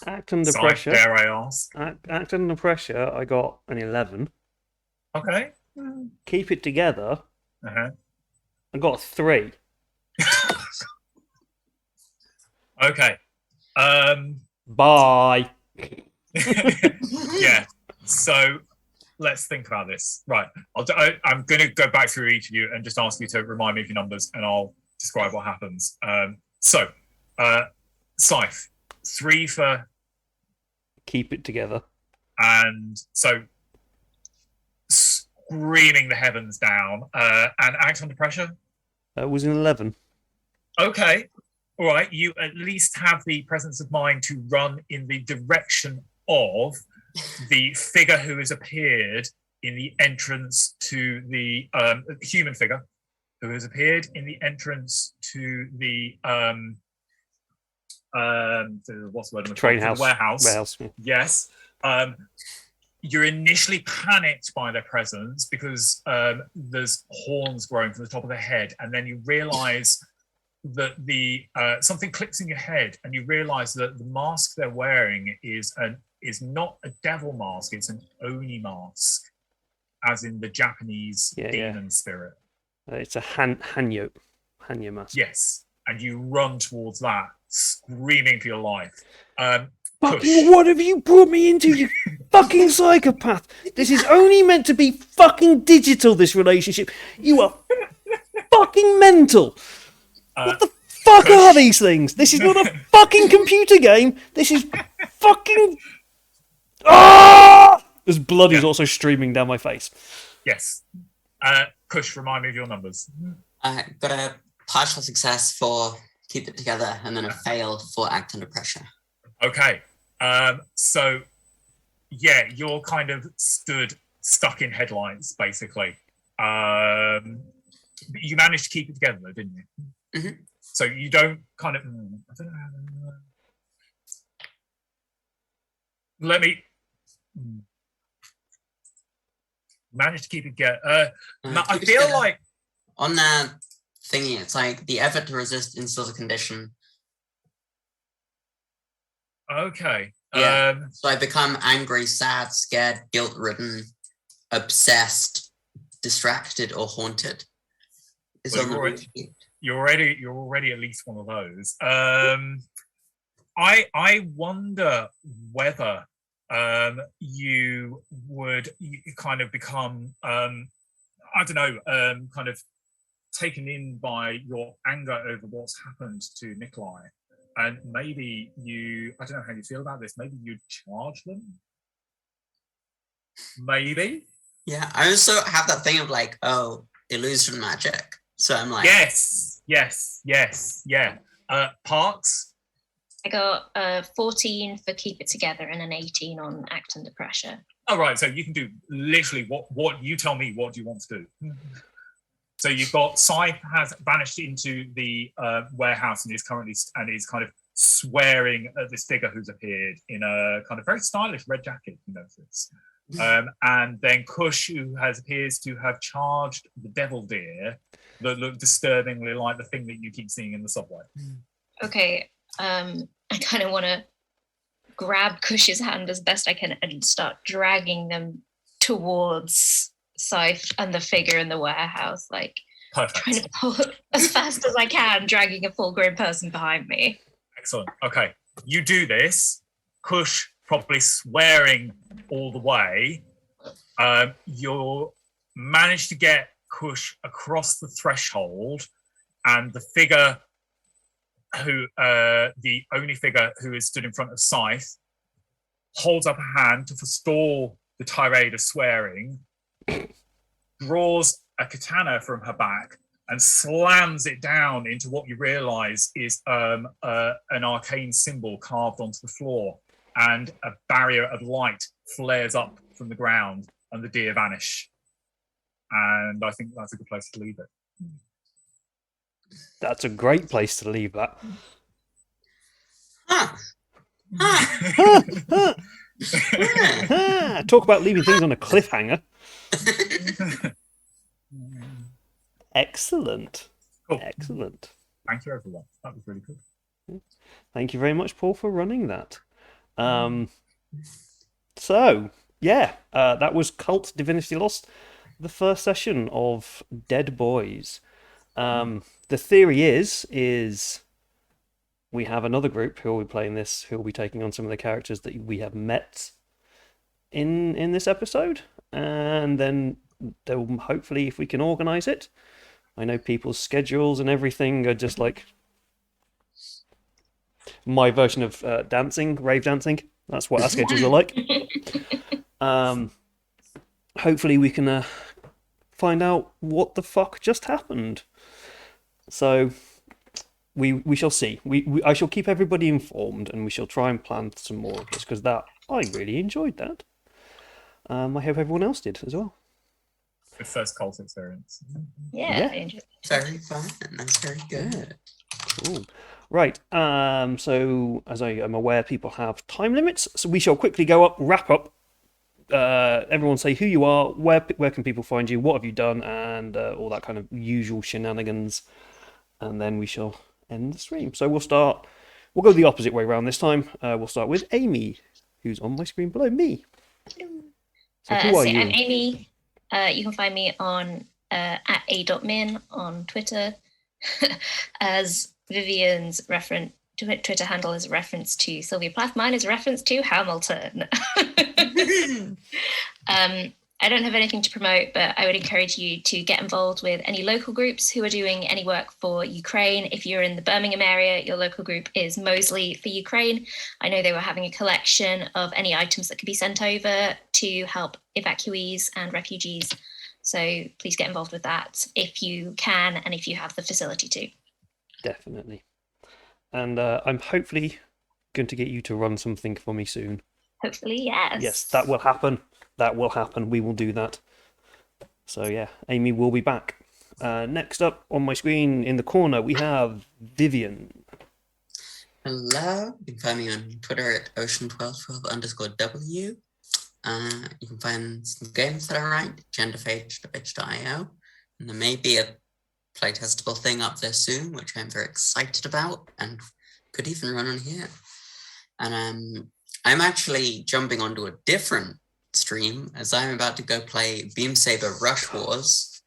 Act Under Side, Pressure. dare I ask? Act Under Pressure, I got an 11. Okay. Keep It Together, Uh-huh. I got a 3. Okay. Bye. Yeah. So let's think about this. Right. I'm going to go back through each of you and just ask you to remind me of your numbers, and I'll describe what happens. Scythe, 3 for, Keep It Together. and so screaming the heavens down, and Act Under Pressure. It was an 11. Okay. All right. You at least have the presence of mind to run in the direction of the figure who has appeared in the entrance to the human figure who has appeared in the entrance to the what's the word? Train house. Warehouse. Yeah. Yes. You're initially panicked by their presence because there's horns growing from the top of their head, and then you realise that something clicks in your head, and you realise that the mask they're wearing is not a devil mask; it's an Oni mask, as in the Japanese demon spirit. It's a Hanyo mask. Yes, and you run towards that, screaming for your life. Fucking, what have you brought me into, you fucking psychopath? This is only meant to be fucking digital, this relationship. You are fucking mental. What the fuck are these things? This is not a fucking computer game. This is fucking... Ah! There's blood is also streaming down my face. Yes. Kush, remind me of your numbers. Got a partial success for keep it together, and then a fail for act under pressure. Okay. So, yeah, you're kind of stuck in headlines, basically. You managed to keep it together, though, didn't you? Mm-hmm. So you don't kind of... I don't know. Let me... Managed to keep it together. I feel like... On that thingy, it's like the effort to resist instills a condition. Okay. Yeah. So I become angry, sad, scared, guilt-ridden, obsessed, distracted, or haunted. You're already at least one of those. I wonder whether you would kind of become I don't know, kind of taken in by your anger over what's happened to Nikolai. And maybe I don't know how you feel about this, maybe you'd charge them? Maybe? Yeah, I also have that thing of like, illusion magic. So I'm like... Yes, yeah. Parks? I got 14 for keep it together and an 18 on act under pressure. Oh, right, so you can do literally what you tell me, what do you want to do? So you've got Scythe has vanished into the warehouse and is kind of swearing at this figure who's appeared in a kind of very stylish red jacket, you notice. And then Kush, who appears to have charged the devil deer that look disturbingly like the thing that you keep seeing in the subway. Okay, I kind of want to grab Kush's hand as best I can and start dragging them towards Scythe and the figure in the warehouse, like Perfect. Trying to pull as fast as I can, dragging a full-grown person behind me. Excellent. Okay, you do this. Kush probably swearing all the way. You'll manage to get Kush across the threshold, and the figure the only figure who is stood in front of Scythe, holds up a hand to forestall the tirade of swearing, draws a katana from her back and slams it down into what you realise is an arcane symbol carved onto the floor, and a barrier of light flares up from the ground and the deer vanish. And I think that's a good place to leave it. That's a great place to leave that. Talk about leaving things on a cliffhanger. Excellent. Cool. Excellent. Thank you, everyone. That was really good. Thank you very much, Paul, for running that. So, yeah, that was Kult Divinity Lost, the first session of Dead Boys. The theory is we have another group who will be playing this, who will be taking on some of the characters that we have met in this episode, and then they'll hopefully, if we can organise it. I know people's schedules and everything are just like my version of dancing, rave dancing. That's what our schedules are like. Hopefully we can find out what the fuck just happened. So we shall see. I shall keep everybody informed, and we shall try and plan some more of this, because I really enjoyed that. I hope everyone else did as well. The first Cult experience. Yeah. I enjoyed it. Very fun. That's very good. Cool. Right. So as I am aware, people have time limits, so we shall quickly wrap up. Everyone say who you are, where can people find you, what have you done, and all that kind of usual shenanigans, and then we shall end the stream. So we'll go the opposite way around this time. We'll start with Amy, who's on my screen below me. So who are you? I'm Amy. You can find me on at a.min on Twitter. As Vivien's Twitter handle is a reference to Sylvia Plath. Mine is a reference to Hamilton. I don't have anything to promote, but I would encourage you to get involved with any local groups who are doing any work for Ukraine. If you're in the Birmingham area, your local group is Moseley for Ukraine. I know they were having a collection of any items that could be sent over to help evacuees and refugees. So please get involved with that if you can and if you have the facility to. Definitely. And I'm hopefully going to get you to run something for me soon. Hopefully, yes. Yes, that will happen. That will happen. We will do that. So yeah, Amy will be back. Next up on my screen in the corner, we have Vivien. Hello, you can find me on Twitter at ocean1212_W. You can find some games that I write, genderphage.itch.io. And there may be a playtestable thing up there soon, which I'm very excited about and could even run on here. And I'm actually jumping onto a different stream as I'm about to go play Beam Saber Rush Wars,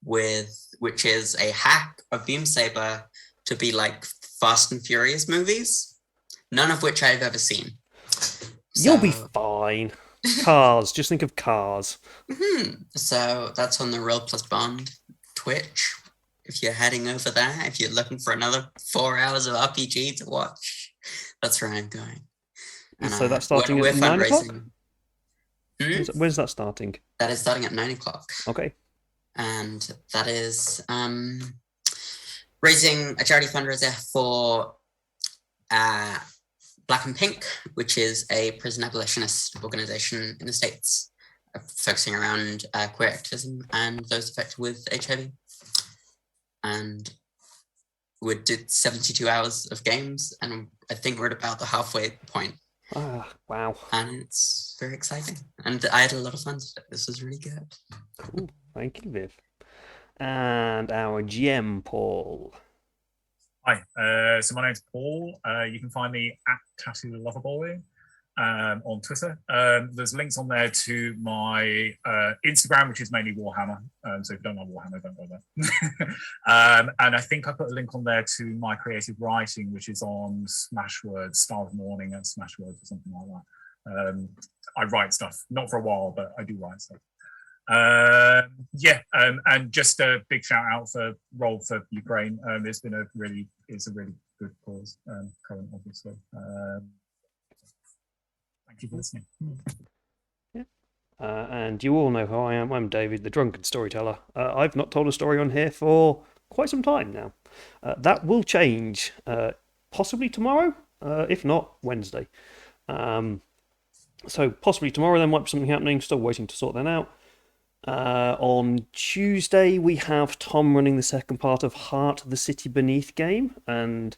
which is a hack of Beam Saber to be like Fast and Furious movies, none of which I've ever seen. You'll be fine. Cars, just think of Cars. So that's on the Roll Plus Bond Twitch. If you're heading over there, if you're looking for another 4 hours of RPG to watch, that's where I'm going. And, so that's starting at 9 o'clock? When's that starting? That is starting at 9 o'clock. Okay. And that is raising a charity fundraiser for Black and Pink, which is a prison abolitionist organization in the States, focusing around queer activism and those affected with HIV. And we did 72 hours of games, and I think we're at about the halfway point. Wow. And it's very exciting. And I had a lot of fun today. This was really good. Cool. Thank you, Viv. And our GM, Paul. Hi, so my name's Paul. You can find me at Tattoo Loverboy on Twitter. There's links on there to my Instagram, which is mainly Warhammer. So if you don't know Warhammer, don't go there. And I think I put a link on there to my creative writing, which is on Smashwords, Star of Morning and Smashwords or something like that. I write stuff, not for a while, but I do write stuff. And just a big shout out for Roll for Ukraine. It's a really good cause, current obviously. Thank you for listening. Yeah. And you all know who I am. I'm David, the Drunken Storyteller. I've not told a story on here for quite some time now. That will change, possibly tomorrow, if not Wednesday. So possibly tomorrow there might be something happening. Still waiting to sort that out. On Tuesday we have Tom running the second part of Heart the City Beneath game, and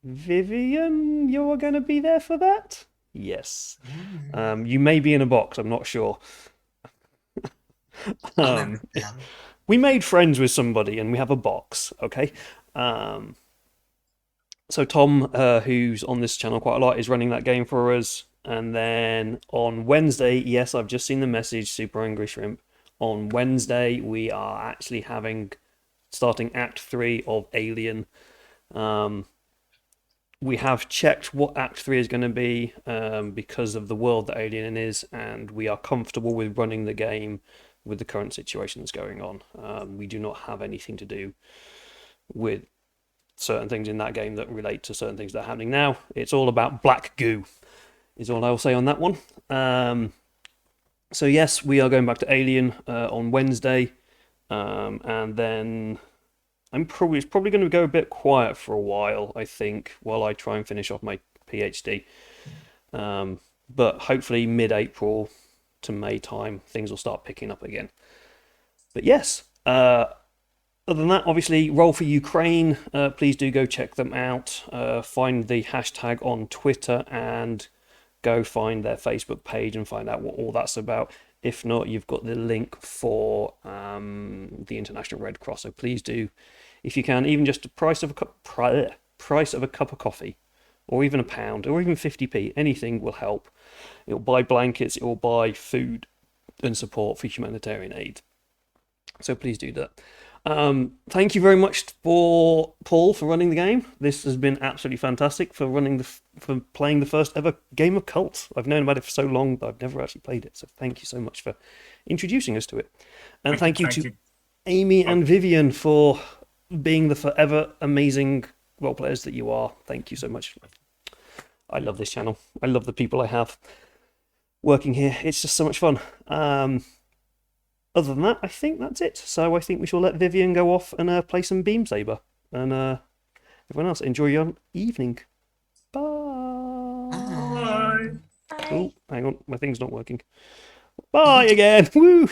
Vivien, you're going to be there for that? Yes. You may be in a box, I'm not sure. We made friends with somebody and we have a box, okay? So Tom, who's on this channel quite a lot, is running that game for us. And then on Wednesday, yes, I've just seen the message, Super Angry Shrimp. On Wednesday, we are actually starting Act 3 of Alien. We have checked what Act 3 is going to be because of the world that Alien is, and we are comfortable with running the game with the current situation that's going on. We do not have anything to do with certain things in that game that relate to certain things that are happening now. It's all about black goo, is all I'll say on that one. So yes, we are going back to Alien on Wednesday, and then it's probably going to go a bit quiet for a while, I think, while I try and finish off my PhD. But hopefully mid-April to May time, things will start picking up again. But yes, other than that, obviously, Roll for Ukraine, please do go check them out. Find the hashtag on Twitter and go find their Facebook page and find out what all that's about. If not, you've got the link for the International Red Cross. So please do, if you can, even just the price of a cup of coffee, or even £1, or even 50p, anything will help. It'll buy blankets, it will buy food and support for humanitarian aid. So please do that. Thank you very much for Paul for running the game. This has been absolutely fantastic for playing the first ever game of Kult. I've known about it for so long, but I've never actually played it. So thank you so much for introducing us to it. And thank you to Amy and Vivien for being the forever amazing role players that you are. Thank you so much. I love this channel. I love the people I have working here. It's just so much fun. other than that, I think that's it. So I think we shall let Vivien go off and play some Beam Saber. And everyone else, enjoy your evening. Bye. Bye. Oh, hang on, my thing's not working. Bye again. Woo.